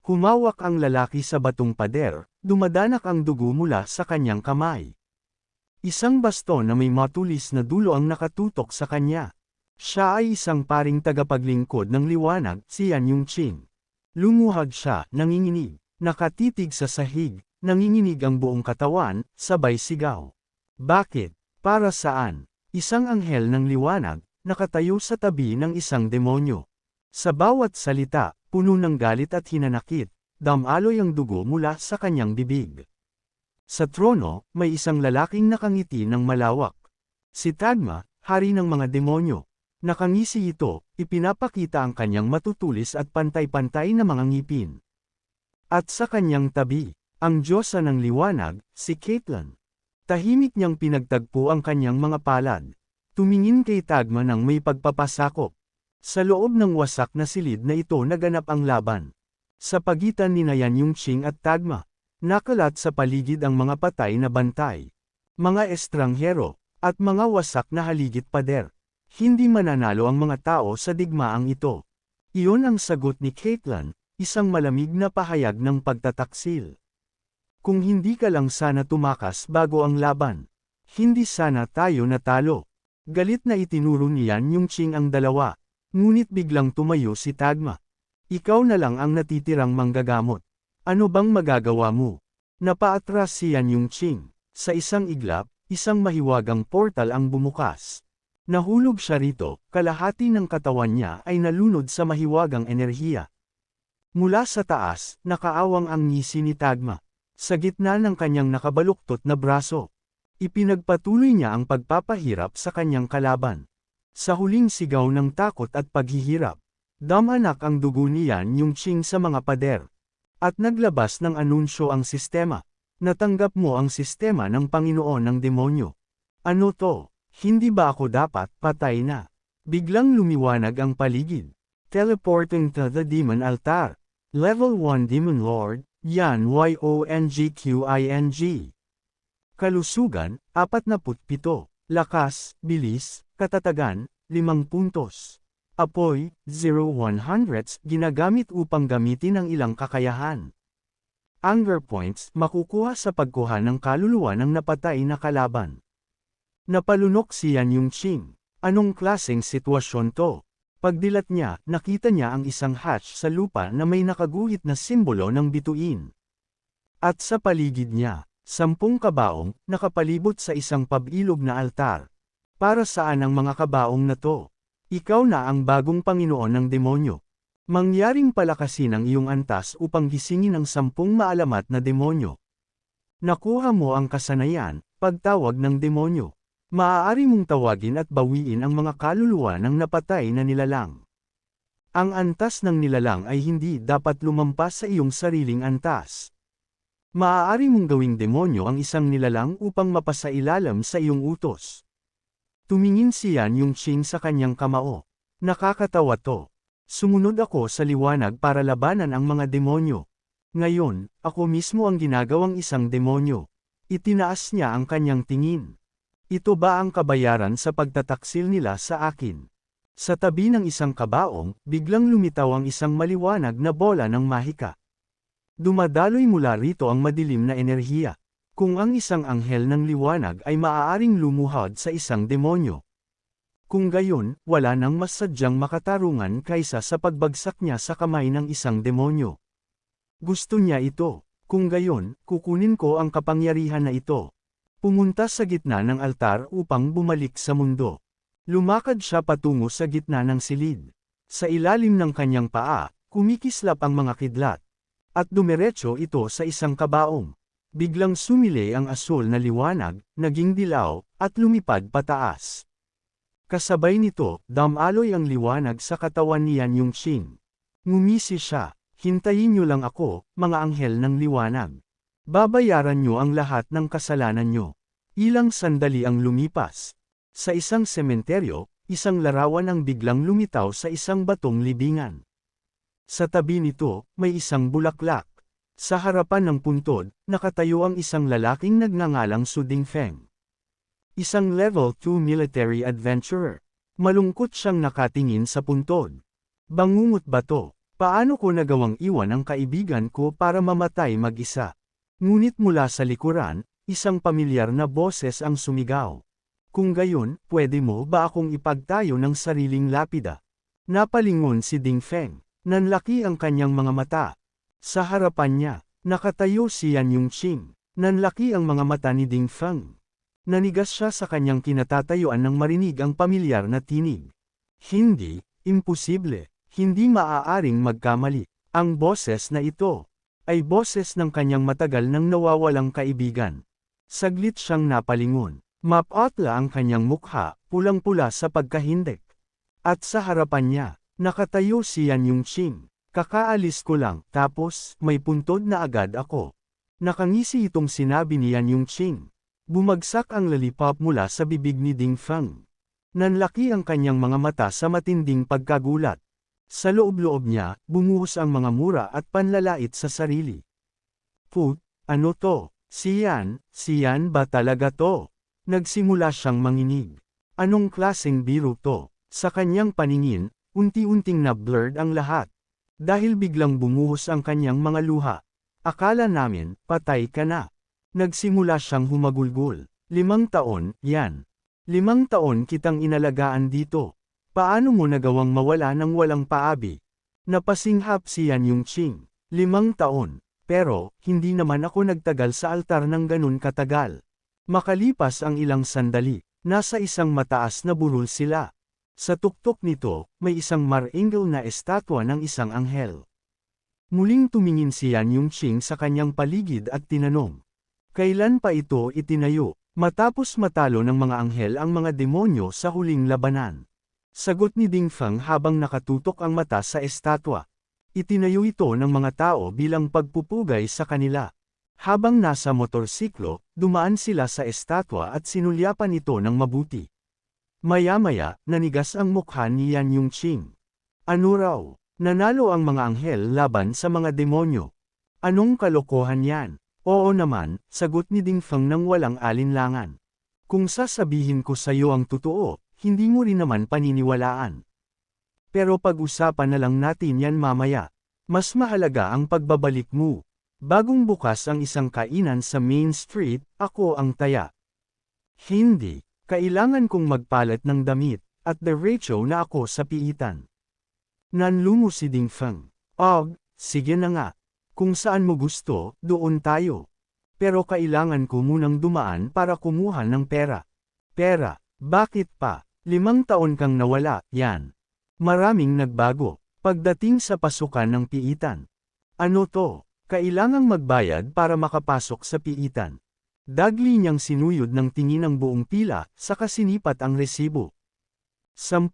Humawak ang lalaki sa batong pader, dumadanak ang dugo mula sa kanyang kamay. Isang baston na may matulis na dulo ang nakatutok sa kanya. Siya ay isang paring tagapaglingkod ng liwanag, si Yan Yongqing. Lumuhad siya, nanginginig, nakatitig sa sahig, nanginginig ang buong katawan, sabay sigaw. Bakit? Para saan? Isang anghel ng liwanag, nakatayo sa tabi ng isang demonyo. Sa bawat salita, puno ng galit at hinanakit, damaloy ang dugo mula sa kanyang bibig. Sa trono, may isang lalaking nakangiti ng malawak. Si Tagma, hari ng mga demonyo. Nakangisi ito, ipinapakita ang kanyang matutulis at pantay-pantay na mga ngipin. At sa kanyang tabi, ang diyosa ng liwanag, si Caitlyn. Tahimik niyang pinagtagpo ang kanyang mga palad. Tumingin kay Tagma ng may pagpapasakop. Sa loob ng wasak na silid na ito naganap ang laban. Sa pagitan ni Yan Yongqing at Tagma, nakalat sa paligid ang mga patay na bantay, mga estranghero, at mga wasak na haligit pader. Hindi mananalo ang mga tao sa digmaang ito. Iyon ang sagot ni Caitlyn, isang malamig na pahayag ng pagtataksil. Kung hindi ka lang sana tumakas bago ang laban, hindi sana tayo natalo. Galit na itinuro ni Yan Yongqing ang dalawa, ngunit biglang tumayo si Tagma. Ikaw na lang ang natitirang manggagamot. Ano bang magagawa mo? Napaatras si Yan Yongqing. Sa isang iglap, isang mahiwagang portal ang bumukas. Nahulog siya rito, kalahati ng katawan niya ay nalunod sa mahiwagang enerhiya. Mula sa taas, nakaawang ang ngisi ni Tagma. Sa gitna ng kanyang nakabaluktot na braso, ipinagpatuloy niya ang pagpapahirap sa kanyang kalaban. Sa huling sigaw ng takot at paghihirap, damanak ang dugo ni Yan Yongqing sa mga pader. At naglabas ng anunsyo ang sistema. Natanggap mo ang sistema ng Panginoon ng demonyo. Ano to? Hindi ba ako dapat patay na? Biglang lumiwanag ang paligid. Teleporting to the Demon Altar. Level 1 Demon Lord, Yan Yongqing. Kalusugan, 47. Lakas, bilis, katatagan, 5 puntos. Apoy, 0-100s, ginagamit upang gamitin ang ilang kakayahan. Anger points, makukuha sa pagkuha ng kaluluwa ng napatay na kalaban. Napalunok si Yan Yongqing. Anong klaseng sitwasyon to? Pagdilat niya, nakita niya ang isang hatch sa lupa na may nakaguhit na simbolo ng bituin. At sa paligid niya, 10 kabaong, nakapalibot sa isang pabilog na altar. Para saan ang mga kabaong na to? Ikaw na ang bagong Panginoon ng demonyo. Mangyaring palakasin ang iyong antas upang gisingin ang 10 maalamat na demonyo. Nakuha mo ang kasanayan, pagtawag ng demonyo. Maaari mong tawagin at bawiin ang mga kaluluwa ng napatay na nilalang. Ang antas ng nilalang ay hindi dapat lumampas sa iyong sariling antas. Maaari mong gawing demonyo ang isang nilalang upang mapasailalim sa iyong utos. Tumingin si Yan Yongqing sa kanyang kamao. Nakakatawa to. Sumunod ako sa liwanag para labanan ang mga demonyo. Ngayon, ako mismo ang ginagawang isang demonyo. Itinaas niya ang kanyang tingin. Ito ba ang kabayaran sa pagtataksil nila sa akin? Sa tabi ng isang kabaong, biglang lumitaw ang isang maliwanag na bola ng mahika. Dumadaloy mula rito ang madilim na enerhiya. Kung ang isang anghel ng liwanag ay maaaring lumuhod sa isang demonyo. Kung gayon, wala nang mas sadyang makatarungan kaysa sa pagbagsak niya sa kamay ng isang demonyo. Gusto niya ito. Kung gayon, kukunin ko ang kapangyarihan na ito. Pumunta sa gitna ng altar upang bumalik sa mundo. Lumakad siya patungo sa gitna ng silid. Sa ilalim ng kanyang paa, kumikislap ang mga kidlat. At dumiretso ito sa isang kabaong. Biglang sumili ang asul na liwanag, naging dilaw, at lumipad pataas. Kasabay nito, damaloy ang liwanag sa katawan ni Yan Yongqing. Ngumisi siya, hintayin niyo lang ako, mga anghel ng liwanag. Babayaran niyo ang lahat ng kasalanan niyo. Ilang sandali ang lumipas. Sa isang sementeryo, isang larawan ang biglang lumitaw sa isang batong libingan. Sa tabi nito, may isang bulaklak. Sa harapan ng puntod, nakatayo ang isang lalaking nagngangalang Su Dingfeng. Isang level 2 military adventurer. Malungkot siyang nakatingin sa puntod. Bangungot ba to? Paano ko nagawang iwan ang kaibigan ko para mamatay mag-isa? Ngunit mula sa likuran, isang pamilyar na boses ang sumigaw. Kung gayon, pwede mo ba akong ipagtayo ng sariling lapida? Napalingon si Ding Feng. Nanlaki ang kanyang mga mata. Sa harapan niya, nakatayo si Yan Yongqing. Nanlaki ang mga mata ni Ding Feng. Nanigas siya sa kanyang kinatatayuan nang marinig ang pamilyar na tinig. Hindi, imposible, hindi maaaring magkamali. Ang boses na ito ay boses ng kanyang matagal nang nawawalang kaibigan. Saglit siyang napalingon. Mapatla ang kanyang mukha, pulang-pula sa pagkahindik. At sa harapan niya, nakatayo si Yan Yongqing. Kakaalis ko lang, tapos, may puntod na agad ako. Nakangisi itong sinabi ni Yan Yongqing. Bumagsak ang lollipop mula sa bibig ni Ding Feng. Nanlaki ang kanyang mga mata sa matinding pagkagulat. Sa loob-loob niya, bumuhos ang mga mura at panlalait sa sarili. Put, ano to? Si Yan ba talaga to? Nagsimula siyang manginig. Anong klaseng biro to? Sa kanyang paningin, unti-unting na-blurred ang lahat. Dahil biglang bumuhos ang kanyang mga luha. Akala namin, patay ka na. Nagsimula siyang humagulgol. 5 taon, Yan. 5 taon kitang inalagaan dito. Paano mo nagawang mawala ng walang paabi? Napasinghap si Yan Yongqing. 5 taon. Pero, hindi naman ako nagtagal sa altar ng ganun katagal. Makalipas ang ilang sandali, nasa isang mataas na burol sila. Sa tuktok nito, may isang marangel na estatwa ng isang anghel. Muling tumingin si Yan Yongqing sa kanyang paligid at tinanong. Kailan pa ito itinayo? Matapos matalo ng mga anghel ang mga demonyo sa huling labanan. Sagot ni Ding Feng habang nakatutok ang mata sa estatwa. Itinayo ito ng mga tao bilang pagpupugay sa kanila. Habang nasa motorsiklo, dumaan sila sa estatwa at sinulyapan ito ng mabuti. Maya-maya, nanigas ang mukha ni Yan Yongqing. Ano raw? Nanalo ang mga anghel laban sa mga demonyo. Anong kalokohan yan? Oo naman, sagot ni Ding Feng nang walang alinlangan. Kung sasabihin ko sa iyo ang totoo, hindi mo rin naman paniniwalaan. Pero pag-usapan na lang natin yan mamaya. Mas mahalaga ang pagbabalik mo. Bagong bukas ang isang kainan sa Main Street, ako ang taya. Hindi, kailangan kong magpalit ng damit, at diretso na ako sa piitan. Nanlungo si Ding Feng. Sige na nga. Kung saan mo gusto, doon tayo. Pero kailangan ko munang dumaan para kumuha ng pera. Pera, bakit pa? 5 taon kang nawala, Yan. Maraming nagbago. Pagdating sa pasukan ng piitan. Ano to? Kailangang magbayad para makapasok sa piitan. Dagli niyang sinuyod ng tingin ang buong pila, saka sinipat ang resibo. 10,000,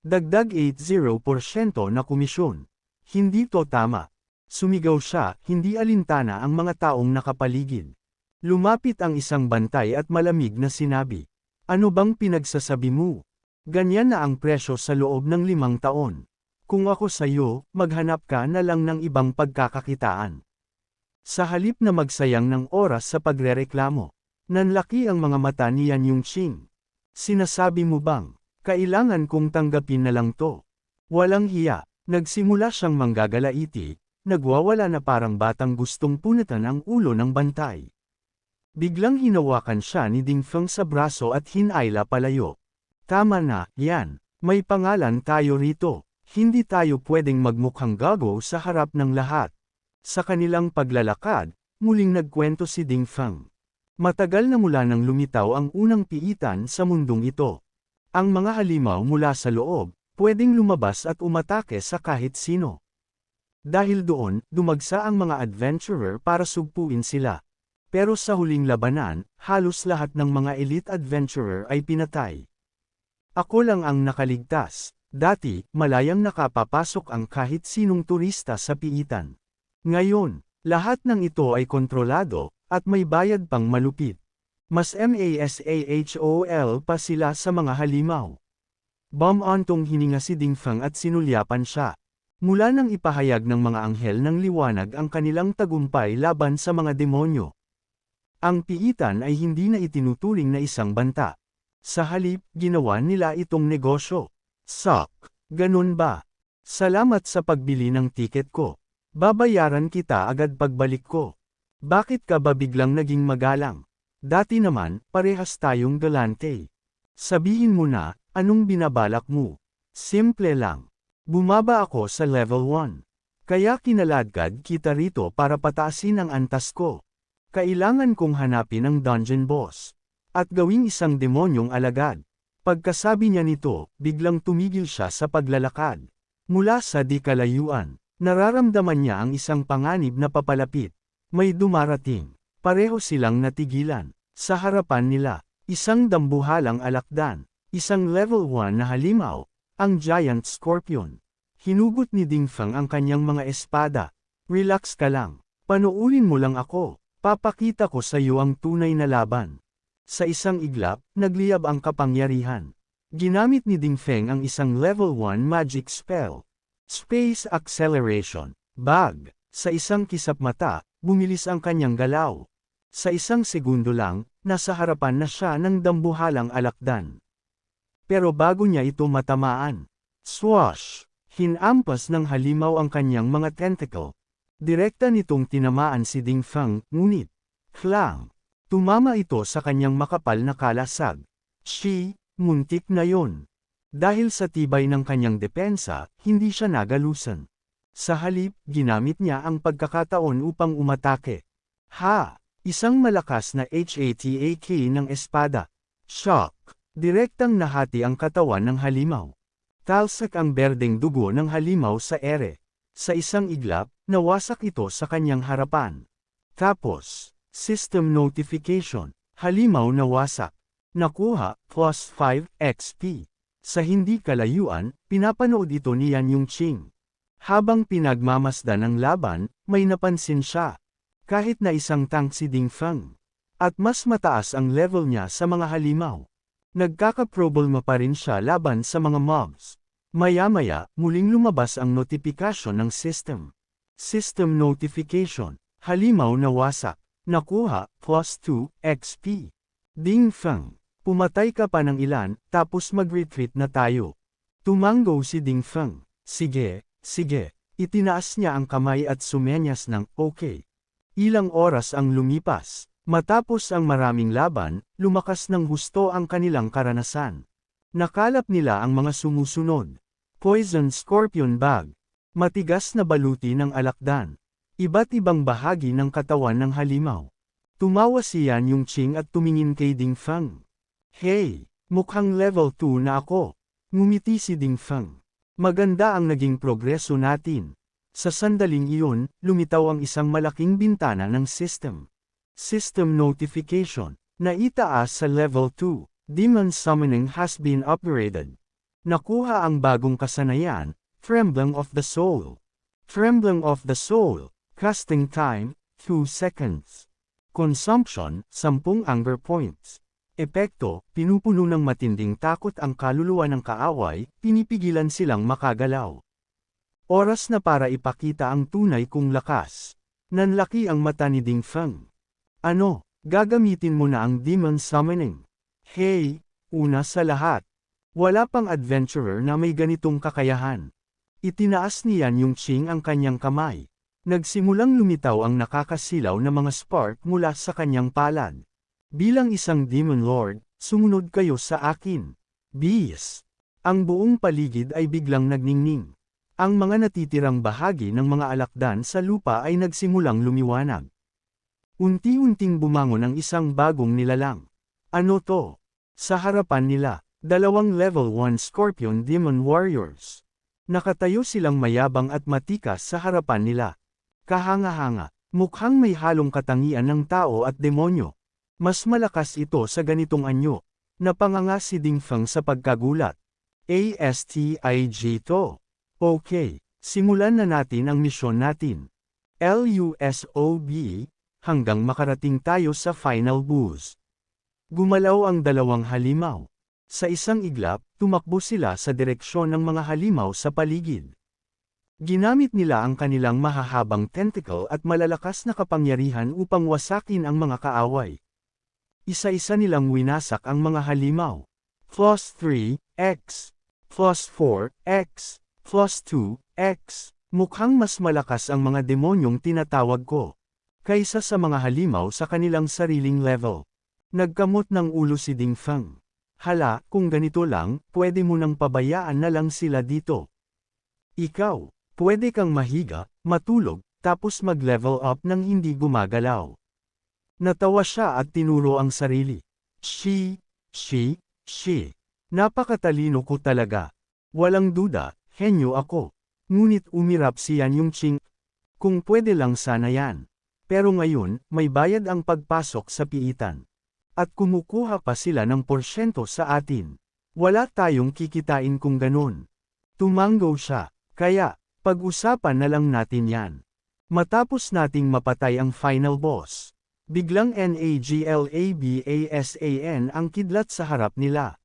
dagdag 80% na komisyon. Hindi to tama. Sumigaw siya, hindi alintana ang mga taong nakapaligid. Lumapit ang isang bantay at malamig na sinabi. Ano bang pinagsasabi mo? Ganyan na ang presyo sa loob ng 5 taon. Kung ako sa'yo, maghanap ka na lang ng ibang pagkakakitaan. Sa halip na magsayang ng oras sa pagrereklamo, nanlaki ang mga mata ni Yan Yongqing. Sinasabi mo bang, kailangan kong tanggapin na lang to? Walang hiya, nagsimula siyang manggagalaiti, nagwawala na parang batang gustong punatan ang ulo ng bantay. Biglang hinawakan siya ni Ding Feng sa braso at hinayla palayo. Tama na, Yan, may pangalan tayo rito. Hindi tayo pwedeng magmukhang gago sa harap ng lahat. Sa kanilang paglalakad, muling nagkwento si Ding Feng. Matagal na mula nang lumitaw ang unang piitan sa mundong ito. Ang mga halimaw mula sa loob, pwedeng lumabas at umatake sa kahit sino. Dahil doon, dumagsa ang mga adventurer para sugpuin sila. Pero sa huling labanan, halos lahat ng mga elite adventurer ay pinatay. Ako lang ang nakaligtas. Dati, malayang nakapapasok ang kahit sinong turista sa piitan. Ngayon, lahat ng ito ay kontrolado, at may bayad pang malupit. Mas masahol pa sila sa mga halimaw. Bumantong hininga si Ding Feng at sinulyapan siya. Mula nang ipahayag ng mga anghel ng liwanag ang kanilang tagumpay laban sa mga demonyo. Ang piitan ay hindi na itinuturing na isang banta. Sa halip, ginawa nila itong negosyo. Ganun ba? Salamat sa pagbili ng tiket ko. Babayaran kita agad pagbalik ko. Bakit ka ba biglang naging magalang? Dati naman, parehas tayong galante. Sabihin mo na, anong binabalak mo? Simple lang. Bumaba ako sa level 1. Kaya kinaladkad kita rito para pataasin ang antas ko. Kailangan kong hanapin ang dungeon boss. At gawing isang demonyong alagad. Pagkasabi niya nito, biglang tumigil siya sa paglalakad. Mula sa di kalayuan, nararamdaman niya ang isang panganib na papalapit. May dumarating. Pareho silang natigilan. Sa harapan nila, isang dambuhalang alakdan. Isang level 1 na halimaw, ang Giant Scorpion. Hinugot ni Ding Feng ang kanyang mga espada. Relax ka lang. Panuulin mo lang ako. Papakita ko sa iyo ang tunay na laban. Sa isang iglap, nagliyab ang kapangyarihan. Ginamit ni Ding Feng ang isang level 1 magic spell. Space Acceleration. Bag. Sa isang kisap mata, bumilis ang kanyang galaw. Sa isang segundo lang, nasa harapan na siya ng dambuhalang alakdan. Pero bago niya ito matamaan, swash! Hinampas ng halimaw ang kanyang mga tentacle. Direkta nitong tinamaan si Ding Feng, ngunit, klang! Tumama ito sa kanyang makapal na kalasag. Muntik na yon. Dahil sa tibay ng kanyang depensa, hindi siya nagalusan. Sa halip, ginamit niya ang pagkakataon upang umatake. Isang malakas na HATAK ng espada. Shock! Direktang nahati ang katawan ng halimaw. Talsak ang berdeng dugo ng halimaw sa ere. Sa isang iglap, nawasak ito sa kanyang harapan. Tapos, System Notification. Halimaw nawasak. Nakuha, plus 5 XP. Sa hindi kalayuan, pinapanood ito ni Yan Yongqing. Habang pinagmamasdan ang laban, may napansin siya. Kahit na isang tank si Ding Feng. At mas mataas ang level niya sa mga halimaw. Nagkakaproblema pa rin siya laban sa mga mobs. Maya-maya, muling lumabas ang notifikasyon ng system. System Notification. Halimaw nawasak. Nakuha, plus 2 XP. Ding Feng. Pumatay ka pa ng ilan, tapos mag-retreat na tayo. Tumango si Ding Feng. Sige. Itinaas niya ang kamay at sumenyas ng okay. Ilang oras ang lumipas. Matapos ang maraming laban, lumakas ng husto ang kanilang karanasan. Nakalap nila ang mga sumusunod. Poison Scorpion Bag. Matigas na baluti ng alakdan. Iba't ibang bahagi ng katawan ng halimaw. Tumawa si Yan Yongqing at tumingin kay Ding Feng. Hey, mukhang level 2 na ako. Ngumiti si Ding Feng. Maganda ang naging progreso natin. Sa sandaling iyon, lumitaw ang isang malaking bintana ng system. System Notification. Naitaas sa level 2. Demon Summoning has been upgraded. Nakuha ang bagong kasanayan, Trembling of the Soul. Trembling of the Soul. Casting time, 2 seconds. Consumption, 10 anger points. Epekto, pinupuno ng matinding takot ang kaluluwa ng kaaway, pinipigilan silang makagalaw. Oras na para ipakita ang tunay kong lakas. Nanlaki ang mata ni Ding Feng. Ano, gagamitin mo na ang Demon Summoning? Hey, una sa lahat. Wala pang adventurer na may ganitong kakayahan. Itinaas ni Yan Yongqing ang kanyang kamay. Nagsimulang lumitaw ang nakakasilaw na mga spark mula sa kanyang palad. Bilang isang Demon Lord, sumunod kayo sa akin. Beast! Ang buong paligid ay biglang nagningning. Ang mga natitirang bahagi ng mga alakdan sa lupa ay nagsimulang lumiwanag. Unti-unting bumangon ang isang bagong nilalang. Ano to? Sa harapan nila, 2 level 1 Scorpion Demon Warriors. Nakatayo silang mayabang at matikas sa harapan nila. Kahanga-hanga, mukhang may halong katangian ng tao at demonyo. Mas malakas ito sa ganitong anyo. Napanganga si Ding Feng sa pagkagulat. ASTIG to. Okay, simulan na natin ang misyon natin. LUSOB, hanggang makarating tayo sa final boss. Gumalaw ang dalawang halimaw. Sa isang iglap, tumakbo sila sa direksyon ng mga halimaw sa paligid. Ginamit nila ang kanilang mahahabang tentacle at malalakas na kapangyarihan upang wasakin ang mga kaaway. Isa-isa nilang winasak ang mga halimaw. Plus 3, X. Plus 4, X. Plus 2, X. Mukhang mas malakas ang mga demonyong tinatawag ko kaysa sa mga halimaw sa kanilang sariling level. Nagkamot ng ulo si Ding Feng. Hala, kung ganito lang, pwede mo nang pabayaan na lang sila dito. Ikaw, pwede kang mahiga, matulog, tapos mag-level up nang hindi gumagalaw. Natawa siya at tinuro ang sarili. She. Napakatalino ko talaga. Walang duda, henyo ako. Ngunit umirap si Yan Yung Ching. Kung pwede lang sana yan. Pero ngayon, may bayad ang pagpasok sa piitan. At kumukuha pa sila ng porsyento sa atin. Wala tayong kikitain kung ganun. Tumanggo siya. Kaya, pag-usapan na lang natin yan. Matapos nating mapatay ang final boss. Biglang naglabasan ang kidlat sa harap nila.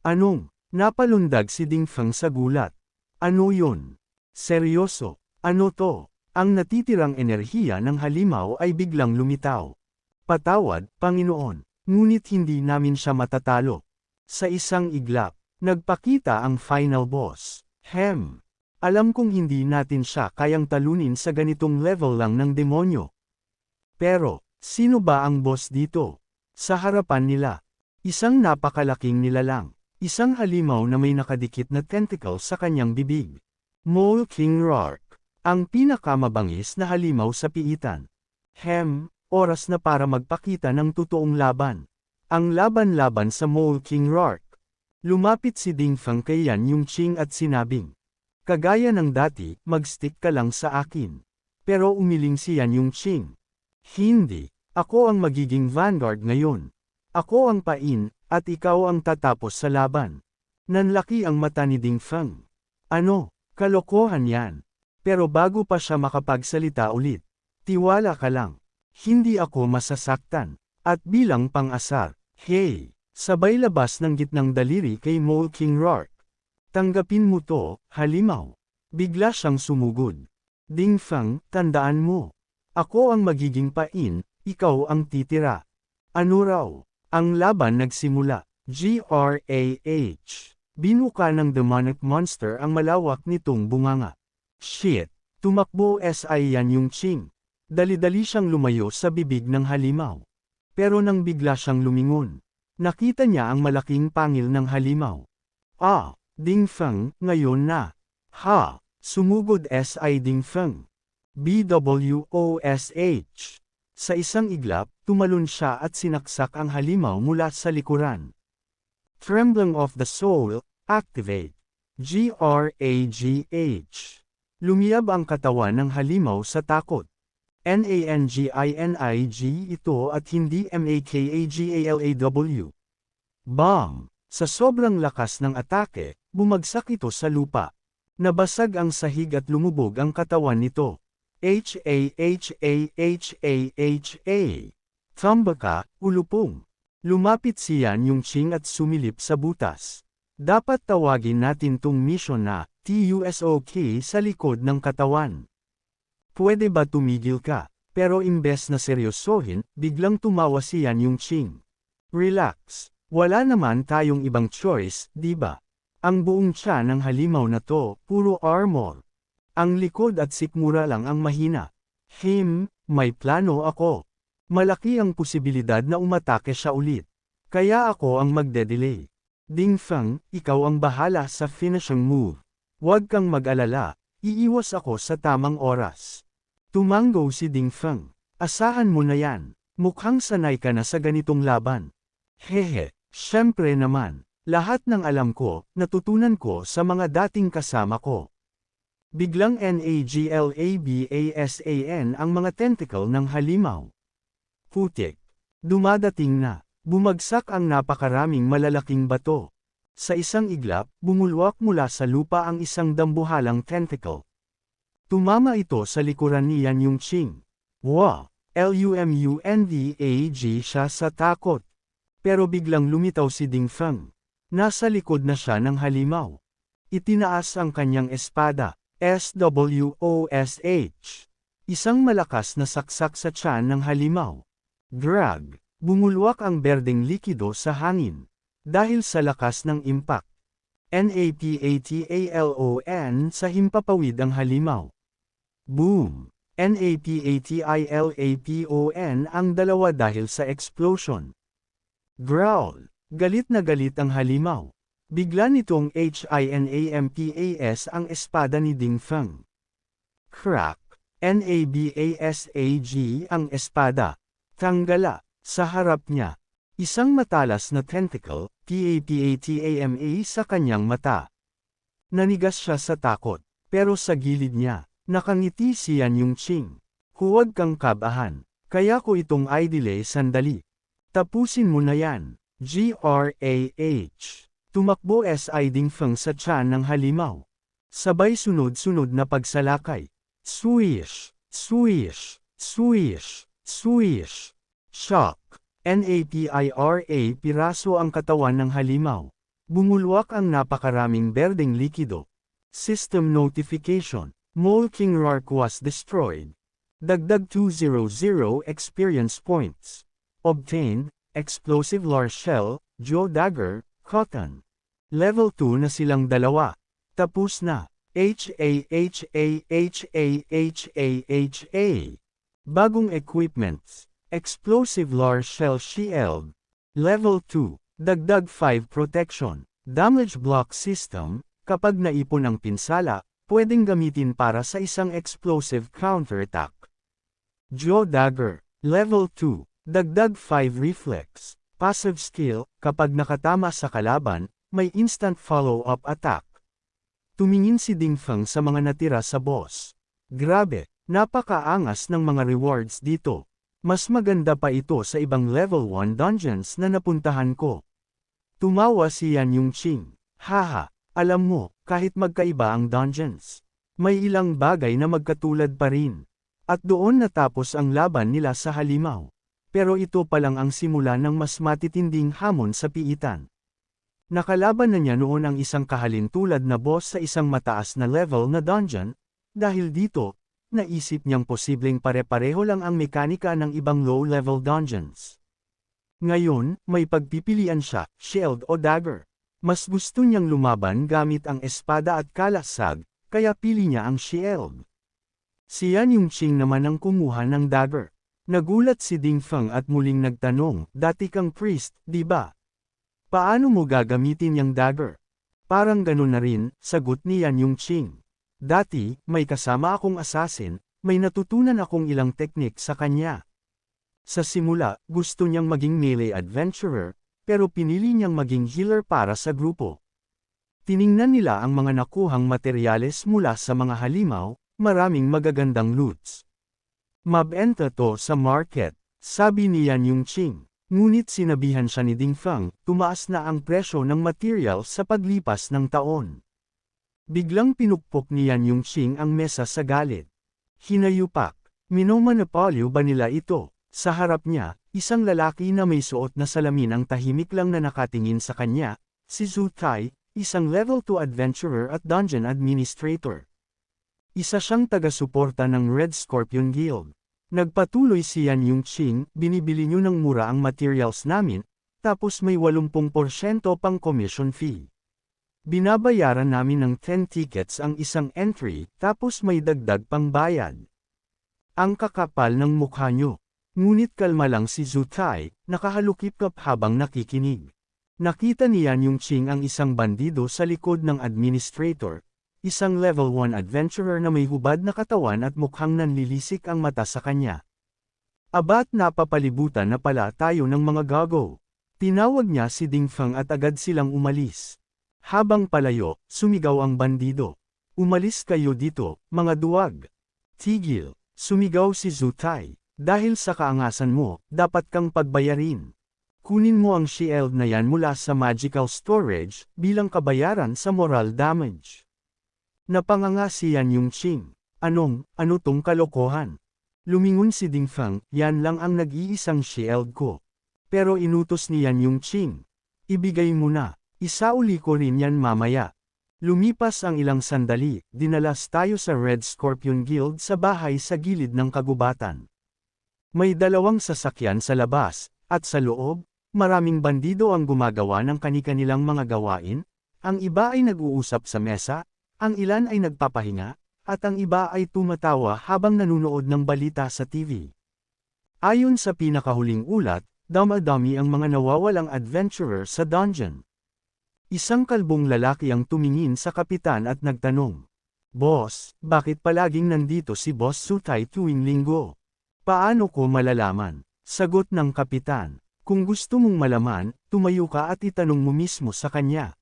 Anong? Napalundag si Ding Feng sa gulat. Ano yun? Seryoso? Ano to? Ang natitirang enerhiya ng halimaw ay biglang lumitaw. Patawad, Panginoon, ngunit hindi namin siya matatalo. Sa isang iglap, nagpakita ang final boss. Alam kong hindi natin siya kayang talunin sa ganitong level lang ng demonyo. Pero, sino ba ang boss dito? Sa harapan nila, isang napakalaking nilalang. Isang halimaw na may nakadikit na tentacle sa kanyang bibig. Mole King Rourke. Ang pinakamabangis na halimaw sa piitan. Oras na para magpakita ng totoong laban. Ang laban-laban sa Mole King Rourke. Lumapit si Ding Feng kay Yan Yung Ching at sinabing, kagaya ng dati, mag-stick ka lang sa akin. Pero umiling si Yan Yung Ching. Hindi. Ako ang magiging vanguard ngayon. Ako ang pain, at ikaw ang tatapos sa laban. Nanlaki ang mata ni Ding Feng. Ano? Kalokohan yan. Pero bago pa siya makapagsalita ulit, tiwala ka lang. Hindi ako masasaktan. At bilang pang-asar, hey! Sabay labas ng gitnang daliri kay Mole King Rourke. Tanggapin mo to, halimaw. Bigla siyang sumugod. Ding Feng, tandaan mo. Ako ang magiging pain, ikaw ang titira. Ano raw? Ang laban nagsimula. Grah. Binuka ng demonic monster ang malawak nitong bunganga. Shit! Tumakbo si Yan Yung Ching. Dali-dali siyang lumayo sa bibig ng halimaw. Pero nang bigla siyang lumingon, nakita niya ang malaking pangil ng halimaw. Ding Feng, ngayon na. Sumugod si Ding Feng. BWOSH. Sa isang iglap, tumalon siya at sinaksak ang halimaw mula sa likuran. Trembling of the Soul, activate. GRAGH. Lumiyab ang katawan ng halimaw sa takot. NANGINIG ito at hindi MAKAGALAW. Bang! Sa sobrang lakas ng atake, bumagsak ito sa lupa. Nabasag ang sahig at lumubog ang katawan nito. HAHAHAHA. Thambaka, ulupong. Lumapit si Yan Yung Ching at sumilip sa butas. Dapat tawagin natin tong mission na TUSOK sa likod ng katawan. Pwede ba tumigil ka? Pero imbes na seryosohin, biglang tumawa si Yan Yung Ching. Relax. Wala naman tayong ibang choice, di ba? Ang buong tiyan ng halimaw na to, puro armor. Ang likod at sikmura lang ang mahina. May plano ako. Malaki ang posibilidad na umatake siya ulit. Kaya ako ang magde-delay. Ding Feng, ikaw ang bahala sa finishing move. Huwag kang mag-alala, iiwas ako sa tamang oras. Tumanggo si Ding Feng. Asahan mo na yan. Mukhang sanay ka na sa ganitong laban. Syempre naman. Lahat ng alam ko, natutunan ko sa mga dating kasama ko. Biglang naglabasan ang mga tentacle ng halimaw. Putik. Dumadating na. Bumagsak ang napakaraming malalaking bato. Sa isang iglap, bumulwak mula sa lupa ang isang dambuhalang tentacle. Tumama ito sa likuran ni Yan Yung Ching. Wow! Lumundag siya sa takot. Pero biglang lumitaw si Ding Feng. Nasa likod na siya ng halimaw. Itinaas ang kanyang espada. SWOSH. Isang malakas na saksak sa tiyan ng halimaw. Drag. Bumulwak ang berdeng likido sa hangin. Dahil sa lakas ng impact. Napatalon sa himpapawid ang halimaw. Boom! Napatalapon ang dalawa dahil sa explosion. Growl! Galit na galit ang halimaw. Bigla nitong hinampas ang espada ni Ding Feng. Crack! Nabasag ang espada. Tanggala. Sa harap niya. Isang matalas na tentacle, tapatama sa kanyang mata. Nanigas siya sa takot. Pero sa gilid niya, nakangiti si Yan Yongqing. Huwag kang kabahan. Kaya ko itong i-delay sandali. Tapusin mo na yan. Grah. Tumakbo si Ding Feng sa tiyan ng halimaw. Sabay sunod-sunod na pagsalakay. Swish! Swish! Swish! Swish! Shock! Napira piraso ang katawan ng halimaw. Bumulwak ang napakaraming berdeng likido. System notification. Mole King Rark was destroyed. Dagdag 200 experience points. Obtained, Explosive Lore Shell, Joe Dagger, Cotton. Level 2 na silang dalawa. Tapos na. Bagong equipments. Explosive Lore Shell Shield. Level 2. Dagdag 5 protection. Damage block system. Kapag naipon ang pinsala, pwedeng gamitin para sa isang explosive counterattack. Joe Dagger. Level 2. Dagdag 5 reflex. Passive skill. Kapag nakatama sa kalaban, may instant follow-up attack. Tumingin si Ding Feng sa mga natira sa boss. Grabe, napakaangas ng mga rewards dito. Mas maganda pa ito sa ibang level 1 dungeons na napuntahan ko. Tumawa si Yan Yongqing. Haha, alam mo, kahit magkaiba ang dungeons, may ilang bagay na magkatulad pa rin. At doon natapos ang laban nila sa halimaw. Pero ito pa lang ang simula ng mas matitinding hamon sa piitan. Nakalaban na niya noon ang isang kahalintulad na boss sa isang mataas na level na dungeon, dahil dito, naisip niyang posibleng pare-pareho lang ang mekanika ng ibang low-level dungeons. Ngayon, may pagpipilian siya, shield o dagger. Mas gusto niyang lumaban gamit ang espada at kalasag, kaya pili niya ang shield. Si Yan Yongqing naman ang kumuha ng dagger. Nagulat si Ding Feng at muling nagtanong, dati kang priest, di ba? Paano mo gagamitin yung dagger? Parang ganun na rin, sagot ni Yan Yongqing. Dati, may kasama akong assassin, may natutunan akong ilang teknik sa kanya. Sa simula, gusto niyang maging melee adventurer, pero pinili niyang maging healer para sa grupo. Tiningnan nila ang mga nakuhang materyales mula sa mga halimaw, maraming magagandang loots. Mabenta to sa market, sabi ni Yan Yongqing. Ngunit sinabihan siya ni Ding Feng, tumaas na ang presyo ng material sa paglipas ng taon. Biglang pinukpok ni Yan Yongqing ang mesa sa galit. Hinayupak. Minomonopolyo ba nila ito? Sa harap niya, isang lalaki na may suot na salamin ang tahimik lang na nakatingin sa kanya, si Zhu Tai, isang level 2 adventurer at dungeon administrator. Isa siyang taga-suporta ng Red Scorpion Guild. Nagpatuloy si Yan Yongqing, binibili niyo ng mura ang materials namin, tapos may 80% pang commission fee. Binabayaran namin ng 10 tickets ang isang entry, tapos may dagdag pang bayad. Ang kakapal ng mukha niyo. Ngunit kalma lang si Zhu Tai, nakahalukip-kap habang nakikinig. Nakita ni Yan Yongqing ang isang bandido sa likod ng administrator, isang level 1 adventurer na may hubad na katawan at mukhang nanlilisik ang mata sa kanya. Abat napapalibutan na pala tayo ng mga gago. Tinawag niya si Ding Feng at agad silang umalis. Habang palayo, sumigaw ang bandido. Umalis kayo dito, mga duwag. Tigil, sumigaw si Zhu Tai. Dahil sa kaangasan mo, dapat kang pagbayarin. Kunin mo ang shield na yan mula sa magical storage, bilang kabayaran sa moral damage. Napanganga si Yan Yongqing. Ano tong kalokohan? Lumingon si Ding Feng, yan lang ang nag-iisang shield ko. Pero inutos ni Yan Yongqing. Ibigay mo na. Isauli ko rin yan mamaya. Lumipas ang ilang sandali, dinalas tayo sa Red Scorpion Guild sa bahay sa gilid ng kagubatan. May dalawang sasakyan sa labas, at sa loob, maraming bandido ang gumagawa ng kani-kanilang mga gawain, Ang iba ay nag-uusap sa mesa, ang ilan ay nagpapahinga, at ang iba ay tumatawa habang nanunood ng balita sa TV. Ayon sa pinakahuling ulat, dami ang mga nawawalang adventurer sa dungeon. Isang kalbong lalaki ang tumingin sa kapitan at nagtanong, "Boss, bakit palaging nandito si Boss Sutay tuwing linggo?" "Paano ko malalaman?" Sagot ng kapitan. "Kung gusto mong malaman, tumayo ka at itanong mo mismo sa kanya."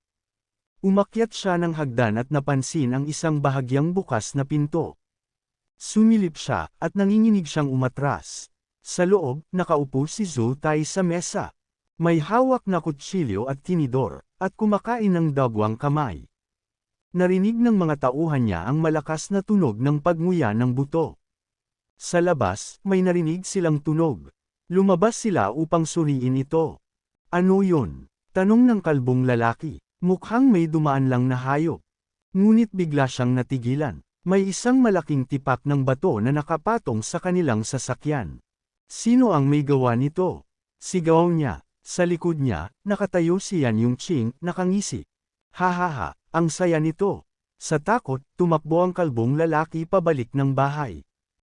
Umakyat siya ng hagdan at napansin ang isang bahagyang bukas na pinto. Sumilip siya, at nanginginig siyang umatras. Sa loob, nakaupo si Sutay sa mesa. May hawak na kutsilyo at tinidor, at kumakain ng dagwang kamay. Narinig ng mga tauhan niya ang malakas na tunog ng pagnguya ng buto. Sa labas, may narinig silang tunog. Lumabas sila upang suriin ito. "Ano yun?" tanong ng kalbong lalaki. Mukhang may dumaan lang na hayop. Ngunit bigla siyang natigilan. May isang malaking tipak ng bato na nakapatong sa kanilang sasakyan. "Sino ang may gawa nito?" sigaw niya. Sa likod niya, nakatayo si Yan Yongqing, nakangisi. "Hahaha, ang saya nito." Sa takot, tumakbo ang kalbong lalaki pabalik ng bahay.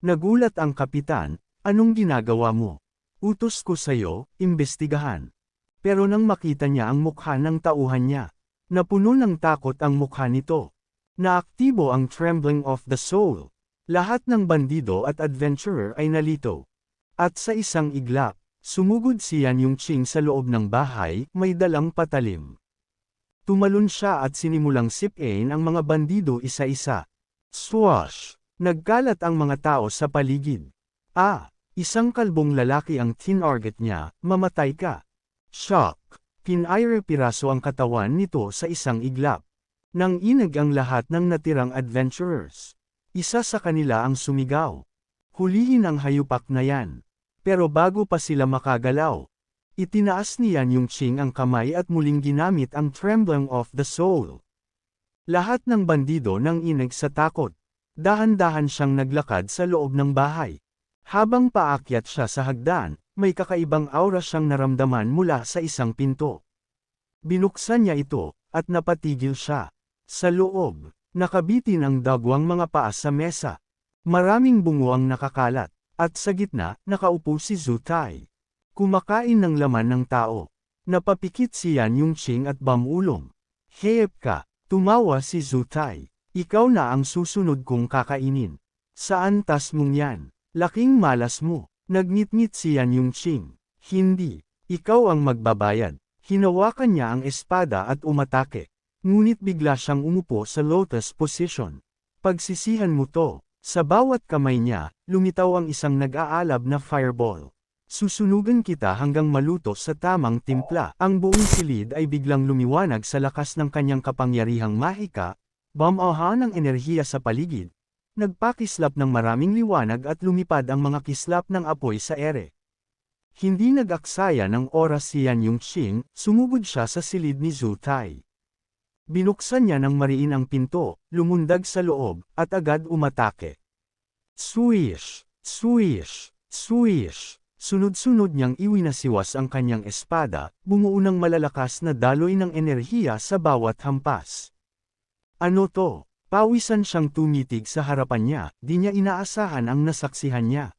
Nagulat ang kapitan, "Anong ginagawa mo?" "Utos ko sayo, imbestigahan." Pero nang makita niya ang mukha ng tauhan niya, napuno ng takot ang mukha nito. Naaktibo ang Trembling of the Soul. Lahat ng bandido at adventurer ay nalito. At sa isang iglap, sumugod si Yan Yongqing sa loob ng bahay, may dalang patalim. Tumalon siya at sinimulang sipain ang mga bandido isa-isa. Swash! Nagkalat ang mga tao sa paligid. Isang kalbong lalaki ang tinarget niya, "Mamatay ka." Shock! Pinaire-piraso ang katawan nito sa isang iglap. Nanginig ang lahat ng natirang adventurers. Isa sa kanila ang sumigaw, "Hulihin ang hayupak na yan." Pero bago pa sila makagalaw, itinaas ni Yan Yongqing ang kamay at muling ginamit ang Trembling of the Soul. Lahat ng bandido nanginig sa takot. Dahan-dahan siyang naglakad sa loob ng bahay. Habang paakyat siya sa hagdan, may kakaibang aura siyang naramdaman mula sa isang pinto. Binuksan niya ito, at napatigil siya. Sa loob, nakabitin ang dagwang mga paa sa mesa. Maraming bungo ang nakakalat, at sa gitna, nakaupo si Sutay. Kumakain ng laman ng tao. Napapikit si Yan Yongqing at bamulong. "Hayop ka," tumawa si Sutay. "Ikaw na ang susunod kong kakainin." "Saan tas mong yan? Laking malas mo." Nagngit-ngit si Yan Yongqing. "Hindi. Ikaw ang magbabayad." Hinawakan niya ang espada at umatake. Ngunit bigla siyang umupo sa lotus position. "Pagsisihan mo to." Sa bawat kamay niya, lumitaw ang isang nag-aalab na fireball. "Susunugan kita hanggang maluto sa tamang timpla." Ang buong silid ay biglang lumiwanag sa lakas ng kanyang kapangyarihang mahika, bumaha ng enerhiya sa paligid. Nagpakislap ng maraming liwanag at lumipad ang mga kislap ng apoy sa ere. Hindi nag-aksaya ng oras si Yan Yongqing, sumugod siya sa silid ni Sutay. Binuksan niya ng mariin ang pinto, lumundag sa loob, at agad umatake. Swish! Swish! Swish! Sunod-sunod niyang iwinasiwas ang kanyang espada, bumuo ng malalakas na daloy ng enerhiya sa bawat hampas. "Ano to?" Pawisan siyang tumitig sa harapan niya, di niya inaasahan ang nasaksihan niya.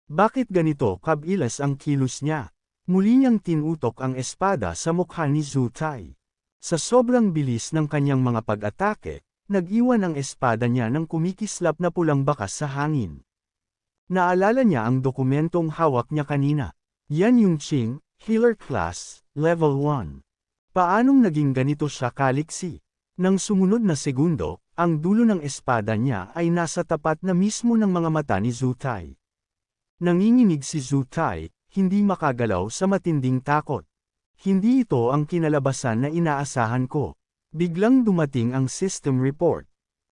Bakit ganito kabilis ang kilos niya? Muli niyang tinutok ang espada sa mukha ni Sutay. Sa sobrang bilis ng kanyang mga pag-atake, nag-iwan ang espada niya ng kumikislap na pulang bakas sa hangin. Naalala niya ang dokumentong hawak niya kanina. Yan Yongqing, Healer Class, Level 1. Paanong naging ganito siya kaliksi? Nang sumunod na segundo, ang dulo ng espada niya ay nasa tapat na mismo ng mga mata ni Sutay. Nanginginig si Sutay, hindi makagalaw sa matinding takot. Hindi ito ang kinalabasan na inaasahan ko. Biglang dumating ang system report.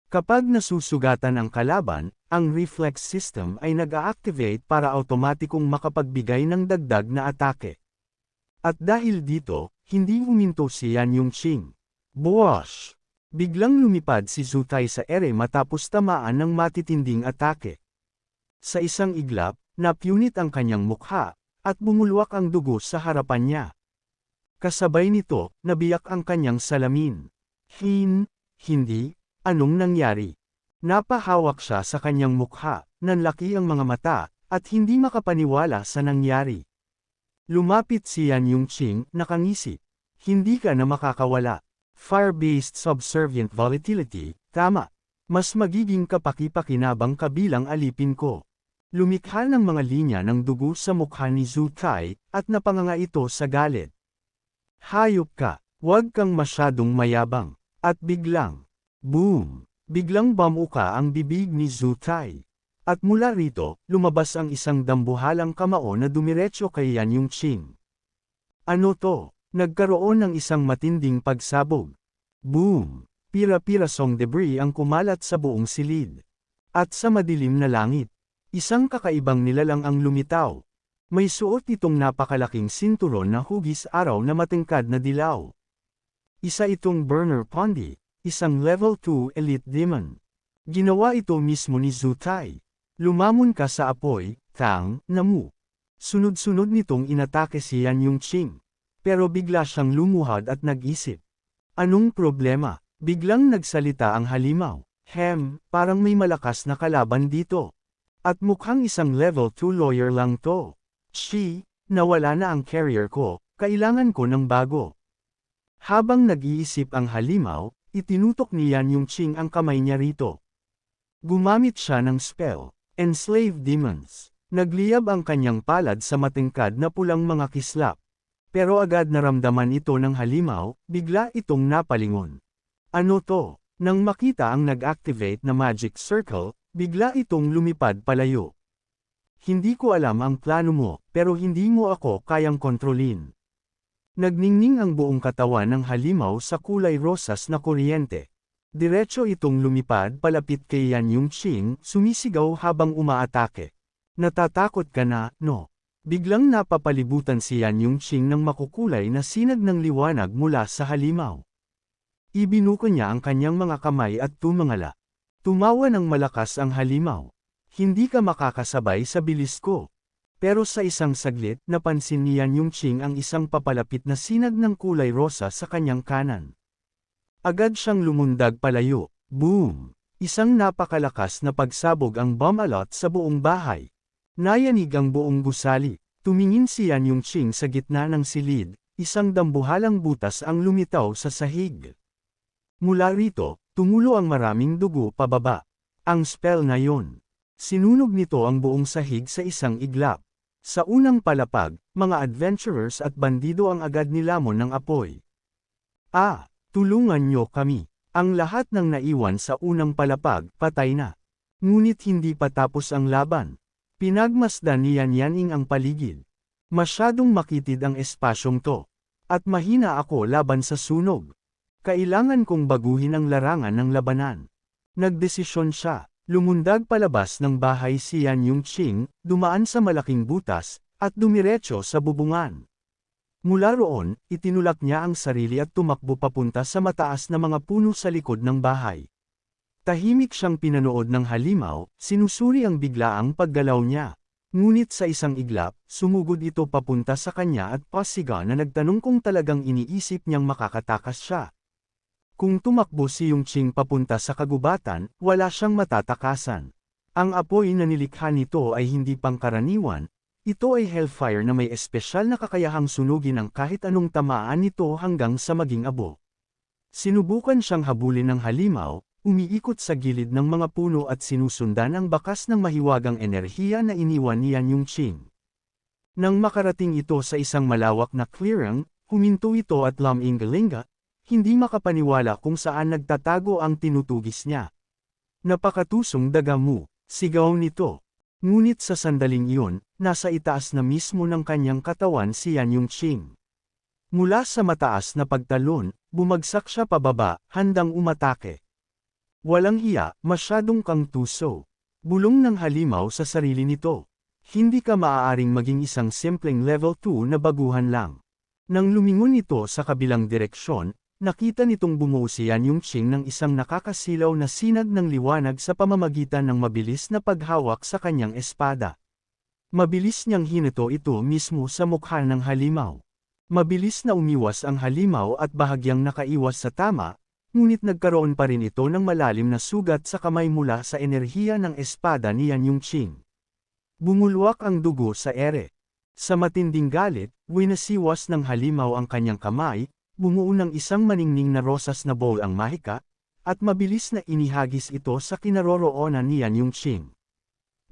Kapag nasusugatan ang kalaban, ang reflex system ay nag-a-activate para automatikong makapagbigay ng dagdag na atake. At dahil dito, hindi huminto si Yan Yongqing. Buwash! Biglang lumipad si Sutay sa ere matapos tamaan ng matitinding atake. Sa isang iglap, napunit ang kanyang mukha, at bumulwak ang dugo sa harapan niya. Kasabay nito, nabiyak ang kanyang salamin. Hindi, anong nangyari? Napahawak siya sa kanyang mukha, nanlaki ang mga mata, at hindi makapaniwala sa nangyari. Lumapit si Yan Yongqing, nakangisi. Hindi ka na makakawala. Fire-based subservient volatility, tama. Mas magiging kapaki-pakinabang kabilang alipin ko. Lumikha ng mga linya ng dugo sa mukha ni Zhu Tai, at napanganga ito sa galit. Hayop ka, huwag kang masyadong mayabang. At biglang, boom! Biglang bamuka ang bibig ni Zhu Tai. At mula rito, lumabas ang isang dambuhalang kamao na dumiretso kay Yan Yongqing. Ano to? Nagkaroon ng isang matinding pagsabog. Boom! Pira-pirasong debris ang kumalat sa buong silid. At sa madilim na langit, isang kakaibang nilalang ang lumitaw. May suot itong napakalaking sinturon na hugis araw na matingkad na dilaw. Isa itong Burner Pondi, isang level 2 elite demon. Ginawa ito mismo ni Zhu Tai. Lumamon ka sa apoy, Tang, Namu. Sunod-sunod nitong inatake si Yan Yongqing. Pero bigla siyang lumuhad at nag-isip. Anong problema? Biglang nagsalita ang halimaw. Parang may malakas na kalaban dito. At mukhang isang level 2 lawyer lang to. Nawala na ang carrier ko, kailangan ko ng bago. Habang nag-iisip ang halimaw, itinutok ni Yan Yongqing ang kamay niya rito. Gumamit siya ng spell, Enslave Demons. Nagliyab ang kanyang palad sa matingkad na pulang mga kislap. Pero agad naramdaman ito ng halimaw, bigla itong napalingon. Ano to? Nang makita ang nag-activate na magic circle, bigla itong lumipad palayo. Hindi ko alam ang plano mo, pero hindi mo ako kayang kontrolin. Nagningning ang buong katawan ng halimaw sa kulay rosas na kuryente. Diretso itong lumipad palapit kay Yan Yongqing, sumisigaw habang umaatake. Natatakot ka na, no? Biglang napapalibutan si Yan Yongqing ng makukulay na sinag ng liwanag mula sa halimaw. Ibinuko niya ang kanyang mga kamay at tumangala. Tumawa ng malakas ang halimaw. Hindi ka makakasabay sa bilis ko. Pero sa isang saglit, napansin ni Yan Yongqing ang isang papalapit na sinag ng kulay rosa sa kanyang kanan. Agad siyang lumundag palayo. Boom! Isang napakalakas na pagsabog ang bumalot sa buong bahay. Nayanig ang buong gusali. Tumingin si Yan Yongqing sa gitna ng silid, isang dambuhalang butas ang lumitaw sa sahig. Mula rito, tumulo ang maraming dugo pababa. Ang spell na yon. Sinunog nito ang buong sahig sa isang iglap. Sa unang palapag, mga adventurers at bandido ang agad nilamon ng apoy. Tulungan nyo kami. Ang lahat ng naiwan sa unang palapag, patay na. Ngunit hindi pa tapos ang laban. Pinagmasdan ni Yan Yaning ang paligid. Masyadong makitid ang espasyong to. At mahina ako laban sa sunog. Kailangan kong baguhin ang larangan ng labanan. Nagdesisyon siya. Lumundag palabas ng bahay si Yan Yongqing, dumaan sa malaking butas, at dumiretso sa bubungan. Mula roon, itinulak niya ang sarili at tumakbo papunta sa mataas na mga puno sa likod ng bahay. Tahimik siyang pinanood ng halimaw, sinusuri ang biglaang paggalaw niya. Ngunit sa isang iglap, sumugod ito papunta sa kanya at pasiga na nagtanong kung talagang iniisip niyang makakatakas siya. Kung tumakbo si Yongqing papunta sa kagubatan, wala siyang matatakasan. Ang apoy na nilikha nito ay hindi pangkaraniwan, ito ay hellfire na may espesyal na kakayahang sunugin ang kahit anong tamaan nito hanggang sa maging abo. Sinubukan siyang habulin ng halimaw, umiikot sa gilid ng mga puno at sinusundan ang bakas ng mahiwagang enerhiya na iniwan ni Yan Yongqing. Nang makarating ito sa isang malawak na clearing, huminto ito at laminggalinga, hindi makapaniwala kung saan nagtatago ang tinutugis niya. Napakatusong daga mo, sigaw nito. Ngunit sa sandaling iyon, nasa itaas na mismo ng kanyang katawan si Yan Yongqing. Mula sa mataas na pagtalon, bumagsak siya pababa, handang umatake. Walang hiya, masyadong kang tuso. Bulong ng halimaw sa sarili nito. Hindi ka maaaring maging isang simpleng level 2 na baguhan lang. Nang lumingon ito sa kabilang direksyon, nakita nitong bumuo si Yan Yongqing ng isang nakakasilaw na sinag ng liwanag sa pamamagitan ng mabilis na paghawak sa kanyang espada. Mabilis niyang hinito ito mismo sa mukha ng halimaw. Mabilis na umiwas ang halimaw at bahagyang nakaiwas sa tama, ngunit nagkaroon pa rin ito ng malalim na sugat sa kamay mula sa enerhiya ng espada ni Yan Yongqing. Bumulwak ang dugo sa ere. Sa matinding galit, winasiwas ng halimaw ang kanyang kamay, bumuo ng isang maningning na rosas na bowl ang mahika, at mabilis na inihagis ito sa kinaroroonan ni Yan Yongqing.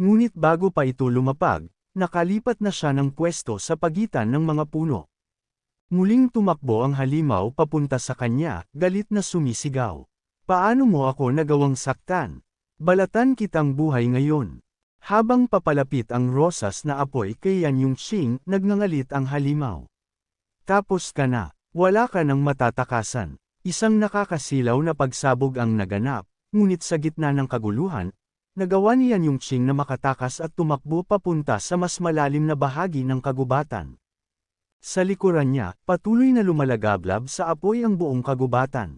Ngunit bago pa ito lumapag, nakalipat na siya ng pwesto sa pagitan ng mga puno. Muling tumakbo ang halimaw papunta sa kanya, galit na sumisigaw. Paano mo ako nagawang saktan? Balatan kitang buhay ngayon. Habang papalapit ang rosas na apoy kay Yan Yongqing, nagngangalit ang halimaw. Tapos ka na, wala ka ng matatakasan. Isang nakakasilaw na pagsabog ang naganap, ngunit sa gitna ng kaguluhan, nagawa ni Yan Yongqing na makatakas at tumakbo papunta sa mas malalim na bahagi ng kagubatan. Sa likuran niya, patuloy na lumalagablab sa apoy ang buong kagubatan.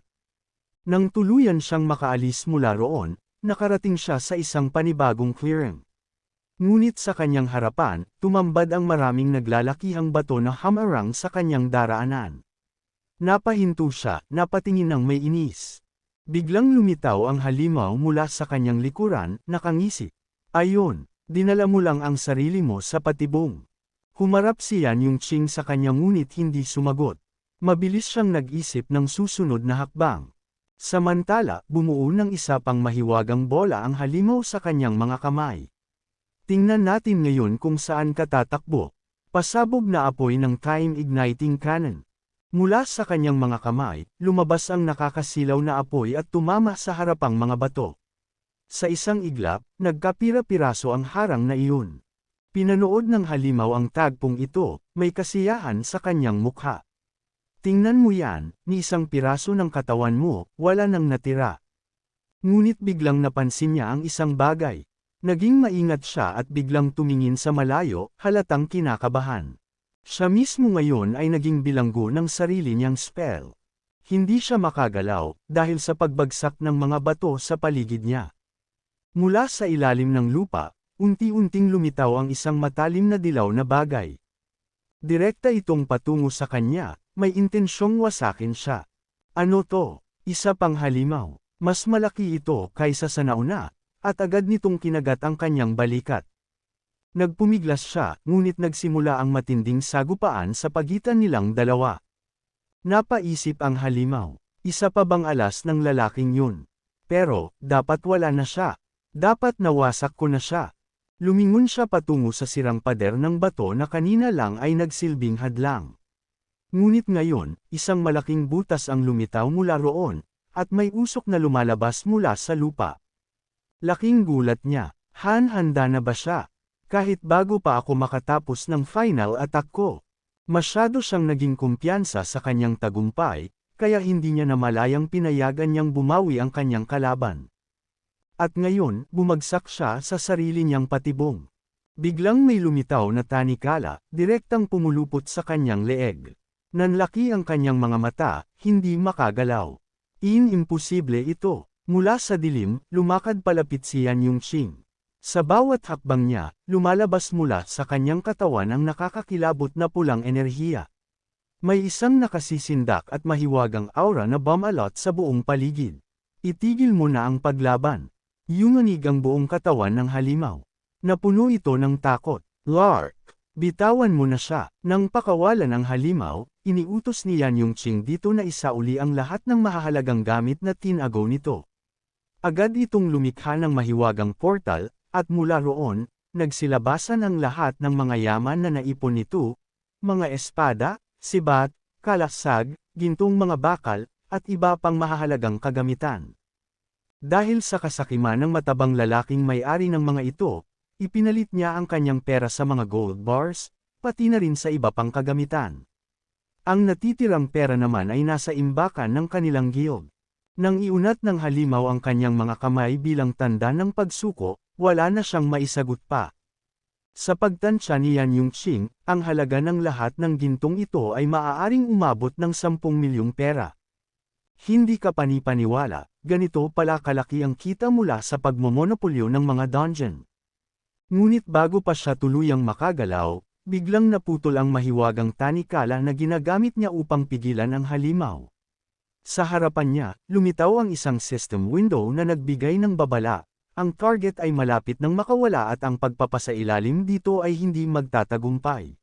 Nang tuluyan siyang makaalis mula roon, nakarating siya sa isang panibagong clearing. Ngunit sa kanyang harapan, tumambad ang maraming naglalakihang bato na hamarang sa kanyang daraanan. Napahinto siya, napatingin ng may inis. Biglang lumitaw ang halimaw mula sa kanyang likuran, nakangisi. Ayon, dinala mo lang ang sarili mo sa patibong. Humarap si Yan Yongqing sa kanya ngunit hindi sumagot. Mabilis siyang nag-isip ng susunod na hakbang. Samantala, bumuo ng isa pang mahiwagang bola ang halimaw sa kanyang mga kamay. Tingnan natin ngayon kung saan ka tatakbo. Pasabog na apoy ng time-igniting cannon. Mula sa kanyang mga kamay, lumabas ang nakakasilaw na apoy at tumama sa harapang mga bato. Sa isang iglap, nagkapira-piraso ang harang na iyon. Pinanood ng halimaw ang tagpong ito, may kasiyahan sa kanyang mukha. Tingnan mo yan, ni isang piraso ng katawan mo, wala nang natira. Ngunit biglang napansin niya ang isang bagay. Naging maingat siya at biglang tumingin sa malayo, halatang kinakabahan. Siya mismo ngayon ay naging bilanggo ng sarili niyang spell. Hindi siya makagalaw, dahil sa pagbagsak ng mga bato sa paligid niya. Mula sa ilalim ng lupa, unti-unting lumitaw ang isang matalim na dilaw na bagay. Direkta itong patungo sa kanya, may intensyong wasakin siya. Ano to? Isa pang halimaw. Mas malaki ito kaysa sa nauna, at agad nitong kinagat ang kanyang balikat. Nagpumiglas siya, ngunit nagsimula ang matinding sagupaan sa pagitan nilang dalawa. Napaisip ang halimaw, isa pa bang alas ng lalaking yun? Pero, dapat wala na siya. Dapat nawasak ko na siya. Lumingon siya patungo sa sirang pader ng bato na kanina lang ay nagsilbing hadlang. Ngunit ngayon, isang malaking butas ang lumitaw mula roon, at may usok na lumalabas mula sa lupa. Laking gulat niya, handa na ba siya? Kahit bago pa ako makatapos ng final attack ko. Masyado siyang naging kumpiyansa sa kanyang tagumpay, kaya hindi niya namalayang pinayagan niyang bumawi ang kanyang kalaban. At ngayon, bumagsak siya sa sarili niyang patibong. Biglang may lumitaw na tanikala, direktang pumulupot sa kanyang leeg. Nanlaki ang kanyang mga mata, hindi makagalaw. Imposible ito. Mula sa dilim, lumakad palapit si Yan Yongqing. Sa bawat hakbang niya, lumalabas mula sa kanyang katawan ang nakakakilabot na pulang enerhiya. May isang nakasisindak at mahiwagang aura na bumalot sa buong paligid. Itigil mo na ang paglaban. Yunganig ang buong katawan ng halimaw. Napuno ito ng takot. Lark! Bitawan mo na siya. Nang pakawalan ang halimaw, iniutos ni Yan Yongqing dito na isauli ang lahat ng mahahalagang gamit na tinago nito. Agad itong lumikha ng mahiwagang portal, at mula roon, nagsilabasan ang lahat ng mga yaman na naipon nito, mga espada, sibat, kalasag, gintong mga bakal, at iba pang mahahalagang kagamitan. Dahil sa kasakiman ng matabang lalaking may-ari ng mga ito, ipinalit niya ang kanyang pera sa mga gold bars, pati na rin sa iba pang kagamitan. Ang natitirang pera naman ay nasa imbakan ng kanilang guild. Nang iunat ng halimaw ang kanyang mga kamay bilang tanda ng pagsuko, wala na siyang maisagot pa. Sa pagtansya ni Yan Yongqing, ang halaga ng lahat ng gintong ito ay maaaring umabot ng 10 milyong pera. Hindi ka panipaniwala, ganito pala kalaki ang kita mula sa pagmomonopolyo ng mga dungeon. Ngunit bago pa siya tuluyang makagalaw, biglang naputol ang mahiwagang tanikala na ginagamit niya upang pigilan ang halimaw. Sa harapan niya, lumitaw ang isang system window na nagbigay ng babala. Ang target ay malapit nang makawala at ang pagpapasailalim dito ay hindi magtatagumpay.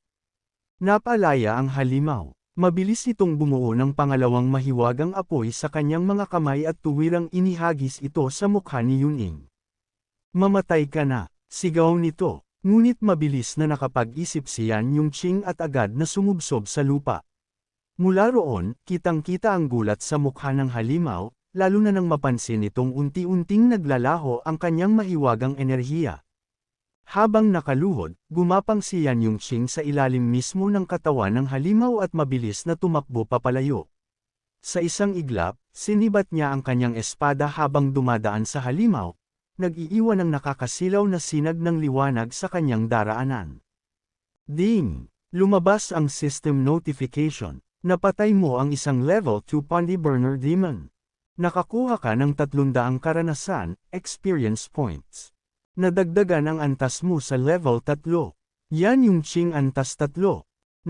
Napalaya ang halimaw. Mabilis itong bumuo ng pangalawang mahiwagang apoy sa kanyang mga kamay at tuwirang inihagis ito sa mukha ni Yuning. Mamatay ka na, sigaw nito, ngunit mabilis na nakapag-isip si Yan Yongqing at agad na sumubsob sa lupa. Mula roon, kitang-kita ang gulat sa mukha ng halimaw, lalo na nang mapansin itong unti-unting naglalaho ang kanyang mahiwagang enerhiya. Habang nakaluhod, gumapang si Yan Yongqing sa ilalim mismo ng katawan ng halimaw at mabilis na tumakbo papalayo. Sa isang iglap, sinibat niya ang kanyang espada habang dumadaan sa halimaw, nag-iiwan ng nakakasilaw na sinag ng liwanag sa kanyang daraanan. Ding! Lumabas ang system notification. Napatay mo ang isang level 2 Pondy Burner Demon. Nakakuha ka ng 300 karanasan, experience points. Nadagdagan ang antas mo sa level 3. Yan Yongqing antas 3.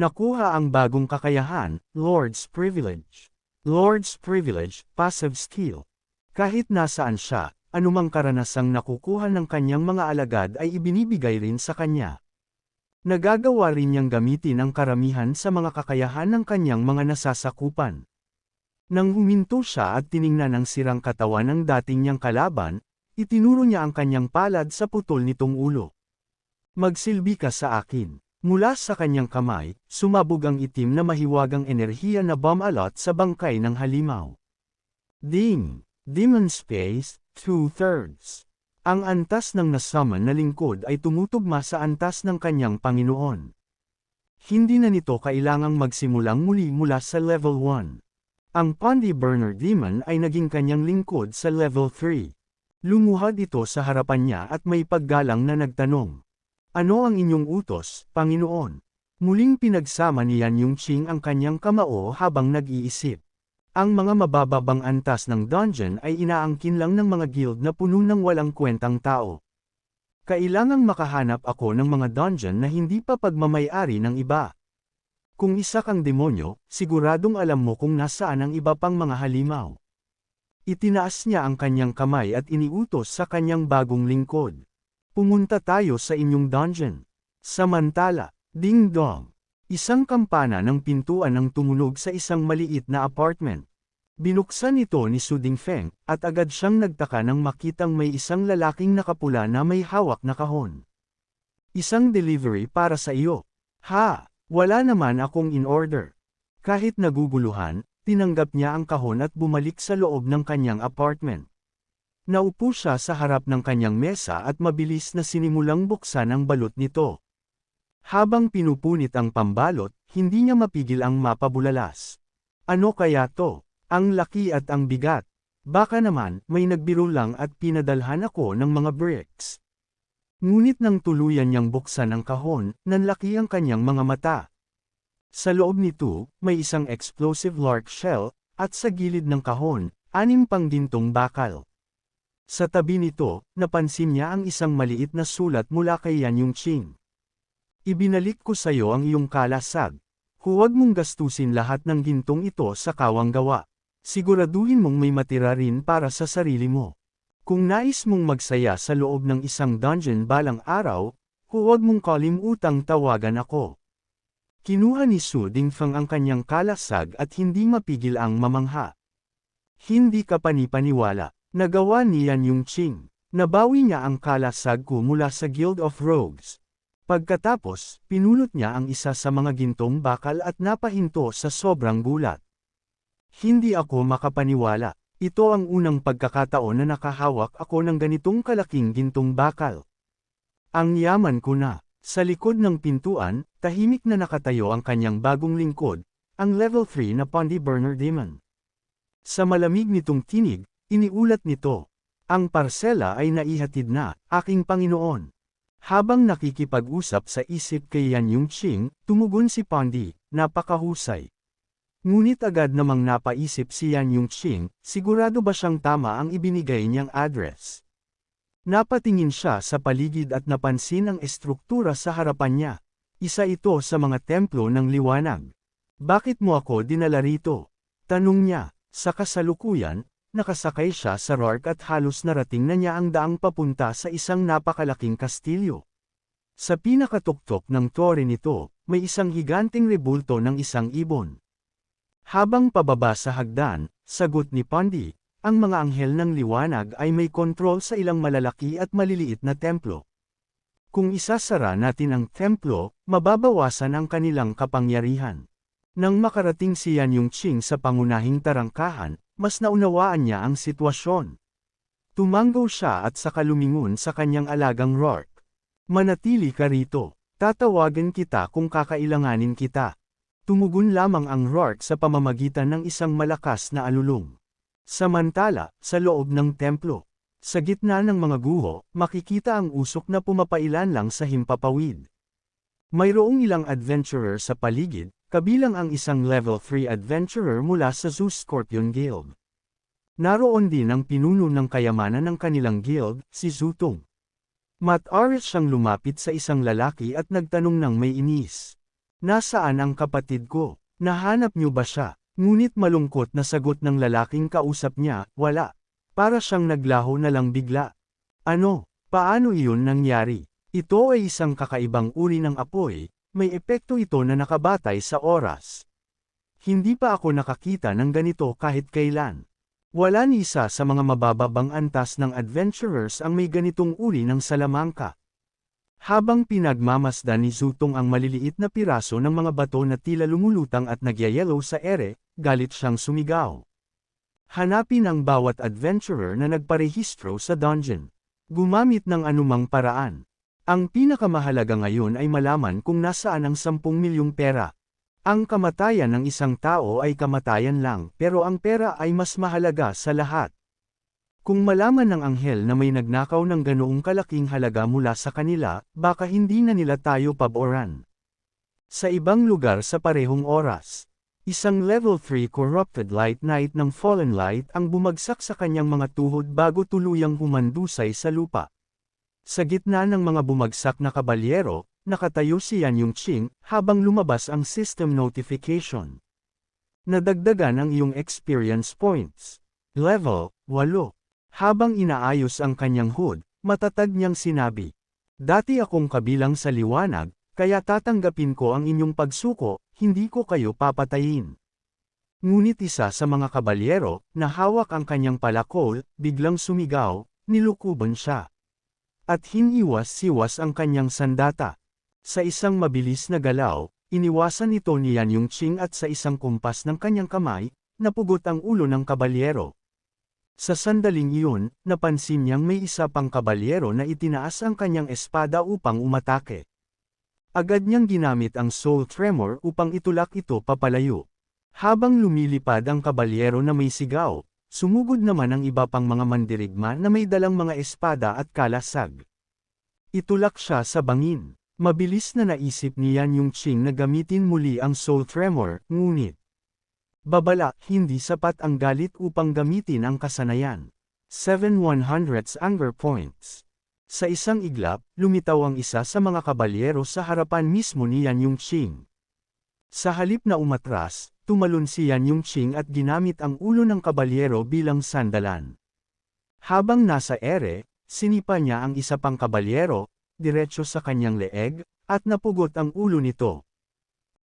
Nakuha ang bagong kakayahan, Lord's Privilege. Lord's Privilege, passive skill. Kahit nasaan siya, anumang karanasang nakukuha ng kanyang mga alagad ay ibinibigay rin sa kanya. Nagagawa rin niyang gamitin ang karamihan sa mga kakayahan ng kanyang mga nasasakupan. Nang huminto siya at tiningnan ang sirang katawan ng dating niyang kalaban, itinuro niya ang kanyang palad sa putol nitong ulo. Magsilbi ka sa akin. Mula sa kanyang kamay, sumabog ang itim na mahiwagang enerhiya na bumalot sa bangkay ng halimaw. Ding! Demon Space, 2/3. Ang antas ng nasummon na lingkod ay tumutugma sa antas ng kanyang Panginoon. Hindi na nito kailangang magsimulang muli mula sa level 1. Ang Pondy Burner Demon ay naging kanyang lingkod sa level 3. Lumuhad ito sa harapan niya at may paggalang na nagtanong. Ano ang inyong utos, Panginoon? Muling pinagsama ni Yan Yongqing ang kanyang kamao habang nag-iisip. Ang mga mabababang antas ng dungeon ay inaangkin lang ng mga guild na puno ng walang kwentang tao. Kailangang makahanap ako ng mga dungeon na hindi pa pagmamay-ari ng iba. Kung isa kang demonyo, siguradong alam mo kung nasaan ang iba pang mga halimaw. Itinaas niya ang kanyang kamay at iniutos sa kanyang bagong lingkod. Pumunta tayo sa inyong dungeon. Samantala, ding dong! Isang kampana ng pintuan ang tumunog sa isang maliit na apartment. Binuksan ito ni Su Dingfeng, at agad siyang nagtaka nang makitang may isang lalaking nakapula na may hawak na kahon. Isang delivery para sa iyo. Ha! Wala naman akong in order. Kahit naguguluhan, tinanggap niya ang kahon at bumalik sa loob ng kanyang apartment. Naupo siya sa harap ng kanyang mesa at mabilis na sinimulang buksan ang balot nito. Habang pinupunit ang pambalot, hindi niya mapigil ang mapabulalas. Ano kaya to? Ang laki at ang bigat. Baka naman, may nagbiro lang at pinadalhan ako ng mga bricks. Ngunit nang tuluyan niyang buksan ang kahon, nanlaki ang kanyang mga mata. Sa loob nito, may isang explosive lark shell, at sa gilid ng kahon, 6 pang gintong bakal. Sa tabi nito, napansin niya ang isang maliit na sulat mula kay Yan Yongqing. Ibinalik ko sa iyo ang iyong kalasag. Huwag mong gastusin lahat ng gintong ito sa kawang gawa. Siguraduhin mong may matira rin para sa sarili mo. Kung nais mong magsaya sa loob ng isang dungeon balang araw, huwag mong kalimutang tawagan ako. Kinuha ni Su Dingfeng ang kanyang kalasag at hindi mapigil ang mamangha. Hindi ka panipaniwala. Nagawa ni Yan Yongqing. Nabawi niya ang kalasag ko mula sa Guild of Rogues. Pagkatapos, pinulot niya ang isa sa mga gintong bakal at napahinto sa sobrang gulat. Hindi ako makapaniwala. Ito ang unang pagkakataon na nakahawak ako ng ganitong kalaking gintong bakal. Ang yaman ko na. Sa likod ng pintuan, tahimik na nakatayo ang kanyang bagong lingkod, ang level 3 na Pondy Burner Demon. Sa malamig nitong tinig, iniulat nito. Ang parsela ay naihatid na, aking Panginoon. Habang nakikipag-usap sa isip kay Yan Yongqing, tumugon si Pondy, napakahusay. Ngunit agad namang napaisip si Yan Yongqing, sigurado ba siyang tama ang ibinigay niyang address. Napatingin siya sa paligid at napansin ang estruktura sa harapan niya. Isa ito sa mga templo ng liwanag. Bakit mo ako dinala rito? Tanong niya. Sa kasalukuyan, nakasakay siya sa Rourke at halos narating na niya ang daang papunta sa isang napakalaking kastilyo. Sa pinakatuktok ng tore nito, may isang higanting rebulto ng isang ibon. Habang pababa sa hagdan, sagot ni Pondi, ang mga anghel ng liwanag ay may kontrol sa ilang malalaki at maliliit na templo. Kung isasara natin ang templo, mababawasan ang kanilang kapangyarihan. Nang makarating si Yan Yongqing sa pangunahing tarangkahan, mas naunawaan niya ang sitwasyon. Tumanggo siya at saka lumingon sa kanyang alagang Rourke. Manatili ka rito. Tatawagan kita kung kakailanganin kita. Tumugon lamang ang Rourke sa pamamagitan ng isang malakas na alulong. Samantala, sa loob ng templo, sa gitna ng mga guho, makikita ang usok na pumapailan lang sa himpapawid. Mayroong ilang adventurer sa paligid, kabilang ang isang level 3 adventurer mula sa Zeus Scorpion Guild. Naroon din ang pinuno ng kayamanan ng kanilang guild, si Zutong. Mataris siyang lumapit sa isang lalaki at nagtanong ng may inis. Nasaan ang kapatid ko? Nahanap niyo ba siya? Ngunit malungkot na sagot ng lalaking kausap niya, wala. Para siyang naglaho na lang bigla. Ano? Paano iyon nangyari? Ito ay isang kakaibang uri ng apoy, may epekto ito na nakabatay sa oras. Hindi pa ako nakakita ng ganito kahit kailan. Wala ni isa sa mga mabababang antas ng adventurers ang may ganitong uri ng salamangka. Habang pinagmamasdan ni Zutong ang maliliit na piraso ng mga bato na tila lumulutang at nagyayelo sa ere, galit siyang sumigaw. Hanapin ang bawat adventurer na nagparehistro sa dungeon. Gumamit ng anumang paraan. Ang pinakamahalaga ngayon ay malaman kung nasaan ang 10 milyong pera. Ang kamatayan ng isang tao ay kamatayan lang, pero ang pera ay mas mahalaga sa lahat. Kung malaman ng anghel na may nagnakaw ng ganoong kalaking halaga mula sa kanila, baka hindi na nila tayo paboran. Sa ibang lugar sa parehong oras, isang level 3 corrupted light knight ng Fallen Light ang bumagsak sa kanyang mga tuhod bago tuluyang humandusay sa lupa. Sa gitna ng mga bumagsak na kabalyero, nakatayo si Yan Yongqing habang lumabas ang system notification. Nadagdagan ang iyong experience points. Level 8. Habang inaayos ang kanyang hood, matatag niyang sinabi, "Dati akong kabilang sa liwanag, kaya tatanggapin ko ang inyong pagsuko, hindi ko kayo papatayin." Ngunit isa sa mga kabalyero, na hawak ang kanyang palakol, biglang sumigaw, nilukuban siya. At hiniwas-siwas ang kanyang sandata. Sa isang mabilis na galaw, iniwasan ito ni Yan Yongqing at sa isang kumpas ng kanyang kamay, napugot ang ulo ng kabalyero. Sa sandaling iyon, napansin niyang may isa pang kabalyero na itinaas ang kanyang espada upang umatake. Agad niyang ginamit ang Soul Tremor upang itulak ito papalayo. Habang lumilipad ang kabalyero na may sigaw, sumugod naman ang iba pang mga mandirigma na may dalang mga espada at kalasag. Itulak siya sa bangin. Mabilis na naisip ni Yan Yongqing na gamitin muli ang Soul Tremor, ngunit babala, hindi sapat ang galit upang gamitin ang kasanayan. 7/100 anger points. Sa isang iglap, lumitaw ang isa sa mga kabalyero sa harapan mismo ni Yan Yongqing. Sa halip na umatras, tumalon si Yan Yongqing at ginamit ang ulo ng kabalyero bilang sandalan. Habang nasa ere, sinipa niya ang isa pang kabalyero, diretso sa kanyang leeg, at napugot ang ulo nito.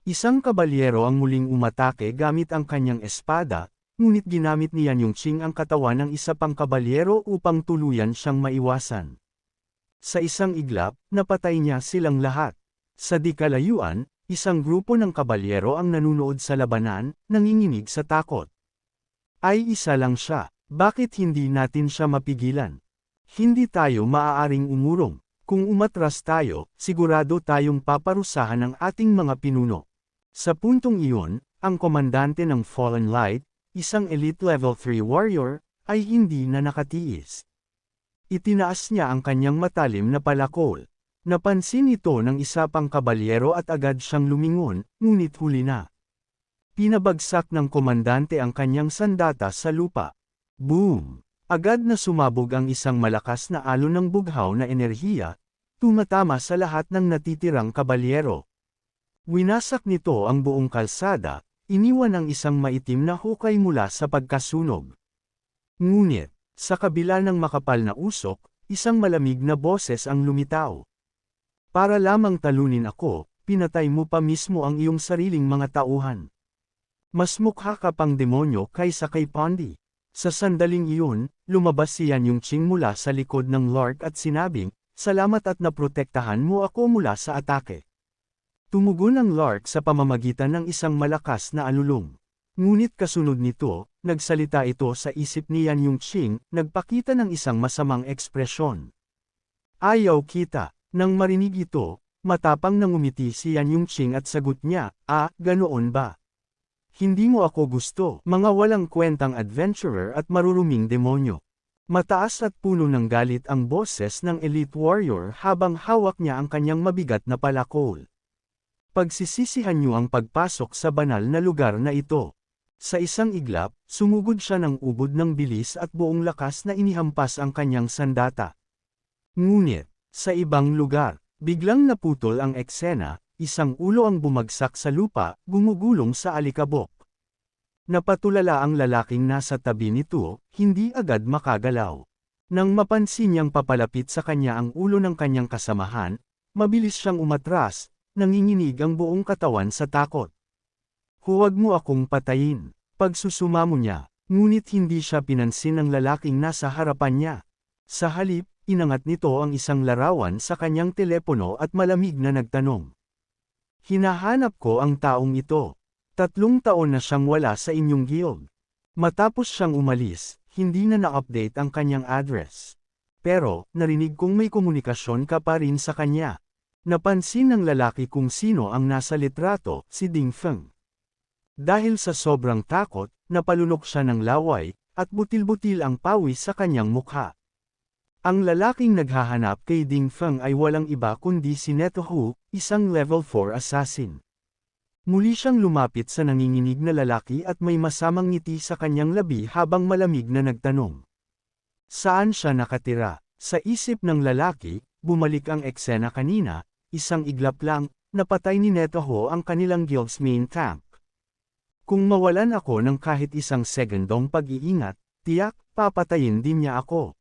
Isang kabalyero ang muling umatake gamit ang kanyang espada, ngunit ginamit ni Yan Yongqing ang katawan ng isa pang kabalyero upang tuluyan siyang maiwasan. Sa isang iglap, napatay niya silang lahat. Sa di kalayuan, isang grupo ng kabalyero ang nanunood sa labanan, nanginginig sa takot. Ay isa lang siya, bakit hindi natin siya mapigilan? Hindi tayo maaaring umurong. Kung umatras tayo, sigurado tayong paparusahan ng ating mga pinuno. Sa puntong iyon, ang komandante ng Fallen Light, isang elite level 3 warrior, ay hindi na nakatiis. Itinaas niya ang kanyang matalim na palakol. Napansin ito ng isa pang kabalyero at agad siyang lumingon, ngunit huli na. Pinabagsak ng komandante ang kanyang sandata sa lupa. Boom! Agad na sumabog ang isang malakas na alon ng bughaw na enerhiya, tumatama sa lahat ng natitirang kabalyero. Winasak nito ang buong kalsada, iniwan ang isang maitim na hukay mula sa pagkasunog. Ngunit, sa kabila ng makapal na usok, isang malamig na boses ang lumitaw. Para lamang talunin ako, pinatay mo pa mismo ang iyong sariling mga tauhan. Mas mukha ka pang demonyo kaysa kay Pondy. Sa sandaling iyon, lumabas si Yan Yongqing mula sa likod ng Lark at sinabing, "Salamat at naprotektahan mo ako mula sa atake." Tumugon ang Lark sa pamamagitan ng isang malakas na alulong. Ngunit kasunod nito, nagsalita ito sa isip ni Yan Yongqing, nagpakita ng isang masamang ekspresyon. "Ayaw kita." Nang marinig ito, matapang nang umiti si Yan Yongqing at sagot niya, "Ganoon ba? Hindi mo ako gusto, mga walang kwentang adventurer at maruruming demonyo." Mataas at puno ng galit ang boses ng elite warrior habang hawak niya ang kanyang mabigat na palakol. "Pagsisisihan niyo ang pagpasok sa banal na lugar na ito." Sa isang iglap, sumugod siya ng ubod ng bilis at buong lakas na inihampas ang kanyang sandata. Ngunit, sa ibang lugar, biglang naputol ang eksena, isang ulo ang bumagsak sa lupa, gumugulong sa alikabok. Napatulala ang lalaking nasa tabi nito, hindi agad makagalaw. Nang mapansin niyang papalapit sa kanya ang ulo ng kanyang kasamahan, mabilis siyang umatras, nanginginig ang buong katawan sa takot. "Huwag mo akong patayin." Pagsusumamo niya, ngunit hindi siya pinansin ng lalaking nasa harapan niya. Sa halip, inangat nito ang isang larawan sa kanyang telepono at malamig na nagtanong. "Hinahanap ko ang taong ito. 3 taon na siyang wala sa inyong guild." Matapos siyang umalis, hindi na na-update ang kanyang address. Pero, narinig kong may komunikasyon ka pa rin sa kanya. Napansin ng lalaki kung sino ang nasa litrato, si Ding Feng. Dahil sa sobrang takot, napalunok siya ng laway, at butil-butil ang pawis sa kanyang mukha. Ang lalaking naghahanap kay Ding Feng ay walang iba kundi si Neto Hu, isang level 4 assassin. Muli siyang lumapit sa nanginginig na lalaki at may masamang ngiti sa kanyang labi habang malamig na nagtanong. Saan siya nakatira? Sa isip ng lalaki, bumalik ang eksena kanina, isang iglap lang, napatay ni Neto Hu ang kanilang guild's main tank. Kung mawalan ako ng kahit isang segundong pag-iingat, tiyak, papatayin din niya ako.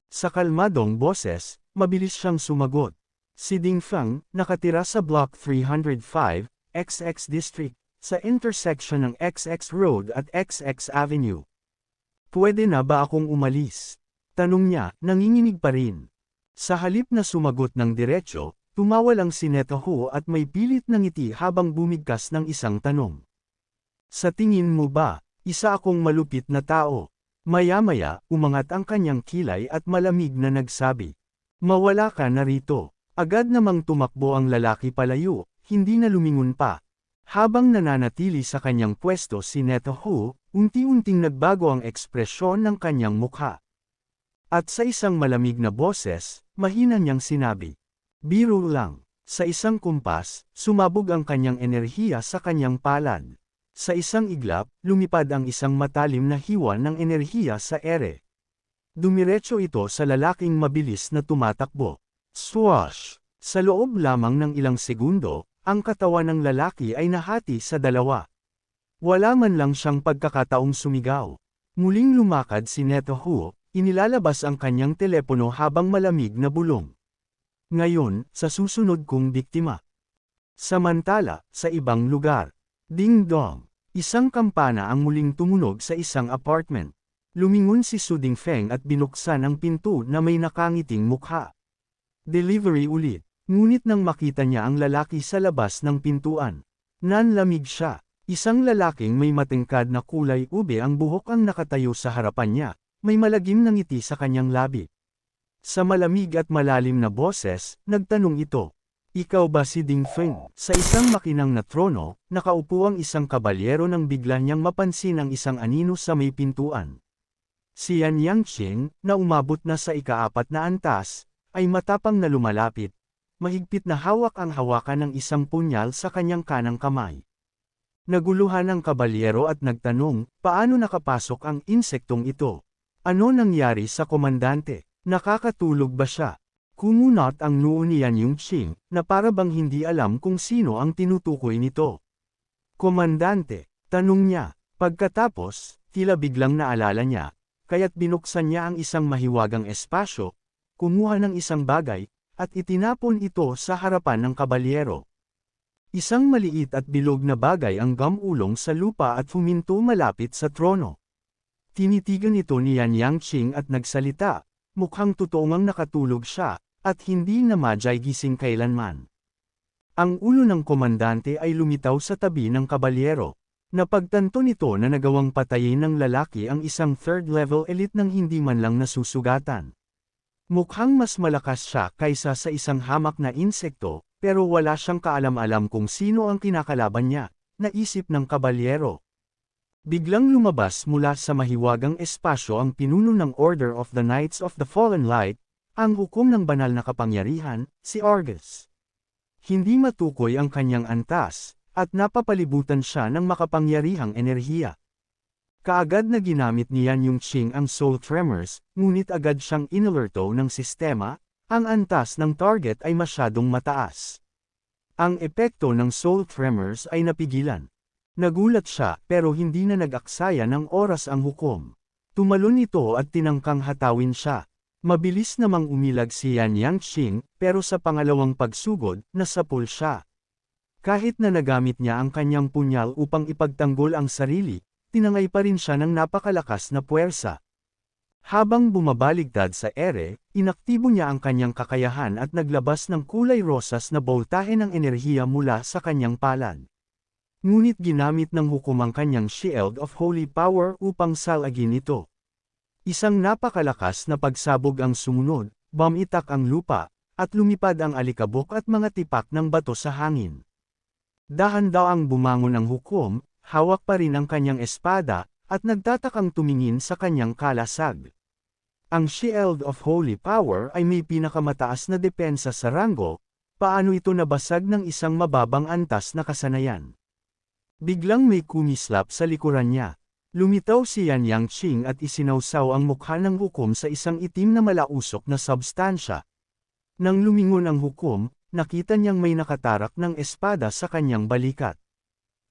Sa kalmadong boses, mabilis siyang sumagot. Si Ding Feng, nakatira sa Block 305, XX District, sa intersection ng XX Road at XX Avenue. "Pwede na ba akong umalis?" Tanong niya, nanginginig pa rin. Sa halip na sumagot ng diretsyo, tumawa lang si Neto Hu at may pilit na ngiti habang bumigkas ng isang tanong. "Sa tingin mo ba, isa akong malupit na tao?" Maya-maya, umangat ang kanyang kilay at malamig na nagsabi, "Mawala ka na rito." Agad namang tumakbo ang lalaki palayo, hindi na lumingon pa. Habang nananatili sa kanyang pwesto si Neto Hu, unti-unting nagbago ang ekspresyon ng kanyang mukha. At sa isang malamig na boses, mahina niyang sinabi, "Biro lang." Sa isang kumpas, sumabog ang kanyang enerhiya sa kanyang palad. Sa isang iglap, lumipad ang isang matalim na hiwa ng enerhiya sa ere. Dumiretso ito sa lalaking mabilis na tumatakbo. Swash! Sa loob lamang ng ilang segundo, ang katawan ng lalaki ay nahati sa dalawa. Wala man lang siyang pagkakataong sumigaw. Muling lumakad si Neto Hu, inilalabas ang kanyang telepono habang malamig na bulong. "Ngayon, sa susunod kong biktima." Samantala, sa ibang lugar. Ding dong! Isang kampana ang muling tumunog sa isang apartment. Lumingon si Su Dingfeng at binuksan ang pinto na may nakangiting mukha. Delivery ulit. Ngunit nang makita niya ang lalaki sa labas ng pintuan, nanlamig siya. Isang lalaking may matingkad na kulay ube ang buhok ang nakatayo sa harapan niya, may malagim na ngiti sa kanyang labi. Sa malamig at malalim na boses, nagtanong ito, "Ikaw ba si Ding Feng?" Sa isang makinang na trono, nakaupo ang isang kabalyero nang bigla niyang mapansin ang isang anino sa may pintuan. Si Yan Yongqing, na umabot na sa ika-4 na antas, ay matapang na lumalapit. Mahigpit na hawak ang hawakan ng isang punyal sa kanyang kanang kamay. Naguluhan ang kabalyero at nagtanong, paano nakapasok ang insektong ito? Ano nangyari sa komandante? Nakakatulog ba siya? Kumunot ang noo ni Yan Yongqing, na para bang hindi alam kung sino ang tinutukoy nito. Komandante, tanong niya. Pagkatapos, tila biglang naalala niya, kaya't binuksan niya ang isang mahiwagang espasyo, kumuha ng isang bagay, at itinapon ito sa harapan ng kabalyero. Isang maliit at bilog na bagay ang gamulong sa lupa at huminto malapit sa trono. Tinitigan ito ni Yan Yangqing at nagsalita, mukhang totoong nakatulog siya, at hindi na madyay gising kailanman. Ang ulo ng komandante ay lumitaw sa tabi ng kabalyero. Napagtanto nito na nagawang patayin ng lalaki ang isang third-level elite nang hindi man lang nasusugatan. Mukhang mas malakas siya kaysa sa isang hamak na insekto, pero wala siyang kaalam-alam kung sino ang kinakalaban niya, naisip ng kabalyero. Biglang lumabas mula sa mahiwagang espasyo ang pinuno ng Order of the Knights of the Fallen Light, ang hukom ng banal na kapangyarihan, si Argus. Hindi matukoy ang kanyang antas, at napapalibutan siya ng makapangyarihang enerhiya. Kaagad na ginamit ni Yan Yangqing ang Soul Tremors, ngunit agad siyang inalerto ng sistema, ang antas ng target ay masyadong mataas. Ang epekto ng Soul Tremors ay napigilan. Nagulat siya pero hindi na nag-aksaya ng oras ang hukom. Tumalon ito at tinangkang hatawin siya. Mabilis namang umilag si Yan Yangqing, pero sa pangalawang pagsugod, nasapul siya. Kahit na nagamit niya ang kanyang punyal upang ipagtanggol ang sarili, tinangay pa rin siya ng napakalakas na puwersa. Habang bumabaligtad sa ere, inaktibo niya ang kanyang kakayahan at naglabas ng kulay rosas na boltahe ng enerhiya mula sa kanyang palad. Ngunit ginamit ng hukom ang kanyang Shield of Holy Power upang salagin ito. Isang napakalakas na pagsabog ang sumunod, bumitak ang lupa, at lumipad ang alikabok at mga tipak ng bato sa hangin. Dahan-daang bumangon ang hukom, hawak pa rin ang kanyang espada, at nagtatakang tumingin sa kanyang kalasag. Ang Shield of Holy Power ay may pinakamataas na depensa sa ranggo, paano ito nabasag ng isang mababang antas na kasanayan. Biglang may kumislap sa likuran niya. Lumitaw si Yan Yangqing at isinawsaw ang mukha ng hukom sa isang itim na malausok na substansya. Nang lumingon ang hukom, nakita niyang may nakatarak ng espada sa kanyang balikat.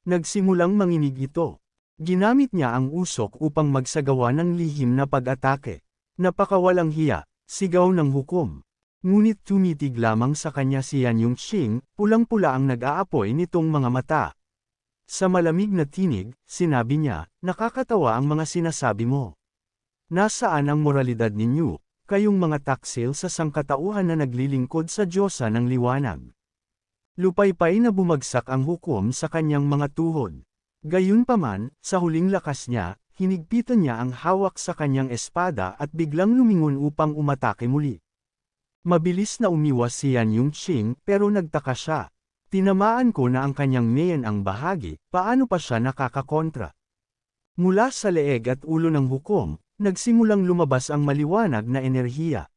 Nagsimulang manginig ito. Ginamit niya ang usok upang magsagawa ng lihim na pag-atake. Napakawalang hiya, sigaw ng hukom. Ngunit tumitig lamang sa kanya si Yan Yangqing, pulang-pula ang nag-aapoy nitong mga mata. Sa malamig na tinig, sinabi niya, nakakatawa ang mga sinasabi mo. Nasaan ang moralidad ninyo, kayong mga taksil sa sangkatauhan na naglilingkod sa Diyosa ng liwanag? Lupaypay na bumagsak ang hukom sa kanyang mga tuhod. Gayunpaman, sa huling lakas niya, hinigpitan niya ang hawak sa kanyang espada at biglang lumingon upang umatake muli. Mabilis na umiwas si Yan Yangqing pero nagtaka siya. Tinamaan ko na ang kanyang mayan ang bahagi, paano pa siya nakakakontra? Mula sa leeg at ulo ng hukom, nagsimulang lumabas ang maliwanag na enerhiya.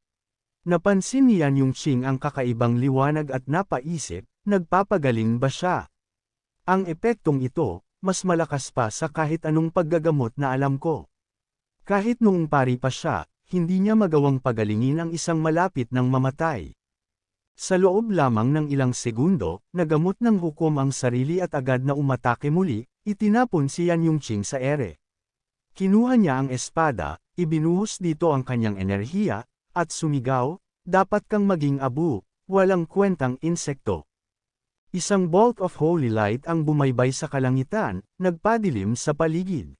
Napansin ni Yan Yangqing ang kakaibang liwanag at napaisip, nagpapagaling ba siya? Ang epektong ito, mas malakas pa sa kahit anong paggagamot na alam ko. Kahit noong pari pa siya, hindi niya magawang pagalingin ang isang malapit ng mamatay. Sa loob lamang ng ilang segundo, nagamot ng hukom ang sarili at agad na umatake muli, itinapon si Yan Yangqing sa ere. Kinuha niya ang espada, ibinuhos dito ang kanyang enerhiya, at sumigaw, dapat kang maging abu, walang kwentang insekto. Isang bolt of holy light ang bumaybay sa kalangitan, nagpadilim sa paligid.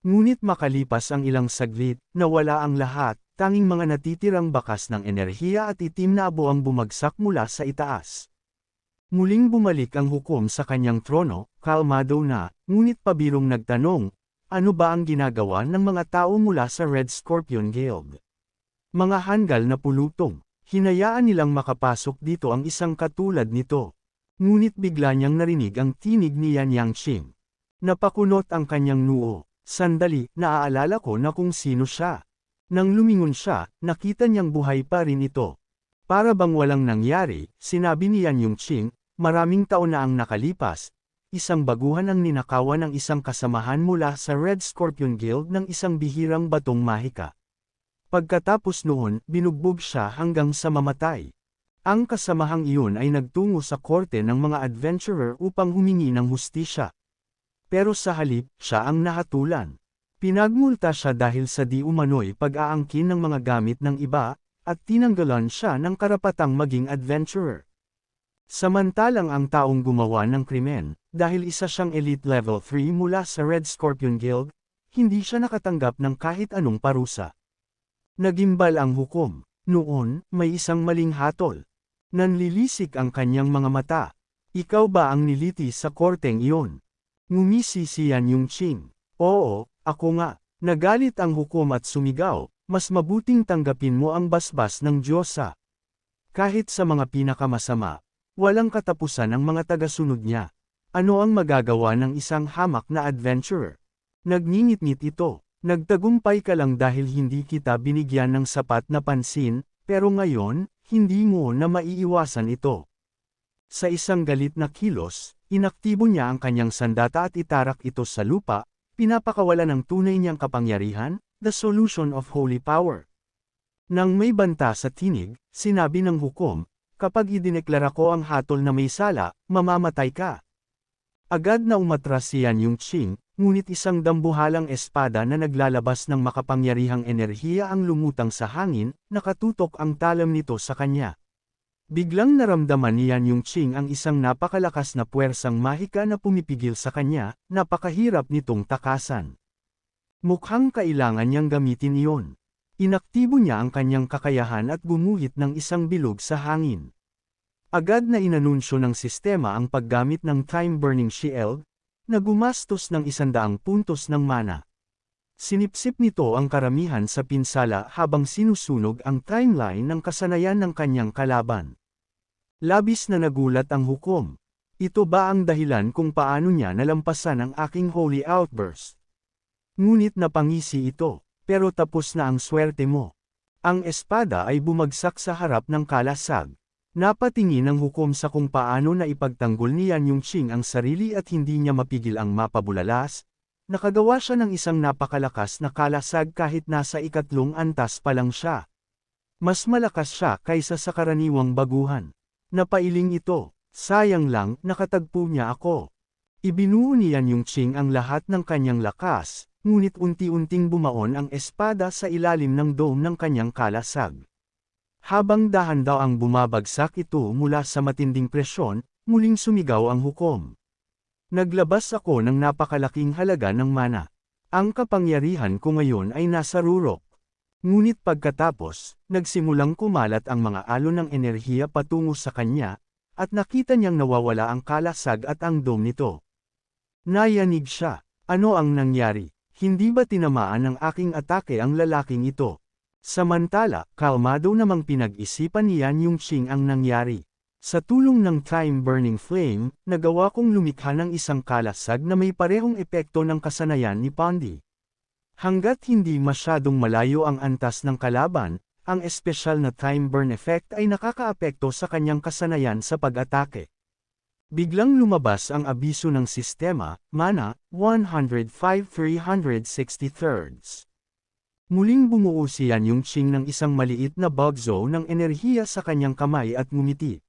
Ngunit makalipas ang ilang saglit, nawala ang lahat, tanging mga natitirang bakas ng enerhiya at itim na abo ang bumagsak mula sa itaas. Muling bumalik ang hukom sa kanyang trono, kalmado na, ngunit pabirong nagtanong, ano ba ang ginagawa ng mga tao mula sa Red Scorpion Guild? Mga hanggal na pulutong, hinayaan nilang makapasok dito ang isang katulad nito. Ngunit bigla niyang narinig ang tinig ni Yan Yangqing. Napakunot ang kanyang noo. Sandali, naaalala ko na kung sino siya. Nang lumingon siya, nakita niyang buhay pa rin ito. Para bang walang nangyari, sinabi ni Yan Yangqing, maraming taon na ang nakalipas, isang baguhan ang ninakawan ng isang kasamahan mula sa Red Scorpion Guild ng isang bihirang batong mahika. Pagkatapos noon, binugbog siya hanggang sa mamatay. Ang kasamahang iyon ay nagtungo sa korte ng mga adventurer upang humingi ng hustisya. pero sa halip, siya ang nahatulan. Pinagmulta siya dahil sa di umano'y pag-aangkin ng mga gamit ng iba, at tinanggalan siya ng karapatang maging adventurer. Samantalang ang taong gumawa ng krimen, dahil isa siyang Elite Level 3 mula sa Red Scorpion Guild, hindi siya nakatanggap ng kahit anong parusa. Nagimbal ang hukom. Noon, may isang maling hatol. Nanlilisik ang kanyang mga mata. Ikaw ba ang niliti sa korteng iyon? Ngumisi siyan yung Ching. Oo, ako nga. Nagalit ang hukom at sumigaw, mas mabuting tanggapin mo ang basbas ng Diyosa. Kahit sa mga pinakamasama, walang katapusan ang mga tagasunod niya. Ano ang magagawa ng isang hamak na adventurer? Nagngingit-ngit ito. Nagtagumpay ka lang dahil hindi kita binigyan ng sapat na pansin, pero ngayon, hindi mo na maiiwasan ito. Sa isang galit na kilos, inaktibo niya ang kanyang sandata at itarak ito sa lupa, pinapakawala ng tunay niyang kapangyarihan, the solution of holy power. Nang may banta sa tinig, sinabi ng hukom, kapag idineklara ko ang hatol na may sala, mamamatay ka. Agad na umatras siyan yung Ching, ngunit isang dambuhalang espada na naglalabas ng makapangyarihang enerhiya ang lumutang sa hangin, nakatutok ang talam nito sa kanya. Biglang naramdaman niyan yung Ching ang isang napakalakas na puwersang mahika na pumipigil sa kanya, napakahirap nitong takasan. Mukhang kailangan niyang gamitin iyon. Inaktibo niya ang kanyang kakayahan at gumuhit ng isang bilog sa hangin. Agad na inanunsyo ng sistema ang paggamit ng time-burning shield, na gumastos ng 100 puntos ng mana. Sinipsip nito ang karamihan sa pinsala habang sinusunog ang timeline ng kasanayan ng kanyang kalaban. Labis na nagulat ang hukom. Ito ba ang dahilan kung paano niya nalampasan ang aking holy outburst? Ngunit napangisi ito, pero tapos na ang swerte mo. Ang espada ay bumagsak sa harap ng kalasag. Napatingin ang hukom sa kung paano na ipagtanggol ni Yan Yongqing ang sarili at hindi niya mapigil ang mapabulalas. Nakagawa siya ng isang napakalakas na kalasag kahit nasa 3 antas pa lang siya. Mas malakas siya kaysa sa karaniwang baguhan. Napailing ito, sayang lang, nakatagpo niya ako. Ibinuo ni Yan Yongqing ang lahat ng kanyang lakas, ngunit unti-unting bumaon ang espada sa ilalim ng dome ng kanyang kalasag. Habang dahan-daw ang bumabagsak ito mula sa matinding presyon, muling sumigaw ang hukom. Naglabas ako ng napakalaking halaga ng mana. Ang kapangyarihan ko ngayon ay nasa rurok. Ngunit pagkatapos, nagsimulang kumalat ang mga alon ng enerhiya patungo sa kanya, at nakita niyang nawawala ang kalasag at ang dome nito. Nayanig siya. Ano ang nangyari? Hindi ba tinamaan ng aking atake ang lalaking ito? Samantala, kalmado namang pinag-isipan ni Yan Yongqing ang nangyari. Sa tulong ng time-burning flame, nagawa kong lumikha ng isang kalasag na may parehong epekto ng kasanayan ni Pondi. Hanggat hindi masyadong malayo ang antas ng kalaban, ang espesyal na time burn effect ay nakakaapekto sa kanyang kasanayan sa pag-atake. Biglang lumabas ang abiso ng sistema, mana, 105-363. Muling bumuo si Yan Yongqing ng isang maliit na bug zone ng enerhiya sa kanyang kamay at ngumiti.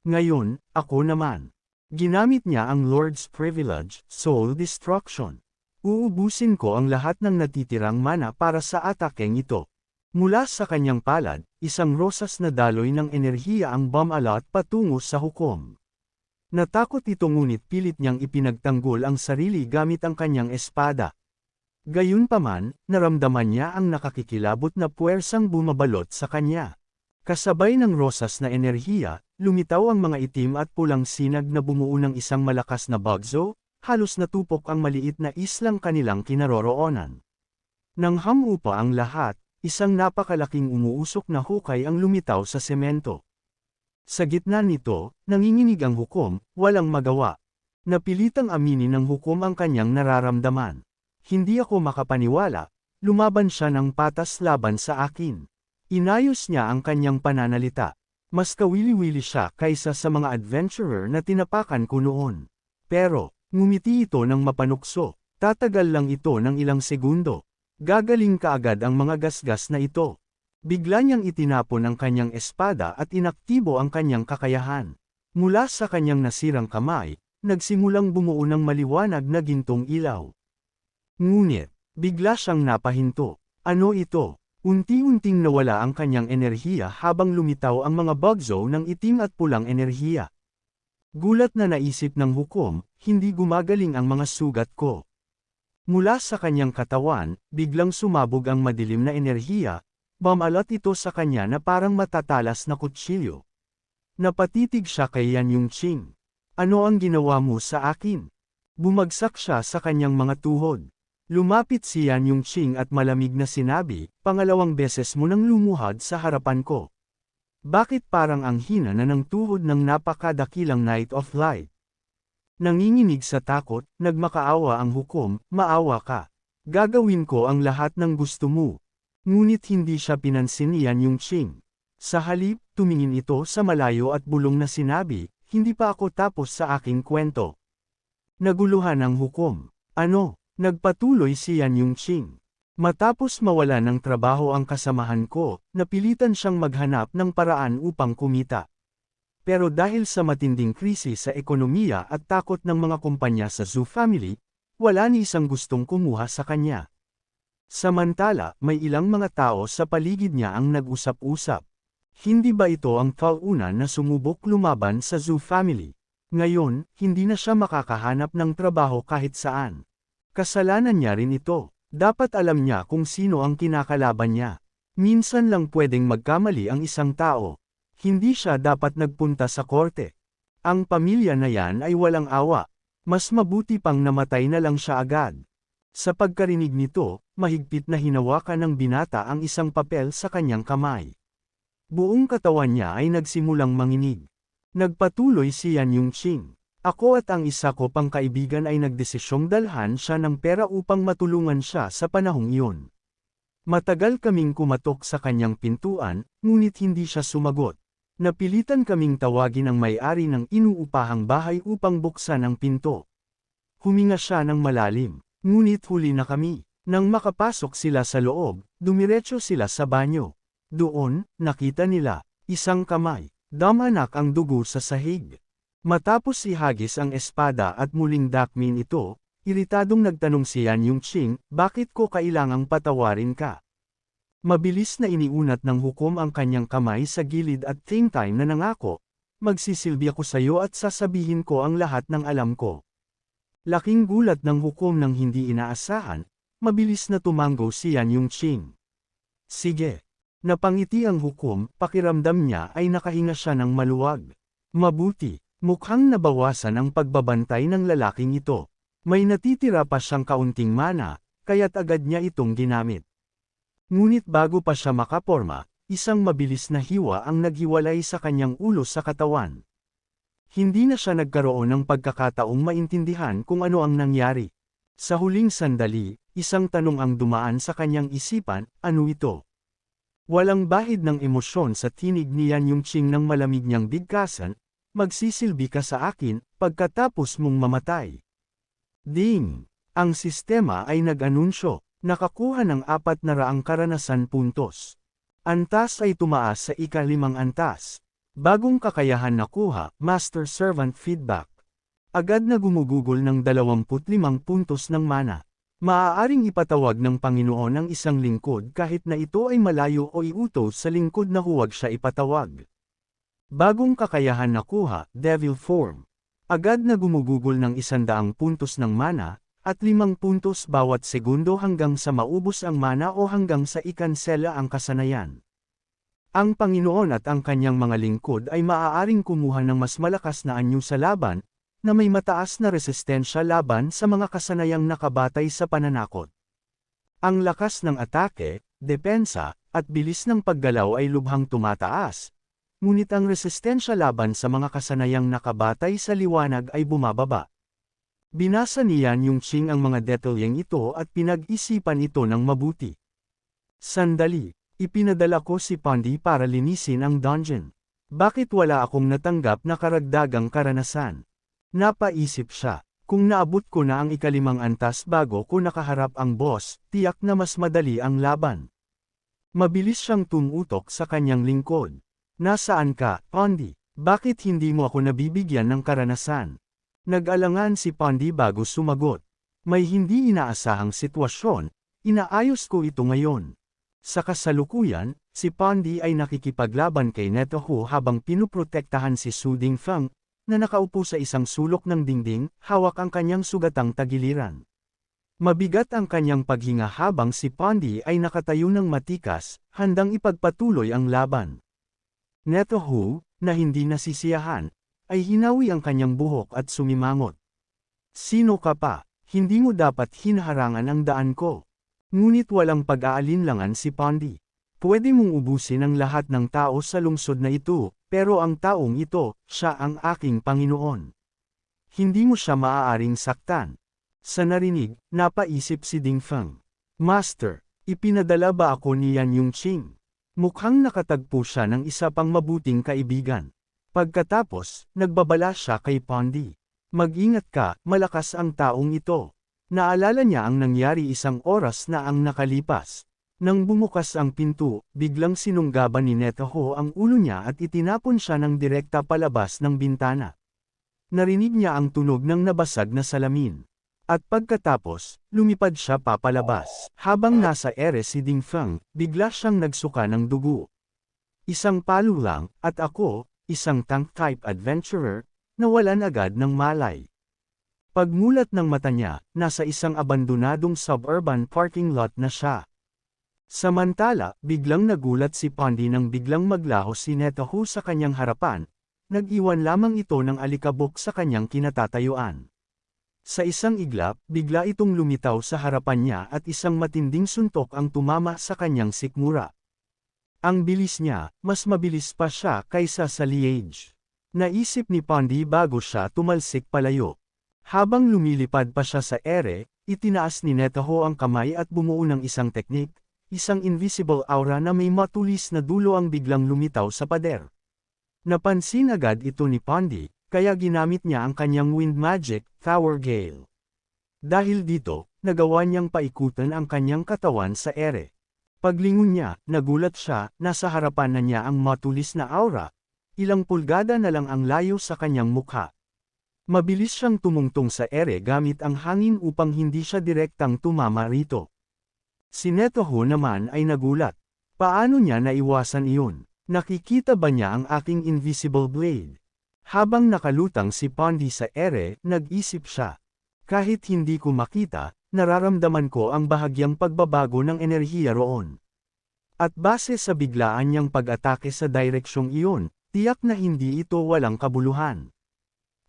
Ngayon, ako naman. Ginamit niya ang Lord's Privilege, Soul Destruction. Uubusin ko ang lahat ng natitirang mana para sa atakeng ito. Mula sa kanyang palad, isang rosas na daloy ng enerhiya ang bumalot patungo sa hukom. Natakot ito ngunit pilit niyang ipinagtanggol ang sarili gamit ang kanyang espada. Gayunpaman, naramdaman niya ang nakakikilabot na puwersang bumabalot sa kanya. Kasabay ng rosas na enerhiya, lumitaw ang mga itim at pulang sinag na bumuo ng isang malakas na bugzo, halos natupok ang maliit na islang kanilang kinaroroonan. Nang hamupa ang lahat, isang napakalaking umuusok na hukay ang lumitaw sa semento. Sa gitna nito, nanginginig ang hukom, walang magawa. Napilitang aminin ng hukom ang kanyang nararamdaman. Hindi ako makapaniwala, lumaban siya ng patas laban sa akin. Inayos niya ang kanyang pananalita. Mas kawili-wili siya kaysa sa mga adventurer na tinapakan ko noon. Pero, ngumiti ito ng mapanukso. Tatagal lang ito ng ilang segundo. Gagaling kaagad ang mga gasgas na ito. Bigla niyang itinapon ang kanyang espada at inaktibo ang kanyang kakayahan. Mula sa kanyang nasirang kamay, nagsimulang bumuo ng maliwanag na gintong ilaw. Ngunit, bigla siyang napahinto. Ano ito? Unti-unting nawala ang kanyang enerhiya habang lumitaw ang mga bagzo ng itim at pulang enerhiya. Gulat na naisip ng hukom, hindi gumagaling ang mga sugat ko. Mula sa kanyang katawan, biglang sumabog ang madilim na enerhiya, bumalat ito sa kanya na parang matatalas na kutsilyo. Napatitig siya kay Yan Yongqing. Ano ang ginawa mo sa akin? Bumagsak siya sa kanyang mga tuhod. Lumapit si Yan Yongqing at malamig na sinabi, pangalawang beses mo nang lumuhad sa harapan ko. Bakit parang ang hina na ng tuhod ng napakadakilang Knight of Light? Nanginginig sa takot, nagmakaawa ang hukom, maawa ka. Gagawin ko ang lahat ng gusto mo. Ngunit hindi siya pinansin ni Yan Yongqing. Sa halip, tumingin ito sa malayo at bulong na sinabi, hindi pa ako tapos sa aking kwento. Naguluhan ang hukom. Ano? Nagpatuloy si Yan Yongqing. Matapos mawala ng trabaho ang kasamahan ko, napilitan siyang maghanap ng paraan upang kumita. Pero dahil sa matinding krisis sa ekonomiya at takot ng mga kumpanya sa Zhu family, wala ni isang gustong kumuha sa kanya. Samantala, may ilang mga tao sa paligid niya ang nag-usap-usap. Hindi ba ito ang kauna na sumubok lumaban sa Zhu family? Ngayon, hindi na siya makakahanap ng trabaho kahit saan. Kasalanan niya rin ito. Dapat alam niya kung sino ang kinakalaban niya. Minsan lang pwedeng magkamali ang isang tao. Hindi siya dapat nagpunta sa korte. Ang pamilya na yan ay walang awa. Mas mabuti pang namatay na lang siya agad. Sa pagkarinig nito, mahigpit na hinawakan ng binata ang isang papel sa kanyang kamay. Buong katawan niya ay nagsimulang manginig. Nagpatuloy si Yan Yongqing. Ako at ang isa ko pang kaibigan ay nagdesisyong dalhan siya ng pera upang matulungan siya sa panahong iyon. Matagal kaming kumatok sa kanyang pintuan, ngunit hindi siya sumagot. Napilitan kaming tawagin ang may-ari ng inuupahang bahay upang buksan ang pinto. Huminga siya ng malalim, ngunit huli na kami. Nang makapasok sila sa loob, dumiretso sila sa banyo. Doon, nakita nila, isang kamay, damanak ang dugo sa sahig. Matapos ihagis ang espada at muling dakmin ito, iritadong nagtanong si Yan Yongqing, bakit ko kailangang patawarin ka? Mabilis na iniunat ng hukom ang kanyang kamay sa gilid at same time na nangako, magsisilbi ako sa iyo at sasabihin ko ang lahat ng alam ko. Laking gulat ng hukom nang hindi inaasahan, mabilis na tumango si Yan Yongqing. Sige. Napangiti ang hukom, pakiramdam niya ay nakahinga siya ng maluwag. Mabuti. Mukhang nabawasan ang pagbabantay ng lalaking ito. May natitira pa siyang kaunting mana, kaya't agad niya itong ginamit. Ngunit bago pa siya makaporma, isang mabilis na hiwa ang naghiwalay sa kanyang ulo sa katawan. Hindi na siya nagkaroon ng pagkakataong maintindihan kung ano ang nangyari. Sa huling sandali, isang tanong ang dumaan sa kanyang isipan, ano ito? Walang bahid ng emosyon sa tinig ni Yan Yongqing ng malamig niyang bigkasan, magsisilbi ka sa akin, pagkatapos mong mamatay. Ding! Ang sistema ay nag-anunsyo, nakakuha ng 400 karanasan puntos. Antas ay tumaas sa ika-5 antas. Bagong kakayahan nakuha, Master Servant Feedback. Agad na gumugugol ng 25 puntos ng mana. Maaaring ipatawag ng Panginoon ang isang lingkod kahit na ito ay malayo o iutos sa lingkod na huwag siya ipatawag. Bagong kakayahan nakuha, Devil Form. Agad na gumugugol ng 100 puntos ng mana, at 5 puntos bawat segundo hanggang sa maubos ang mana o hanggang sa ikansela ang kasanayan. Ang Panginoon at ang kanyang mga lingkod ay maaaring kumuha ng mas malakas na anyo sa laban, na may mataas na resistensya laban sa mga kasanayang nakabatay sa pananakot. Ang lakas ng atake, depensa, at bilis ng paggalaw ay lubhang tumataas, ngunit ang resistensya laban sa mga kasanayang nakabatay sa liwanag ay bumababa. Binasa ni Yan Yongqing ang mga detalyeng ito at pinag-isipan ito ng mabuti. Sandali, ipinadala ko si Pondi para linisin ang dungeon. Bakit wala akong natanggap na karagdagang karanasan? Napaisip siya, kung naabot ko na ang ika-5 antas bago ko nakaharap ang boss, tiyak na mas madali ang laban. Mabilis siyang tumutok sa kanyang lingkod. Nasaan ka, Pondi? Bakit hindi mo ako nabibigyan ng karanasan? Nag-alangan si Pondy bago sumagot. May hindi inaasahang sitwasyon, inaayos ko ito ngayon. Sa kasalukuyan, si Pondy ay nakikipaglaban kay Netohu habang pinuprotektahan si Su Dingfeng, na nakaupo sa isang sulok ng dingding, hawak ang kanyang sugatang tagiliran. Mabigat ang kanyang paghinga habang si Pondy ay nakatayo ng matikas, handang ipagpatuloy ang laban. Netohu, na hindi nasisiyahan, ay hinawi ang kanyang buhok at sumimangot. Sino ka pa? Hindi mo dapat hinaharangan ang daan ko. Ngunit walang pag-aalinlangan si Pondy. Pwede mong ubusin ang lahat ng tao sa lungsod na ito, pero ang taong ito, siya ang aking Panginoon. Hindi mo siya maaaring saktan. Sa narinig, napaisip si Dingfeng. Master, ipinadala ba ako ni Yan Yongqing? Mukhang nakatagpo siya ng isa pang mabuting kaibigan. Pagkatapos, nagbabala siya kay Pondy. Mag-ingat ka, malakas ang taong ito. Naalala niya ang nangyari isang oras na ang nakalipas. Nang bumukas ang pinto, biglang sinunggaban ni Netohu ang ulo niya at itinapon siya ng direkta palabas ng bintana. Narinig niya ang tunog ng nabasag na salamin. At pagkatapos, lumipad siya papalabas. Habang nasa ere si Dingfeng, bigla siyang nagsuka ng dugo. Isang palo lang, at ako, isang tank-type adventurer, nawalan agad ng malay. Pagmulat ng mata niya, nasa isang abandonadong suburban parking lot na siya. Samantala, biglang nagulat si Pondy nang biglang maglaho si Netohu sa kanyang harapan, nag-iwan lamang ito ng alikabok sa kanyang kinatatayuan. Sa isang iglap, bigla itong lumitaw sa harapan niya at isang matinding suntok ang tumama sa kanyang sikmura. Ang bilis niya, mas mabilis pa siya kaysa sa Liege. Naisip ni Pondy bago siya tumalsik palayo. Habang lumilipad pa siya sa ere, itinaas ni Netohu ang kamay at bumuo ng isang teknik, isang invisible aura na may matulis na dulo ang biglang lumitaw sa pader. Napansin agad ito ni Pondy, kaya ginamit niya ang kanyang wind magic, Tower Gale. Dahil dito, nagawa niyang paikutan ang kanyang katawan sa ere. Paglingon niya, nagulat siya, nasa harapan na niya ang matulis na aura, ilang pulgada na lang ang layo sa kanyang mukha. Mabilis siyang tumungtong sa ere gamit ang hangin upang hindi siya direktang tumama rito. Si Netohu naman ay nagulat. Paano niya naiwasan iyon? Nakikita ba niya ang aking invisible blade? Habang nakalutang si Pondy sa ere, nag-isip siya. Kahit hindi ko makita, nararamdaman ko ang bahagyang pagbabago ng enerhiya roon. At base sa biglaan niyang pag-atake sa direksyong iyon, tiyak na hindi ito walang kabuluhan.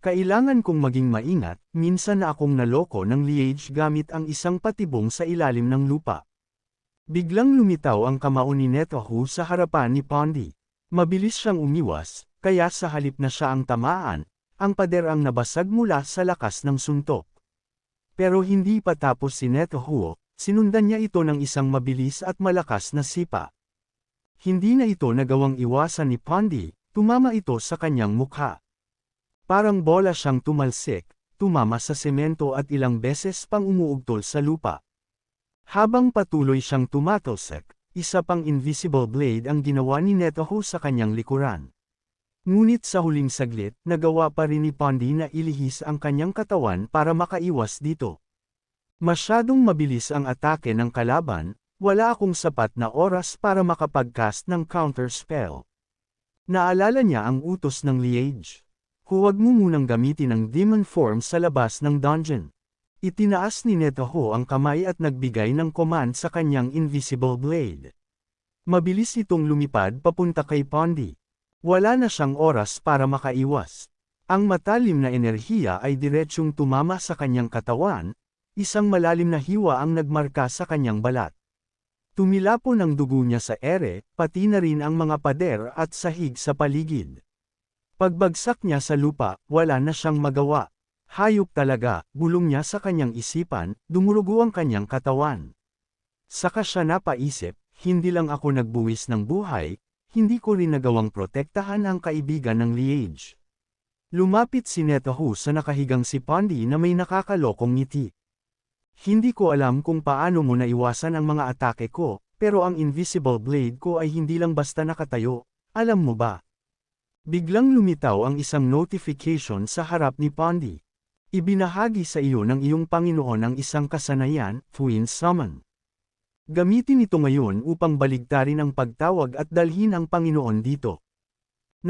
Kailangan kong maging maingat, minsan na akong naloko ng Liege gamit ang isang patibong sa ilalim ng lupa. Biglang lumitaw ang kamao ni Netohu sa harapan ni Pondy. Mabilis siyang umiwas, kaya sa halip na siya ang tamaan, ang pader ang nabasag mula sa lakas ng suntok. Pero hindi pa tapos si Netohu, sinundan niya ito ng isang mabilis at malakas na sipa. Hindi na ito nagawang iwasan ni Pondy, tumama ito sa kanyang mukha. Parang bola siyang tumalsik, tumama sa semento at ilang beses pang umuugtol sa lupa. Habang patuloy siyang tumatalsik, isa pang invisible blade ang ginawa ni Netohu sa kanyang likuran. Ngunit sa huling saglit, nagawa pa rin ni Pondy na ilihis ang kanyang katawan para makaiwas dito. Masyadong mabilis ang atake ng kalaban, wala akong sapat na oras para makapag-cast ng counter spell. Naalala niya ang utos ng Liege. Huwag mo munang gamitin ang demon form sa labas ng dungeon. Itinaas ni Netohu ang kamay at nagbigay ng command sa kanyang invisible blade. Mabilis itong lumipad papunta kay Pondy. Wala na siyang oras para makaiwas. Ang matalim na enerhiya ay diretsyong tumama sa kanyang katawan, isang malalim na hiwa ang nagmarka sa kanyang balat. Tumilapon ang dugo niya sa ere, pati na rin ang mga pader at sahig sa paligid. Pagbagsak niya sa lupa, wala na siyang magawa. Hayop talaga, bulong niya sa kanyang isipan, dumurugo ang kanyang katawan. Saka siya napaisip, hindi lang ako nagbuwis ng buhay, hindi ko rin nagawang protektahan ang kaibigan ng Liege. Lumapit si Netohu sa nakahigang si Pondy na may nakakalokong ngiti. Hindi ko alam kung paano mo naiwasan ang mga atake ko, pero ang invisible blade ko ay hindi lang basta nakatayo, alam mo ba? Biglang lumitaw ang isang notification sa harap ni Pondy. Ibinahagi sa iyo ng iyong Panginoon ang isang kasanayan, Twin Summon. Gamitin ito ngayon upang baligtarin ang pagtawag at dalhin ang Panginoon dito.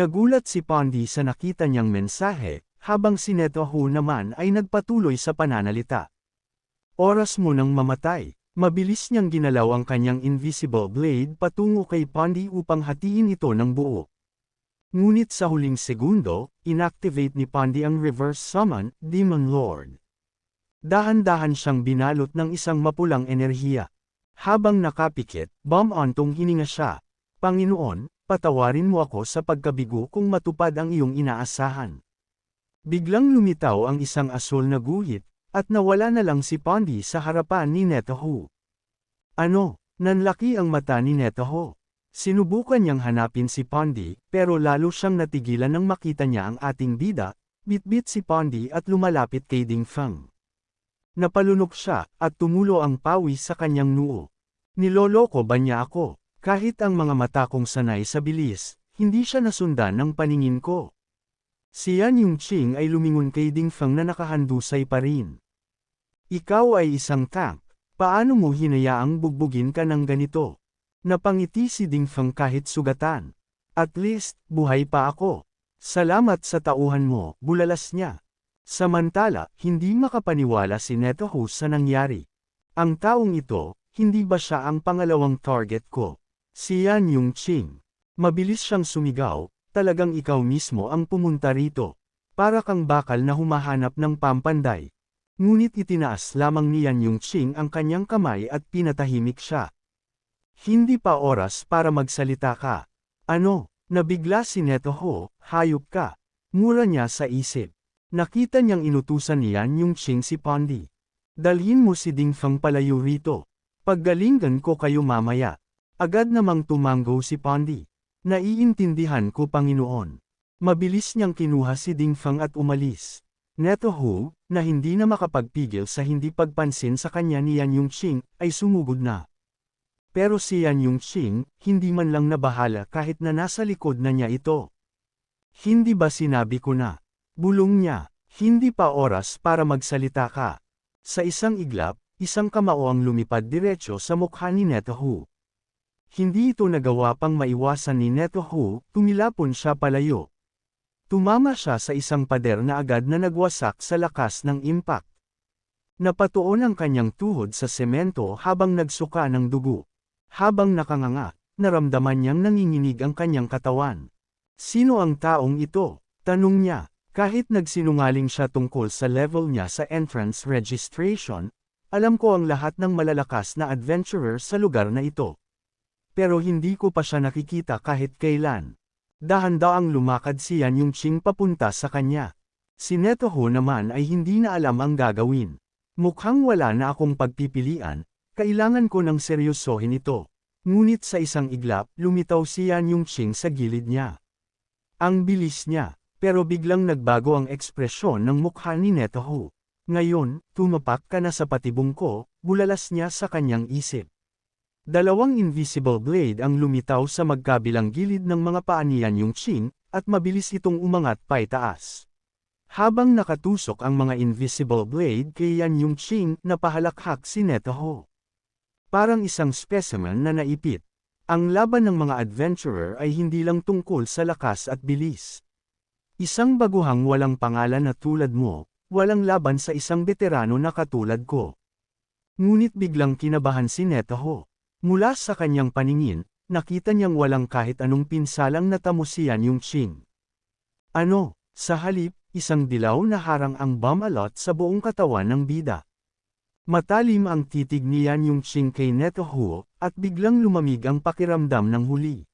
Nagulat si Pondy sa nakita niyang mensahe, habang si Netohu naman ay nagpatuloy sa pananalita. Oras mo nang mamatay. Mabilis niyang ginalaw ang kanyang invisible blade patungo kay Pondy upang hatiin ito ng buo. Ngunit sa huling segundo, inactivate ni Pondy ang reverse summon, Demon Lord. Dahan-dahan siyang binalot ng isang mapulang enerhiya. Habang nakapikit, bomb-ontong hininga siya. Panginoon, patawarin mo ako sa pagkabigo kung matupad ang iyong inaasahan. Biglang lumitaw ang isang asul na guhit, at nawala na lang si Pondy sa harapan ni Netohu. Ano? Nanlaki ang mata ni Netohu. Sinubukan niyang hanapin si Pondy, pero lalo siyang natigilan nang makita niya ang ating bida, bitbit si Pondy at lumalapit kay Ding Feng. Napalunok siya, at tumulo ang pawis sa kanyang noo. Niloloko ba niya ako? Kahit ang mga mata kong sanay sa bilis, hindi siya nasundan ng paningin ko. Si Yan Yongqing ay lumingon kay Ding Feng na nakahandusay pa rin. Ikaw ay isang tank, paano mo hinayaang bugbugin ka ng ganito? Napangiti si Ding Feng kahit sugatan. At least, buhay pa ako. Salamat sa tauhan mo, bulalas niya. Samantala, hindi makapaniwala si Netohu sa nangyari. Ang taong ito, hindi ba siya ang pangalawang target ko? Si Yan Yongqing. Mabilis siyang sumigaw, talagang ikaw mismo ang pumunta rito. Para kang bakal na humahanap ng pampanday. Ngunit itinaas lamang ni Yan Yongqing ang kanyang kamay at pinatahimik siya. Hindi pa oras para magsalita ka. Ano? Nabigla si Netohu, hayop ka. Mura niya sa isip. Nakita niyang inutusan ni Yan Yongqing si Pondy. Dalhin mo si Ding Feng palayo rito. Paggalingan ko kayo mamaya. Agad namang tumanggo si Pondy. Naiintindihan ko Panginoon. Mabilis niyang kinuha si Ding Feng at umalis. Netohu, na hindi na makapagpigil sa hindi pagpansin sa kanya ni Yan Yongqing, ay sumugod na. Pero si Yan Yongqing, hindi man lang nabahala kahit na nasa likod na niya ito. Hindi ba sinabi ko na? Bulong niya, hindi pa oras para magsalita ka. Sa isang iglap, isang kamao ang lumipad diretso sa mukha ni Netohu. Hindi ito nagawa pang maiwasan ni Netohu, tumilapon siya palayo. Tumama siya sa isang pader na agad na nagwasak sa lakas ng impact. Napatuon ang kanyang tuhod sa semento habang nagsuka ng dugo. Habang nakanganga, naramdaman niyang nanginginig ang kanyang katawan. Sino ang taong ito? Tanong niya. Kahit nagsinungaling siya tungkol sa level niya sa entrance registration, alam ko ang lahat ng malalakas na adventurer sa lugar na ito. Pero hindi ko pa siya nakikita kahit kailan. Dahan-daang lumakad si Yan Yongqing papunta sa kanya. Si Netohu naman ay hindi na alam ang gagawin. Mukhang wala na akong pagpipilian, kailangan ko ng seryosohin ito. Ngunit sa isang iglap, lumitaw si Yan Yongqing sa gilid niya. Ang bilis niya, pero biglang nagbago ang ekspresyon ng mukha ni Netohu. Ngayon, tumapak ka na sa patibong ko, bulalas niya sa kanyang isip. Dalawang invisible blade ang lumitaw sa magkabilang gilid ng mga paa ni Yan Yongqing, at mabilis itong umangat paitaas. Habang nakatusok ang mga invisible blade kay Yan Yongqing, napahalakhak si Netohu. Parang isang specimen na naipit. Ang laban ng mga adventurer ay hindi lang tungkol sa lakas at bilis. Isang baguhang walang pangalan na tulad mo, walang laban sa isang veterano na katulad ko. Ngunit biglang kinabahan si Netohu. Mula sa kanyang paningin, nakita niyang walang kahit anong pinsalang natamo si Yan Yongqing. Ano? Sa halip, isang dilaw na harang ang bumalot sa buong katawan ng bida. Matalim ang titig ni Yan Yongqing kay Netohu, at biglang lumamig ang pakiramdam ng huli.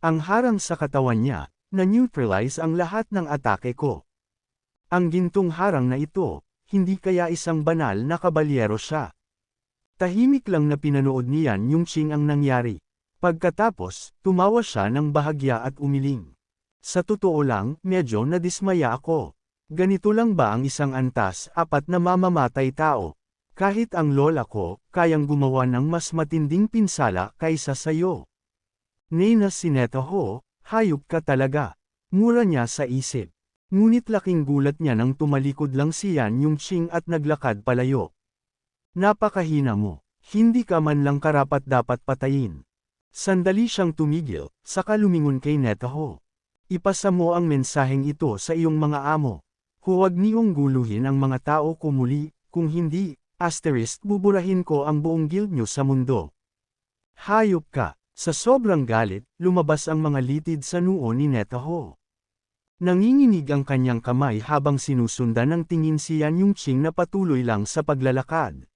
Ang harang sa katawan niya, na-neutralize ang lahat ng atake ko. Ang gintong harang na ito, hindi kaya isang banal na kabalyero siya. Tahimik lang na pinanood ni Yan Yongqing ang nangyari. Pagkatapos, tumawa siya ng bahagya at umiling. Sa totoo lang, medyo nadismaya ako. Ganito lang ba ang isang antas, apat na mamamatay tao? Kahit ang lola ko, kayang gumawa ng mas matinding pinsala kaysa sayo. Nena si Netohu, hayop ka talaga. Mura niya sa isip. Ngunit laking gulat niya nang tumalikod lang si Yan Yongqing at naglakad palayo. Napakahina mo. Hindi ka man lang karapat-dapat patayin. Sandali siyang tumigil, saka lumingon kay Netaho. Ipasa mo ang mensaheng ito sa iyong mga amo. Huwag niyong guluhin ang mga tao ko muli, kung hindi, buburahin ko ang buong guild niyo sa mundo. Hayop ka. Sa sobrang galit, lumabas ang mga litid sa noo ni Netaho. Nanginginig ang kanyang kamay habang sinusundan ng tingin si Yan Yongqing na patuloy lang sa paglalakad.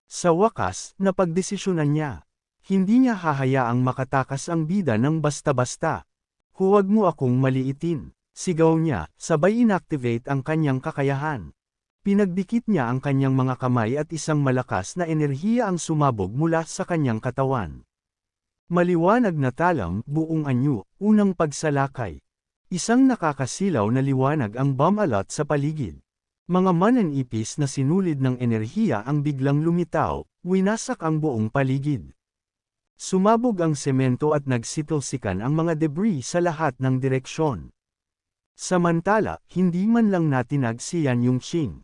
Sa wakas, napagdesisyonan niya. Hindi niya hahayaang makatakas ang bida ng basta-basta. Huwag mo akong maliitin, sigaw niya, sabay inactivate ang kanyang kakayahan. Pinagdikit niya ang kanyang mga kamay at isang malakas na enerhiya ang sumabog mula sa kanyang katawan. Maliwanag na talam, buong anyo, unang pagsalakay. Isang nakakasilaw na liwanag ang bumalot sa paligid. Mga mananipis na sinulid ng enerhiya ang biglang lumitaw, winasak ang buong paligid. Sumabog ang semento at nagsitalsikan ang mga debris sa lahat ng direksyon. Samantala, hindi man lang natinag si Yan Yongqing.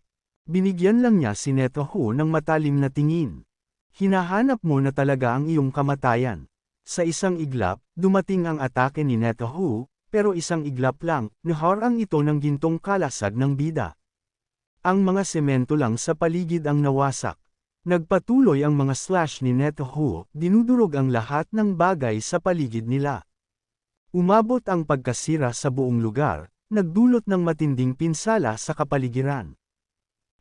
Binigyan lang niya si Netaho ng matalim na tingin. Hinahanap mo na talaga ang iyong kamatayan. Sa isang iglap, dumating ang atake ni Netaho, pero isang iglap lang, naharang ito ng gintong kalasag ng bida. Ang mga semento lang sa paligid ang nawasak. Nagpatuloy ang mga slash ni Netaho, dinudurog ang lahat ng bagay sa paligid nila. Umabot ang pagkasira sa buong lugar, nagdulot ng matinding pinsala sa kapaligiran.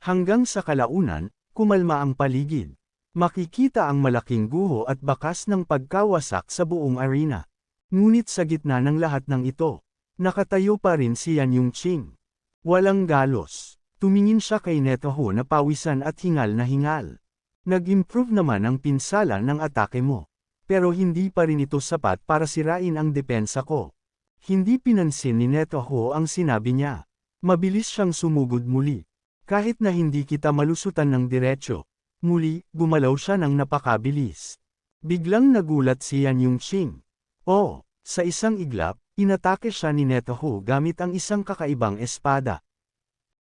Hanggang sa kalaunan, kumalma ang paligid. Makikita ang malaking guho at bakas ng pagkawasak sa buong arena. Ngunit sa gitna ng lahat ng ito, nakatayo pa rin si Yan Yongqing. Walang galos. Tumingin siya kay Netaho na pawisan at hingal na hingal. Nag-improve naman ang pinsala ng atake mo. Pero hindi pa rin ito sapat para sirain ang depensa ko. Hindi pinansin ni Netaho ang sinabi niya. Mabilis siyang sumugod muli. Kahit na hindi kita malusutan ng diretsyo. Muli, gumalaw siya ng napakabilis. Biglang nagulat si Yan Yongqing. Oh, sa isang iglap, inatake siya ni Netaho gamit ang isang kakaibang espada.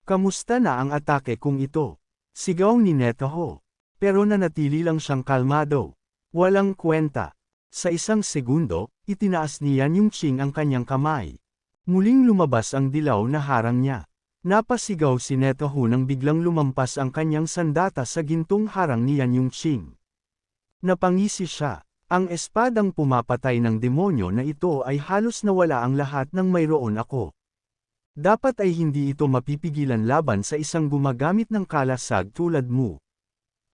Kamusta na ang atake kung ito? Sigaw ni Netaho. Pero nanatili lang siyang kalmado. Walang kwenta. Sa isang segundo, itinaas ni Yan Yongqing ang kanyang kamay. Muling lumabas ang dilaw na harang niya. Napasigaw si Netaho nang biglang lumampas ang kanyang sandata sa gintong harang ni Yan Yongqing. Napangisi siya. Ang espadang pumapatay ng demonyo na ito ay halos nawala ang lahat ng mayroon ako. Dapat ay hindi ito mapipigilan laban sa isang gumagamit ng kalasag tulad mo.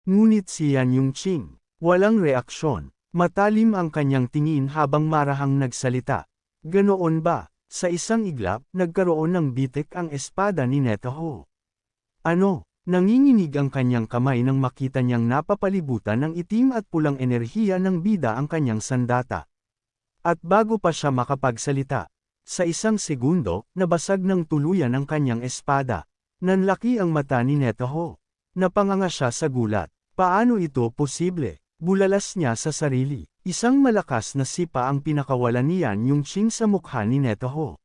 Ngunit si Yan Yongqing, walang reaksyon. Matalim ang kanyang tingin habang marahang nagsalita. Ganoon ba? Sa isang iglap, nagkaroon ng bitik ang espada ni Netaho. Ano? Nanginginig ang kanyang kamay nang makita niyang napapalibutan ng itim at pulang enerhiya ng bida ang kanyang sandata. At bago pa siya makapagsalita, sa isang segundo, nabasag ng tuluyan ang kanyang espada. Nanlaki ang mata ni Netaho. Napanganga siya sa gulat. Paano ito posible? Bulalas niya sa sarili. Isang malakas na sipa ang pinakawalan ni Yan Yongqing sa mukha ni Netaho.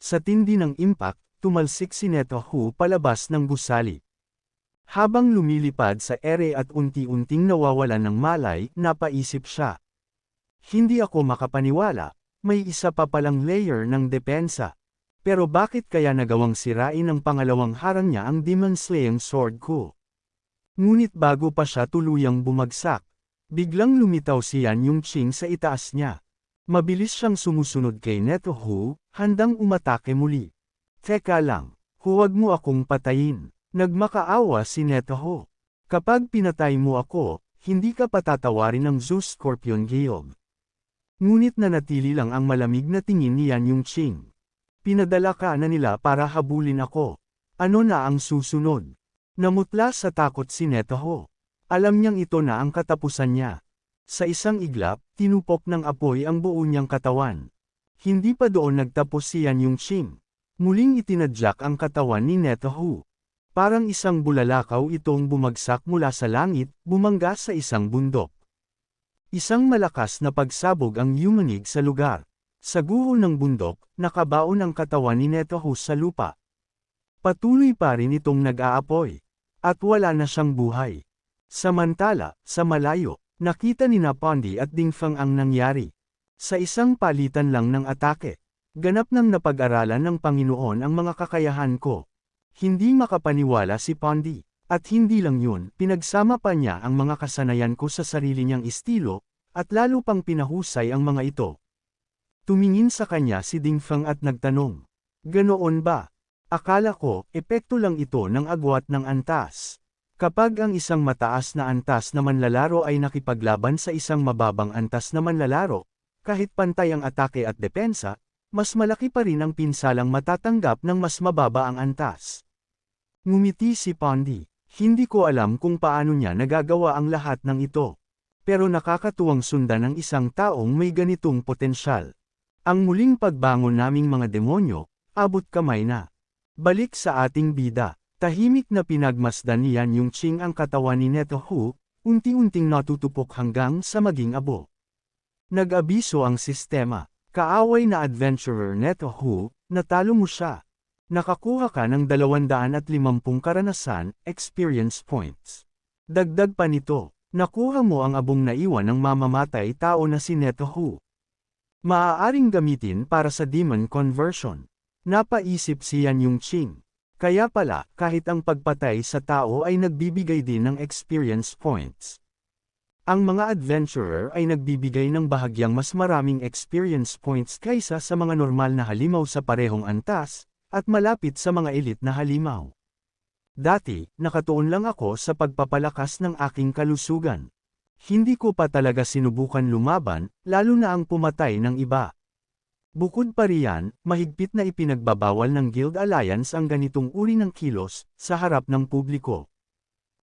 Sa tindi ng impact, tumalsik si Netaho palabas ng gusali. Habang lumilipad sa ere at unti-unting nawawalan ng malay, napaisip siya. Hindi ako makapaniwala. May isa pa palang layer ng depensa. Pero bakit kaya nagawang sirain ng pangalawang harang niya ang Demon Slaying Sword ko? Ngunit bago pa siya tuluyang bumagsak, biglang lumitaw si Yan Yongqing sa itaas niya. Mabilis siyang sumusunod kay Netaho, handang umatake muli. Teka lang, huwag mo akong patayin. Nagmakaawa si Netaho. Kapag pinatay mo ako, hindi ka patatawarin ng Zeus Scorpion Guild. Ngunit nanatili lang ang malamig na tingin ni Yan Yongqing. Pinadala ka na nila para habulin ako. Ano na ang susunod? Namutla sa takot si Netaho. Alam niyang ito na ang katapusan niya. Sa isang iglap, tinupok ng apoy ang buo niyang katawan. Hindi pa doon nagtapos si Yan Yongqing. Muling itinadyak ang katawan ni Netaho. Parang isang bulalakaw itong bumagsak mula sa langit, bumangga sa isang bundok. Isang malakas na pagsabog ang yumanig sa lugar. Sa guho ng bundok, nakabaon ang katawan ni Netohu sa lupa. Patuloy pa rin itong nag-aapoy. At wala na siyang buhay. Samantala, sa malayo, nakita ni Pondi at Dingfang ang nangyari. Sa isang palitan lang ng atake. Ganap nang napag-aralan ng Panginoon ang mga kakayahan ko. Hindi makapaniwala si Pondi. At hindi lang yun, pinagsama pa niya ang mga kasanayan ko sa sarili niyang estilo, at lalo pang pinahusay ang mga ito. Tumingin sa kanya si Dingfang at nagtanong. Ganoon ba? Akala ko, epekto lang ito ng agwat ng antas. Kapag ang isang mataas na antas na manlalaro ay nakipaglaban sa isang mababang antas na manlalaro, kahit pantay ang atake at depensa, mas malaki pa rin ang pinsalang matatanggap ng mas mababa ang antas. Ngumiti si Pondi. Hindi ko alam kung paano niya nagagawa ang lahat ng ito. Pero nakakatuwang sundan ng isang taong may ganitong potensyal. Ang muling pagbangon naming mga demonyo, abot kamay na. Balik sa ating bida. Tahimik na pinagmasdan ni Yan Yongqing ang katawan ni Netohu, unti-unting natutupok hanggang sa maging abo. Nag-abiso ang sistema. Kaaway na adventurer Netohu, natalo mo siya. Nakakuha ka ng 250 karanasan, experience points. Dagdag pa nito, nakuha mo ang abong naiwan ng mamamatay tao na si Netohu. Maaaring gamitin para sa demon conversion. Napaisip si Yan Yongqing. Kaya pala, kahit ang pagpatay sa tao ay nagbibigay din ng experience points. Ang mga adventurer ay nagbibigay ng bahagyang mas maraming experience points kaysa sa mga normal na halimaw sa parehong antas, at malapit sa mga elite na halimaw. Dati, nakatuon lang ako sa pagpapalakas ng aking kalusugan. Hindi ko pa talaga sinubukan lumaban, lalo na ang pumatay ng iba. Bukod pa riyan, mahigpit na ipinagbabawal ng Guild Alliance ang ganitong uri ng kilos, sa harap ng publiko.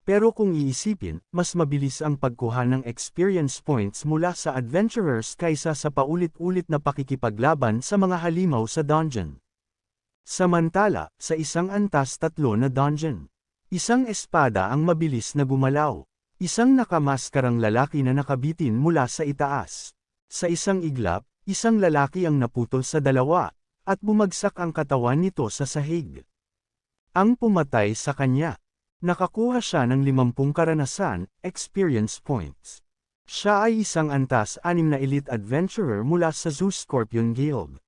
Pero kung iisipin, mas mabilis ang pagkuha ng experience points mula sa adventurers kaysa sa paulit-ulit na pakikipaglaban sa mga halimaw sa dungeon. Samantala, sa isang antas 3 na dungeon. Isang espada ang mabilis na gumalaw. Isang nakamaskarang lalaki na nakabitin mula sa itaas. Sa isang iglap, isang lalaki ang naputol sa dalawa, at bumagsak ang katawan nito sa sahig. Ang pumatay sa kanya. Nakakuha siya ng 50 karanasan, experience points. Siya ay isang antas 6 na elite adventurer mula sa Zeus Scorpion Guild.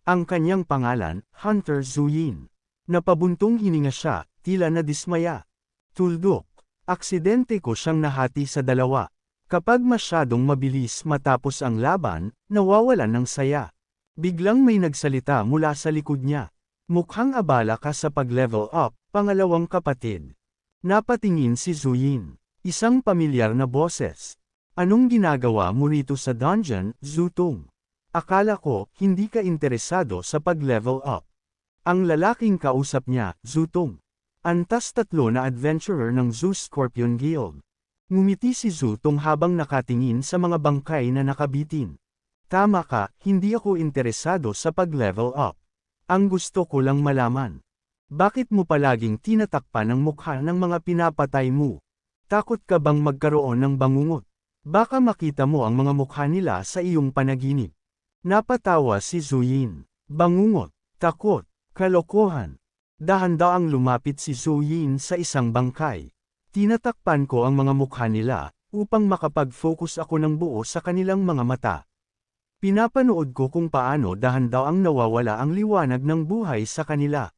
Ang kanyang pangalan, Hunter Zuyin. Napabuntong hininga siya, tila nadismaya. Tuldok. Aksidente ko siyang nahati sa dalawa. Kapag masyadong mabilis matapos ang laban, nawawalan ng saya. Biglang may nagsalita mula sa likod niya. Mukhang abala ka sa pag-level up, pangalawang kapatid. Napatingin si Zuyin. Isang pamilyar na boses. Anong ginagawa mo rito sa dungeon, Zutong? Akala ko, hindi ka interesado sa pag-level up. Ang lalaking kausap niya, Zutong. Antas 3 na adventurer ng Zeus Scorpion Guild. Ngumiti si Zutong habang nakatingin sa mga bangkay na nakabitin. Tama ka, hindi ako interesado sa pag-level up. Ang gusto ko lang malaman. Bakit mo palaging tinatakpan ang mukha ng mga pinapatay mo? Takot ka bang magkaroon ng bangungot? Baka makita mo ang mga mukha nila sa iyong panaginip. Napatawa si Zuyin. Bangungot, takot, kalokohan. Dahan-daang lumapit si Zuyin sa isang bangkay. Tinatakpan ko ang mga mukha nila, upang makapag-focus ako ng buo sa kanilang mga mata. Pinapanood ko kung paano dahan-daang nawawala ang liwanag ng buhay sa kanila.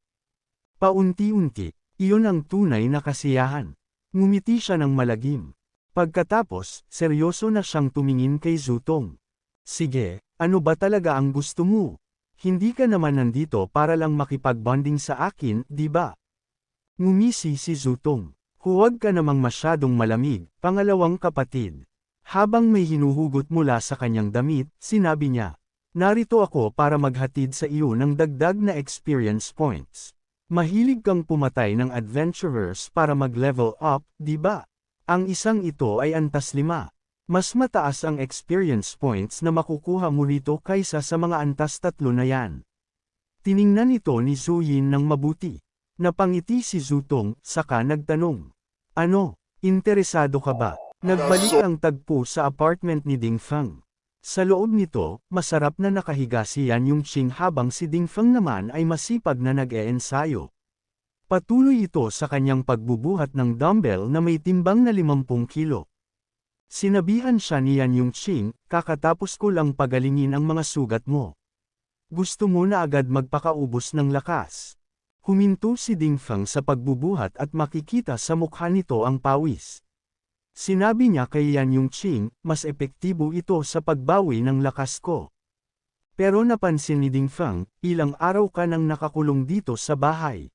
Paunti-unti, iyon ang tunay na kasiyahan. Ngumiti siya ng malagim. Pagkatapos, seryoso na siyang tumingin kay Zutong. Sige, ano ba talaga ang gusto mo? Hindi ka naman nandito para lang makipag-bonding sa akin, di ba? Ngumisi si Zutong. Huwag ka namang masyadong malamig, pangalawang kapatid. Habang may hinuhugot mula sa kanyang damit, sinabi niya, narito ako para maghatid sa iyo ng dagdag na experience points. Mahilig kang pumatay ng adventurers para mag-level up, di ba? Ang isang ito ay antas 5. Mas mataas ang experience points na makukuha mo rito kaysa sa mga antas 3 na yan. Tiningnan ito ni Zuyin ng mabuti. Napangiti si Zutong, saka nagtanong. Ano, interesado ka ba? Nagbalik ang tagpo sa apartment ni Dingfang. Sa loob nito, masarap na nakahiga si Yan Yongqing habang si Dingfeng naman ay masipag na nag-eensayo. Patuloy ito sa kanyang pagbubuhat ng dumbbell na may timbang na 50 kilo. Sinabihan siya ni Yan Yongqing, kakatapos ko lang pagalingin ang mga sugat mo. Gusto mo na agad magpakaubos ng lakas. Huminto si Dingfeng sa pagbubuhat at makikita sa mukha nito ang pawis. Sinabi niya kay Yan Yongqing, mas epektibo ito sa pagbawi ng lakas ko. Pero napansin ni Dingfeng, ilang araw ka nang nakakulong dito sa bahay.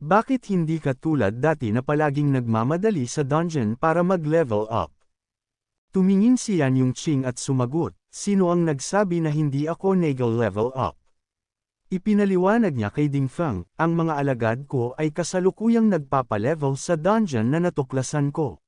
Bakit hindi ka tulad dati na palaging nagmamadali sa dungeon para mag-level up? Tumingin si Yan Yongqing at sumagot, sino ang nagsabi na hindi ako nag-level up? Ipinaliwanag niya kay Dingfeng, ang mga alagad ko ay kasalukuyang nagpapalevel sa dungeon na natuklasan ko.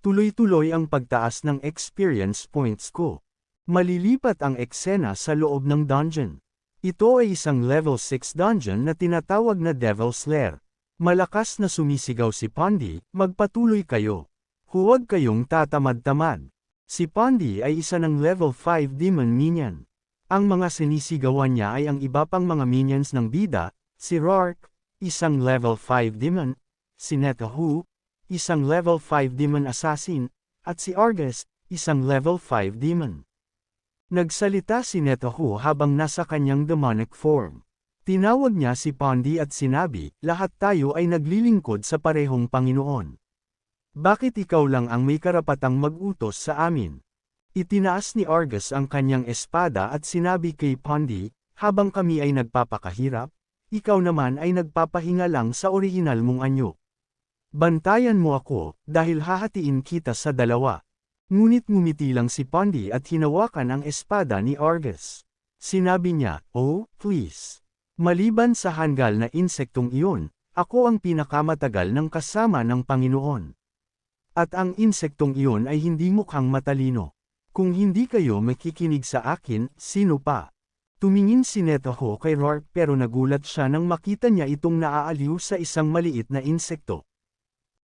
Tuloy-tuloy ang pagtaas ng experience points ko. Malilipat ang eksena sa loob ng dungeon. Ito ay isang level 6 dungeon na tinatawag na Devil's Lair. Malakas na sumisigaw si Pondi, magpatuloy kayo. Huwag kayong tatamad-tamad. Si Pondi ay isa ng level 5 demon minion. Ang mga sinisigawan niya ay ang iba pang mga minions ng bida, si Rourke, isang level 5 demon, si Netahu, isang level 5 demon assassin, at si Argus, isang level 5 demon. Nagsalita si Netahu habang nasa kanyang demonic form. Tinawag niya si Pondi at sinabi, lahat tayo ay naglilingkod sa parehong Panginoon. Bakit ikaw lang ang may karapatang mag-utos sa amin? Itinaas ni Argus ang kanyang espada at sinabi kay Pondi, habang kami ay nagpapakahirap, ikaw naman ay nagpapahinga lang sa orihinal mong anyo. Bantayan mo ako, dahil hahatiin kita sa dalawa. Ngunit ngumiti lang si Pondi at hinawakan ang espada ni Argus. Sinabi niya, oh, please. Maliban sa hanggal na insektong iyon, ako ang pinakamatagal ng kasama ng Panginoon. At ang insektong iyon ay hindi mukhang matalino. Kung hindi kayo makikinig sa akin, sino pa? Tumingin si Netahu kay Rourke pero nagulat siya nang makita niya itong naaaliw sa isang maliit na insekto.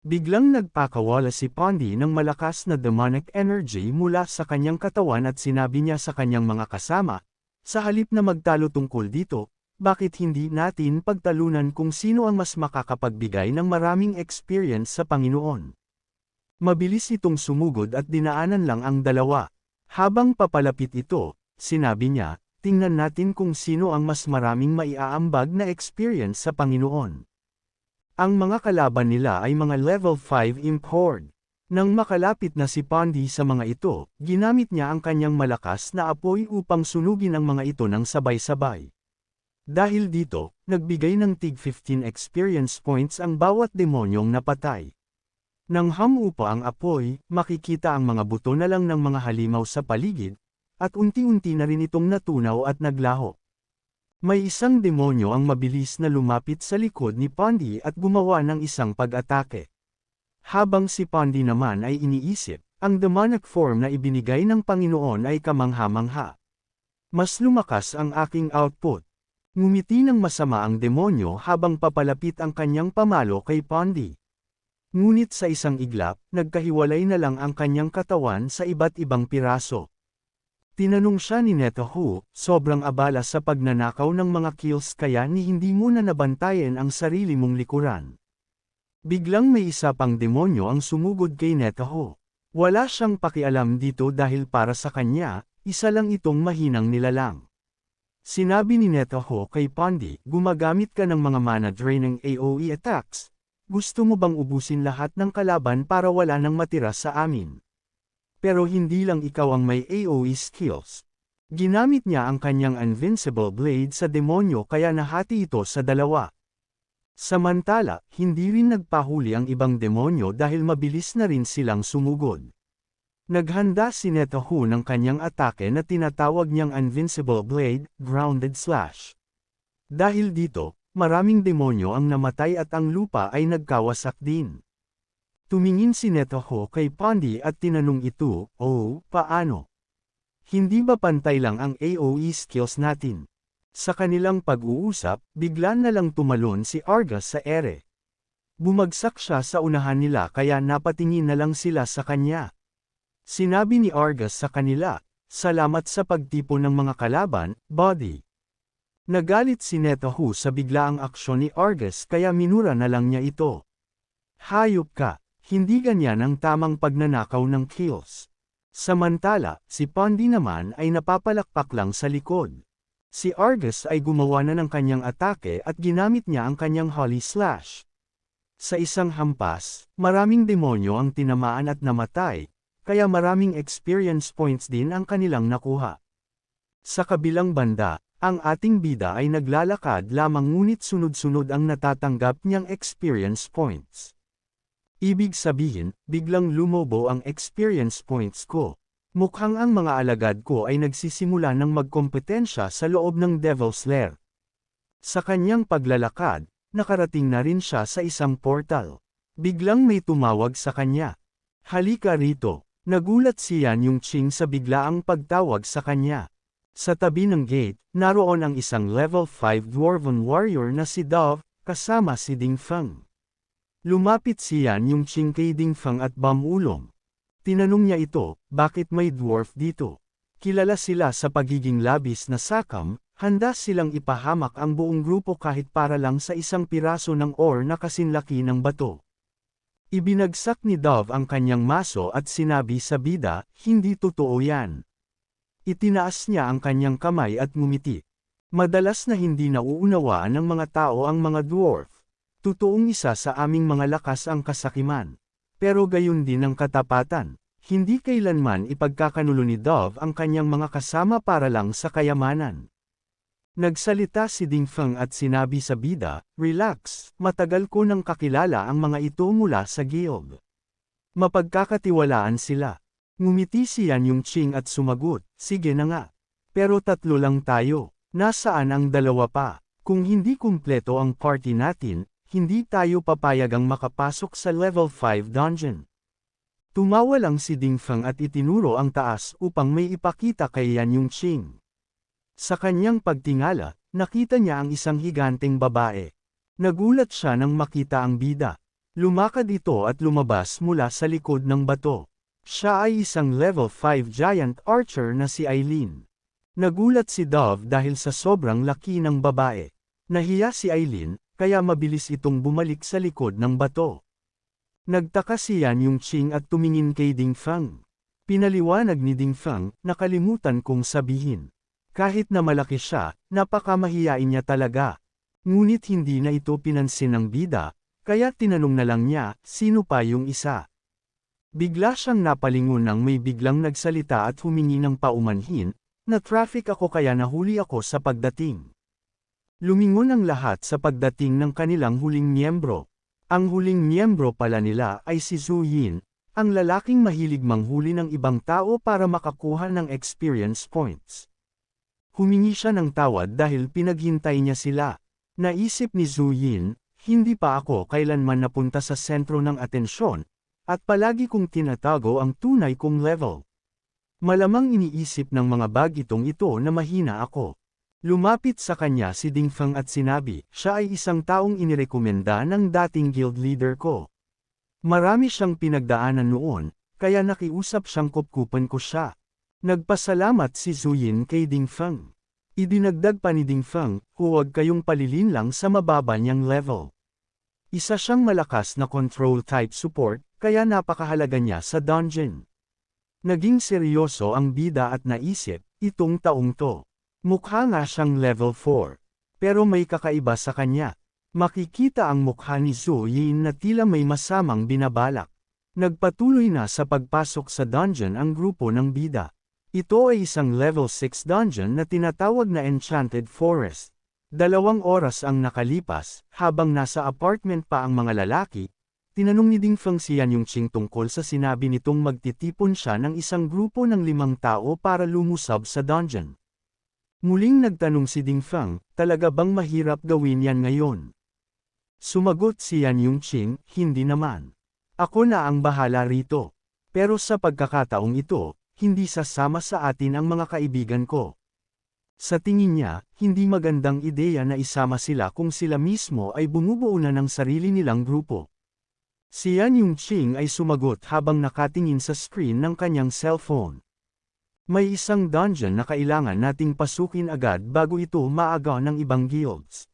Biglang nagpakawala si Pondi ng malakas na demonic energy mula sa kanyang katawan at sinabi niya sa kanyang mga kasama, sa halip na magtalo tungkol dito, bakit hindi natin pagtalunan kung sino ang mas makakapagbigay ng maraming experience sa Panginoon? Mabilis itong sumugod at dinaanan lang ang dalawa. Habang papalapit ito, sinabi niya, tingnan natin kung sino ang mas maraming maiaambag na experience sa Panginoon. Ang mga kalaban nila ay mga level 5 imp horde. Nang makalapit na si Pondi sa mga ito, ginamit niya ang kanyang malakas na apoy upang sunugin ang mga ito ng sabay-sabay. Dahil dito, nagbigay ng tig 15 experience points ang bawat demonyong napatay. Nang hamupa ang apoy, makikita ang mga buto na lang ng mga halimaw sa paligid, at unti-unti na rin itong natunaw at naglaho. May isang demonyo ang mabilis na lumapit sa likod ni Pondi at gumawa ng isang pag-atake. Habang si Pondi naman ay iniisip, ang demonic form na ibinigay ng Panginoon ay kamangha-mangha. Mas lumakas ang aking output. Ngumiti ng masama ang demonyo habang papalapit ang kanyang pamalo kay Pondi. Ngunit sa isang iglap, nagkahiwalay na lang ang kanyang katawan sa iba't ibang piraso. Tinanong siya ni Netahu, sobrang abala sa pagnanakaw ng mga kills kaya ni hindi mo na nabantayan ang sarili mong likuran. Biglang may isa pang demonyo ang sumugod kay Netahu. Wala siyang pakialam dito dahil para sa kanya, isa lang itong mahinang nilalang. Sinabi ni Netahu kay Pondi, gumagamit ka ng mga mana draining AoE attacks. Gusto mo bang ubusin lahat ng kalaban para wala nang matira sa amin? Pero hindi lang ikaw ang may AoE skills. Ginamit niya ang kanyang invincible blade sa demonyo kaya nahati ito sa dalawa. Samantala, hindi rin nagpahuli ang ibang demonyo dahil mabilis na rin silang sumugod. Naghanda si Netahu ng kanyang atake na tinatawag niyang invincible blade, grounded slash. Dahil dito, maraming demonyo ang namatay at ang lupa ay nagkawasak din. Tumingin si Netahu kay Pondi at tinanong ito, oh, paano? Hindi ba pantay lang ang AoE skills natin? Sa kanilang pag-uusap, bigla na lang tumalon si Argus sa ere. Bumagsak siya sa unahan nila kaya napatingin na lang sila sa kanya. Sinabi ni Argus sa kanila, salamat sa pagtipon ng mga kalaban, Buddy. Nagalit si Netahu sa biglaang aksyon ni Argus kaya minura na lang niya ito. Hayop ka, hindi ganyan ang tamang pagnanakaw ng kills. Samantala, si Pondy naman ay napapalakpak lang sa likod. Si Argus ay gumawa na ng kanyang atake at ginamit niya ang kanyang Holy Slash. Sa isang hampas, maraming demonyo ang tinamaan at namatay, kaya maraming experience points din ang kanilang nakuha. Sa kabilang banda, ang ating bida ay naglalakad lamang ngunit sunod-sunod ang natatanggap niyang experience points. Ibig sabihin, biglang lumobo ang experience points ko. Mukhang ang mga alagad ko ay nagsisimula ng magkompetensya sa loob ng Devil's Lair. Sa kanyang paglalakad, nakarating na rin siya sa isang portal. Biglang may tumawag sa kanya. Halika rito. Nagulat si Yan Yung-ching sa biglaang pagtawag sa kanya. Sa tabi ng gate, naroon ang isang level 5 dwarven warrior na si Dove, kasama si Ding Feng. Lumapit si Yan Yung-ching kay Ding Feng at bamulong. Tinanong niya ito, bakit may dwarf dito? Kilala sila sa pagiging labis na sakam, handa silang ipahamak ang buong grupo kahit para lang sa isang piraso ng ore na kasinlaki ng bato. Ibinagsak ni Dove ang kanyang maso at sinabi sa bida, hindi totoo yan. Itinaas niya ang kanyang kamay at ngumiti. Madalas na hindi nauunawaan ng mga tao ang mga dwarf. Totoong isa sa aming mga lakas ang kasakiman. Pero gayon din ang katapatan. Hindi kailanman ipagkakanulo ni Dove ang kanyang mga kasama para lang sa kayamanan. Nagsalita si Ding Feng at sinabi sa bida, relax, matagal ko nang kakilala ang mga ito mula sa guild. Mapagkakatiwalaan sila. Ngumiti si Yan Yung-ching at sumagot, sige na nga. Pero tatlo lang tayo, nasaan ang dalawa pa? Kung hindi kumpleto ang party natin, hindi tayo papayagang makapasok sa level 5 dungeon. Tumawa lang si Ding Feng at itinuro ang taas upang may ipakita kay Yan Yung-ching. Sa kanyang pagtingala, nakita niya ang isang higanteng babae. Nagulat siya nang makita ang bida. Lumakad ito at lumabas mula sa likod ng bato. Siya ay isang level 5 giant archer na si Aileen. Nagulat si Dove dahil sa sobrang laki ng babae. Nahiya si Aileen, kaya mabilis itong bumalik sa likod ng bato. Nagtaka si Yan Yung-ching at tumingin kay Ding Feng. Pinaliwanag ni Ding Feng, nakalimutan kong sabihin. Kahit na malaki siya, napakamahiyain niya talaga. Ngunit hindi na ito pinansin ng bida, kaya tinanong na lang niya, sino pa yung isa? Bigla siyang napalingon nang may biglang nagsalita at humingi ng paumanhin, na traffic ako kaya nahuli ako sa pagdating. Lumingon ang lahat sa pagdating ng kanilang huling miyembro. Ang huling miyembro pala nila ay si Zhu Yin, ang lalaking mahilig manghuli ng ibang tao para makakuha ng experience points. Humingi siya ng tawad dahil pinaghintay niya sila. Naisip ni Zhu Yin, hindi pa ako kailanman napunta sa sentro ng atensyon, at palagi kong tinatago ang tunay kong level. Malamang iniisip ng mga bagitong ito na mahina ako. Lumapit sa kanya si Ding Feng at sinabi, siya ay isang taong inirekomenda ng dating guild leader ko. Marami siyang pinagdaanan noon, kaya nakiusap siyang kupkupan ko siya. Nagpasalamat si Zhu Yin kay Ding Feng. Idinagdag pa ni Ding Feng, huwag kayong palilinlang sa mababa niyang level. Isa siyang malakas na control type support, kaya napakahalaga niya sa dungeon. Naging seryoso ang bida at naisip, itong taong to. Mukha nga siyang level 4. Pero may kakaiba sa kanya. Makikita ang mukha ni Zhu Yin na tila may masamang binabalak. Nagpatuloy na sa pagpasok sa dungeon ang grupo ng bida. Ito ay isang level 6 dungeon na tinatawag na Enchanted Forest. 2 oras ang nakalipas, habang nasa apartment pa ang mga lalaki, tinanong ni Ding Feng si Yan Yung-ching tungkol sa sinabi nitong magtitipon siya ng isang grupo ng 5 tao para lumusab sa dungeon. Muling nagtanong si Ding Feng, talaga bang mahirap gawin yan ngayon? Sumagot si Yan Yung-ching, hindi naman. Ako na ang bahala rito. Pero sa pagkakataong ito, hindi sasama sa atin ang mga kaibigan ko. Sa tingin niya, hindi magandang ideya na isama sila kung sila mismo ay bumubuo na ng sarili nilang grupo. Si Yan Yung-ching ay sumagot habang nakatingin sa screen ng kanyang cellphone. May isang dungeon na kailangan nating pasukin agad bago ito maaga ng ibang guilds.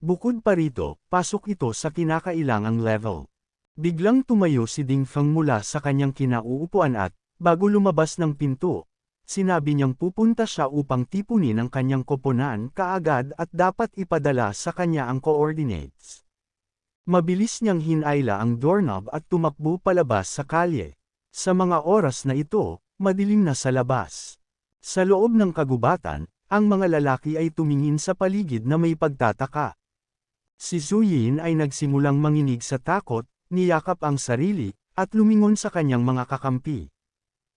Bukod pa rito, pasok ito sa kinakailangang level. Biglang tumayo si Ding Feng mula sa kanyang kinauupuan at, bago lumabas ng pinto, sinabi niyang pupunta siya upang tipunin ang kanyang koponan kaagad at dapat ipadala sa kanya ang coordinates. Mabilis niyang hinayla ang doorknob at tumakbo palabas sa kalye. Sa mga oras na ito, madilim na sa labas. Sa loob ng kagubatan, ang mga lalaki ay tumingin sa paligid na may pagtataka. Si Zuyin ay nagsimulang manginig sa takot, niyakap ang sarili, at lumingon sa kanyang mga kakampi.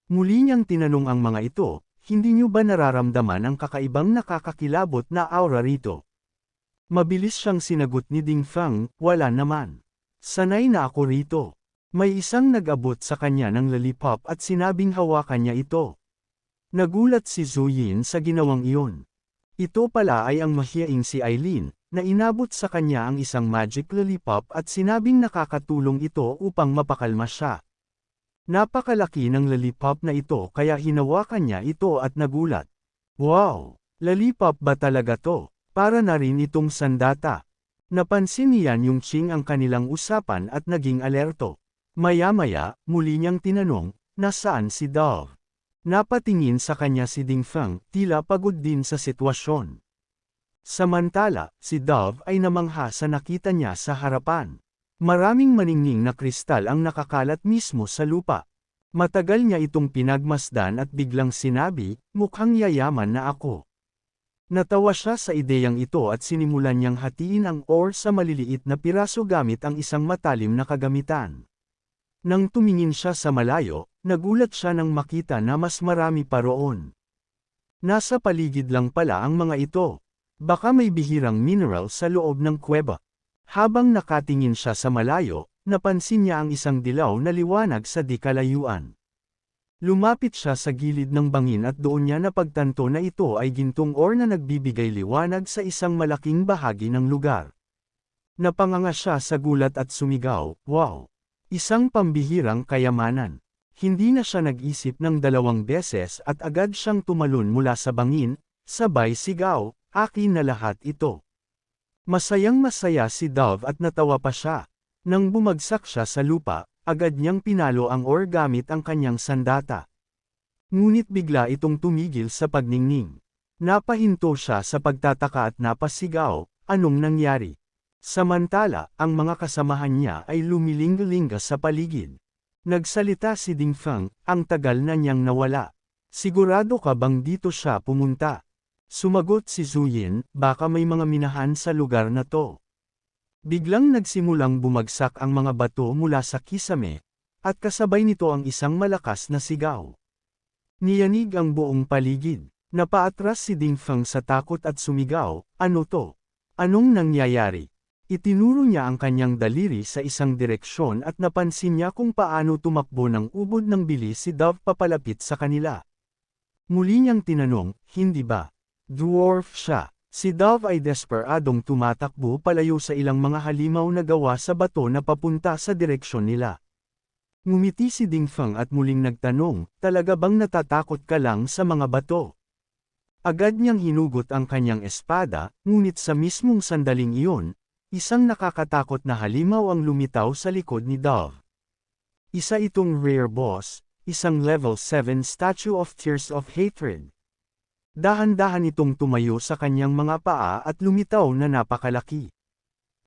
Muli niyang tinanong ang mga ito, hindi niyo ba nararamdaman ang kakaibang nakakakilabot na aura rito? Mabilis siyang sinagot ni Ding Feng, wala naman. Sanay na ako rito. May isang nag-abot sa kanya ng lollipop at sinabing hawakan niya ito. Nagulat si Zuyin sa ginawang iyon. Ito pala ay ang mahiyaing si Eileen, na inabot sa kanya ang isang magic lollipop at sinabing nakakatulong ito upang mapakalma siya. Napakalaki ng lollipop na ito kaya hinawakan niya ito at nagulat. Wow! Lollipop ba talaga to? Para na rin itong sandata. Napansin niyan yung Ching ang kanilang usapan at naging alerto. Maya-maya, muli niyang tinanong, nasaan si Dove? Napatingin sa kanya si Ding Feng, tila pagod din sa sitwasyon. Samantala, si Dove ay namangha sa nakita niya sa harapan. Maraming maningning na kristal ang nakakalat mismo sa lupa. Matagal niya itong pinagmasdan at biglang sinabi, mukhang yayaman na ako. Natawa siya sa ideyang ito at sinimulan niyang hatiin ang ore sa maliliit na piraso gamit ang isang matalim na kagamitan. Nang tumingin siya sa malayo, nagulat siya nang makita na mas marami pa roon. Nasa paligid lang pala ang mga ito. Baka may bihirang mineral sa loob ng kuweba. Habang nakatingin siya sa malayo, napansin niya ang isang dilaw na liwanag sa di kalayuan. Lumapit siya sa gilid ng bangin at doon niya napagtanto na ito ay gintong ore na nagbibigay liwanag sa isang malaking bahagi ng lugar. Napanganga siya sa gulat at sumigaw, wow! Isang pambihirang kayamanan. Hindi na siya nag-isip ng 2 beses at agad siyang tumalon mula sa bangin, sabay sigaw, akin na lahat ito. Masayang-masaya si Dove at natawa pa siya. Nang bumagsak siya sa lupa, agad niyang pinalo ang ore gamit ang kanyang sandata. Ngunit bigla itong tumigil sa pagningning. Napahinto siya sa pagtataka at napasigaw, anong nangyari? Samantala, ang mga kasamahan niya ay lumiling-linga sa paligid. Nagsalita si Ding Feng, ang tagal na niyang nawala. Sigurado ka bang dito siya pumunta? Sumagot si Zuyin, baka may mga minahan sa lugar na to. Biglang nagsimulang bumagsak ang mga bato mula sa kisame, at kasabay nito ang isang malakas na sigaw. Niyanig ang buong paligid. Napaatras si Ding Feng sa takot at sumigaw, ano to? Anong nangyayari? Itinuro niya ang kanyang daliri sa isang direksyon at napansin niya kung paano tumakbo ng ubod ng bilis si Dove papalapit sa kanila. Muli niyang tinanong, hindi ba? Dwarf siya. Si Dove ay desperadong tumatakbo palayo sa ilang mga halimaw na gawa sa bato na papunta sa direksyon nila. Ngumiti si Ding Feng at muling nagtanong, talaga bang natatakot ka lang sa mga bato? Agad niyang hinugot ang kanyang espada, ngunit sa mismong sandaling iyon, isang nakakatakot na halimaw ang lumitaw sa likod ni Dove. Isa itong rare boss, isang level 7 Statue of Tears of Hatred. Dahan-dahan itong tumayo sa kanyang mga paa at lumitaw na napakalaki.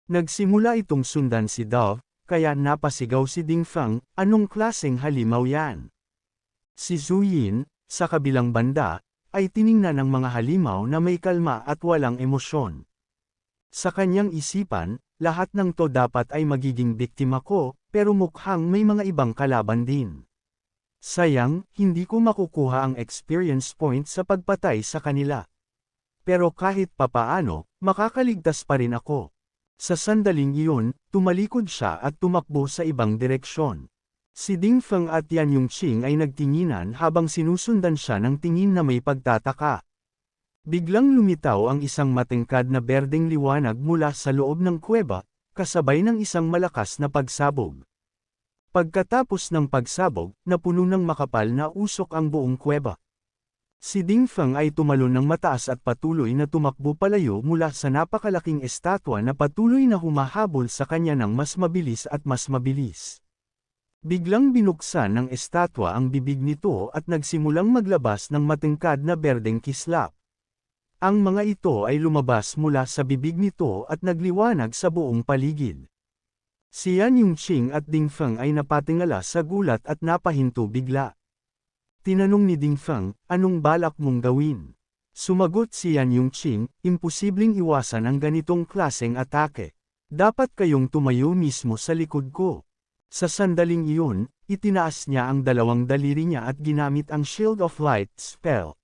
Nagsimula itong sundan si Dove, kaya napasigaw si Ding Feng, anong klaseng halimaw yan? Si Zuyin, sa kabilang banda, ay tiningnan ng mga halimaw na may kalma at walang emosyon. Sa kanyang isipan, lahat ng to dapat ay magiging biktima ko, pero mukhang may mga ibang kalaban din. Sayang, hindi ko makukuha ang experience point sa pagpatay sa kanila. Pero kahit papaano, makakaligtas pa rin ako. Sa sandaling iyon, tumalikod siya at tumakbo sa ibang direksyon. Si Ding Feng at Yan Yongqing ay nagtinginan habang sinusundan siya ng tingin na may pagtataka. Biglang lumitaw ang isang matingkad na berdeng liwanag mula sa loob ng kuweba, kasabay ng isang malakas na pagsabog. Pagkatapos ng pagsabog, napuno ng makapal na usok ang buong kuweba. Si Ding Feng ay tumalon ng mataas at patuloy na tumakbo palayo mula sa napakalaking estatwa na patuloy na humahabol sa kanya ng mas mabilis at mas mabilis. Biglang binuksan ng estatwa ang bibig nito at nagsimulang maglabas ng matingkad na berdeng kislap. Ang mga ito ay lumabas mula sa bibig nito at nagliwanag sa buong paligid. Si Yan Yongqing at Ding Feng ay napatingala sa gulat at napahinto bigla. Tinanong ni Ding Feng, anong balak mong gawin? Sumagot si Yan Yongqing, imposibleng iwasan ang ganitong klaseng atake. Dapat kayong tumayo mismo sa likod ko. Sa sandaling iyon, itinaas niya ang dalawang daliri niya at ginamit ang Shield of Light spell.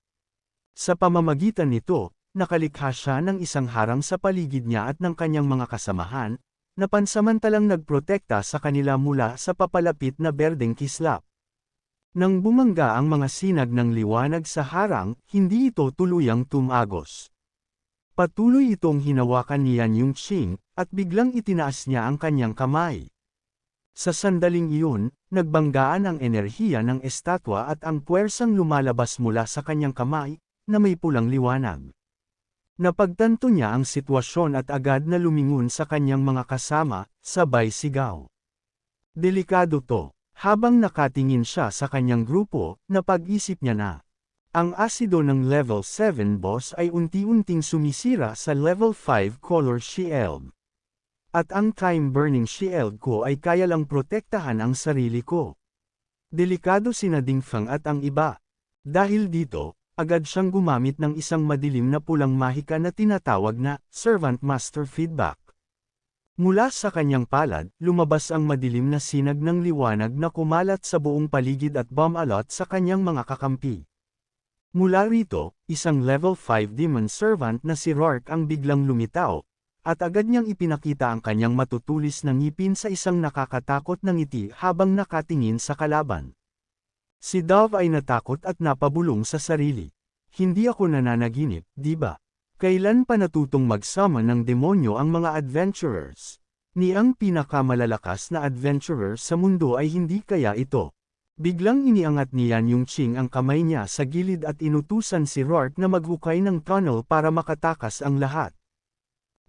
Sa pamamagitan nito, nakalikha siya ng isang harang sa paligid niya at ng kanyang mga kasamahan, na pansamantalang nagprotekta sa kanila mula sa papalapit na berdeng kislap. Nang bumangga ang mga sinag ng liwanag sa harang, hindi ito tuluyang tumagos. Patuloy itong hinawakan ni Yan Yongqing, at biglang itinaas niya ang kanyang kamay. Sa sandaling iyon, nagbanggaan ang enerhiya ng estatwa at ang puwersang lumalabas mula sa kanyang kamay, na may pulang liwanag. Napagtanto niya ang sitwasyon at agad na lumingon sa kanyang mga kasama, sabay sigaw. Delikado to. Habang nakatingin siya sa kanyang grupo, napag-isip niya na. Ang asido ng level 7 boss ay unti-unting sumisira sa level 5 color shield. At ang time-burning shield ko ay kaya lang protektahan ang sarili ko. Delikado sina Ding Feng at ang iba. Dahil dito, agad siyang gumamit ng isang madilim na pulang mahika na tinatawag na Servant Master Feedback. Mula sa kanyang palad, lumabas ang madilim na sinag ng liwanag na kumalat sa buong paligid at bumalot sa kanyang mga kakampi. Mula rito, isang level 5 demon servant na si Rourke ang biglang lumitaw, at agad niyang ipinakita ang kanyang matutulis na ngipin sa isang nakakatakot na ngiti habang nakatingin sa kalaban. Si Dove ay natakot at napabulong sa sarili. Hindi ako nananaginip, di ba? Kailan pa natutong mag-summon ng demonyo ang mga adventurers? Ni ang pinakamalalakas na adventurer sa mundo ay hindi kaya ito. Biglang iniangat ni Yan Yongqing ang kamay niya sa gilid at inutusan si Rourke na maghukay ng tunnel para makatakas ang lahat.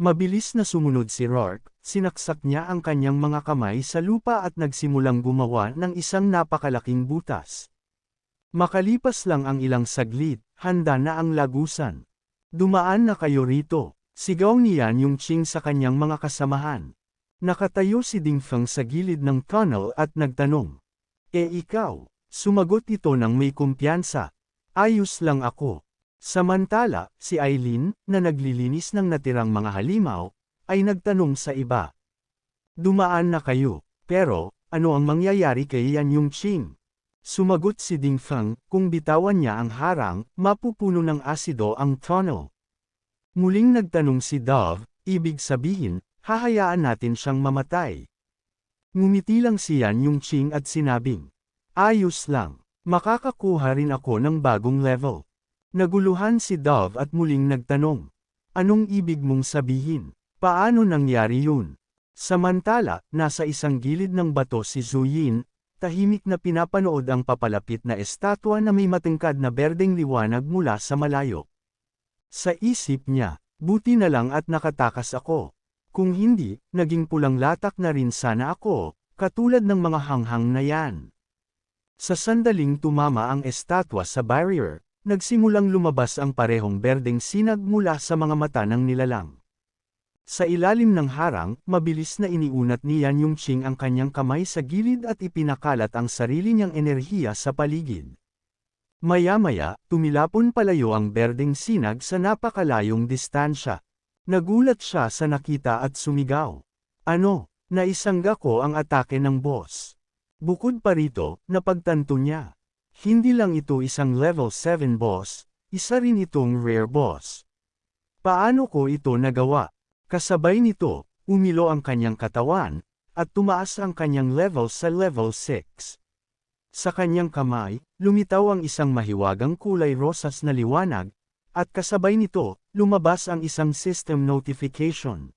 Mabilis na sumunod si Rourke, sinaksak niya ang kanyang mga kamay sa lupa at nagsimulang gumawa ng isang napakalaking butas. Makalipas lang ang ilang saglit, handa na ang lagusan. Dumaan na kayo rito, sigaw ni Yan Yongqing sa kanyang mga kasamahan. Nakatayo si Ding Feng sa gilid ng tunnel at nagtanong. Ikaw? Sumagot ito ng may kumpiyansa. Ayos lang ako. Samantala, si Eileen, na naglilinis ng natirang mga halimaw, ay nagtanong sa iba. Dumaan na kayo, pero, ano ang mangyayari kay Yan Yongqing? Sumagot si Ding Feng, kung bitawan niya ang harang, mapupuno ng asido ang tunnel. Muling nagtanong si Dove, ibig sabihin, hahayaan natin siyang mamatay. Ngumiti lang si Yan Yongqing at sinabing, ayos lang, makakakuha rin ako ng bagong level. Naguluhan si Dove at muling nagtanong, anong ibig mong sabihin? Paano nangyari yun? Samantala, nasa isang gilid ng bato si Zhu Yin, tahimik na pinapanood ang papalapit na estatwa na may matingkad na berdeng liwanag mula sa malayo. Sa isip niya, buti na lang at nakatakas ako. Kung hindi, naging pulang latak na rin sana ako, katulad ng mga hanghang na yan. Sa sandaling tumama ang estatwa sa barrier, nagsimulang lumabas ang parehong berdeng sinag mula sa mga mata ng nilalang. Sa ilalim ng harang, mabilis na iniunat ni Yan Yongqing ang kanyang kamay sa gilid at ipinakalat ang sarili niyang enerhiya sa paligid. Maya-maya, tumilapon palayo ang berdeng sinag sa napakalayong distansya. Nagulat siya sa nakita at sumigaw. Ano, naisangga ko ang atake ng boss. Bukod pa rito, napagtanto niya. Hindi lang ito isang level 7 boss, isa rin itong rare boss. Paano ko ito nagawa? Kasabay nito, umilo ang kanyang katawan, at tumaas ang kanyang level sa level 6. Sa kanyang kamay, lumitaw ang isang mahiwagang kulay rosas na liwanag, at kasabay nito, lumabas ang isang system notification.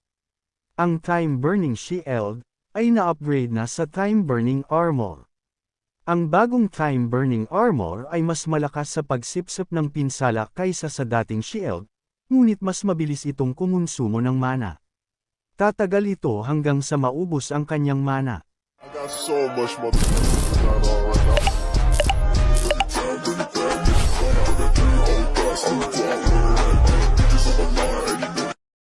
Ang time-burning shield ay na-upgrade na sa time-burning armor. Ang bagong time-burning armor ay mas malakas sa pagsipsip ng pinsala kaysa sa dating shield, ngunit mas mabilis itong kumonsumo ng mana. Tatagal ito hanggang sa maubos ang kanyang mana. I got so much motherfucking going on right now.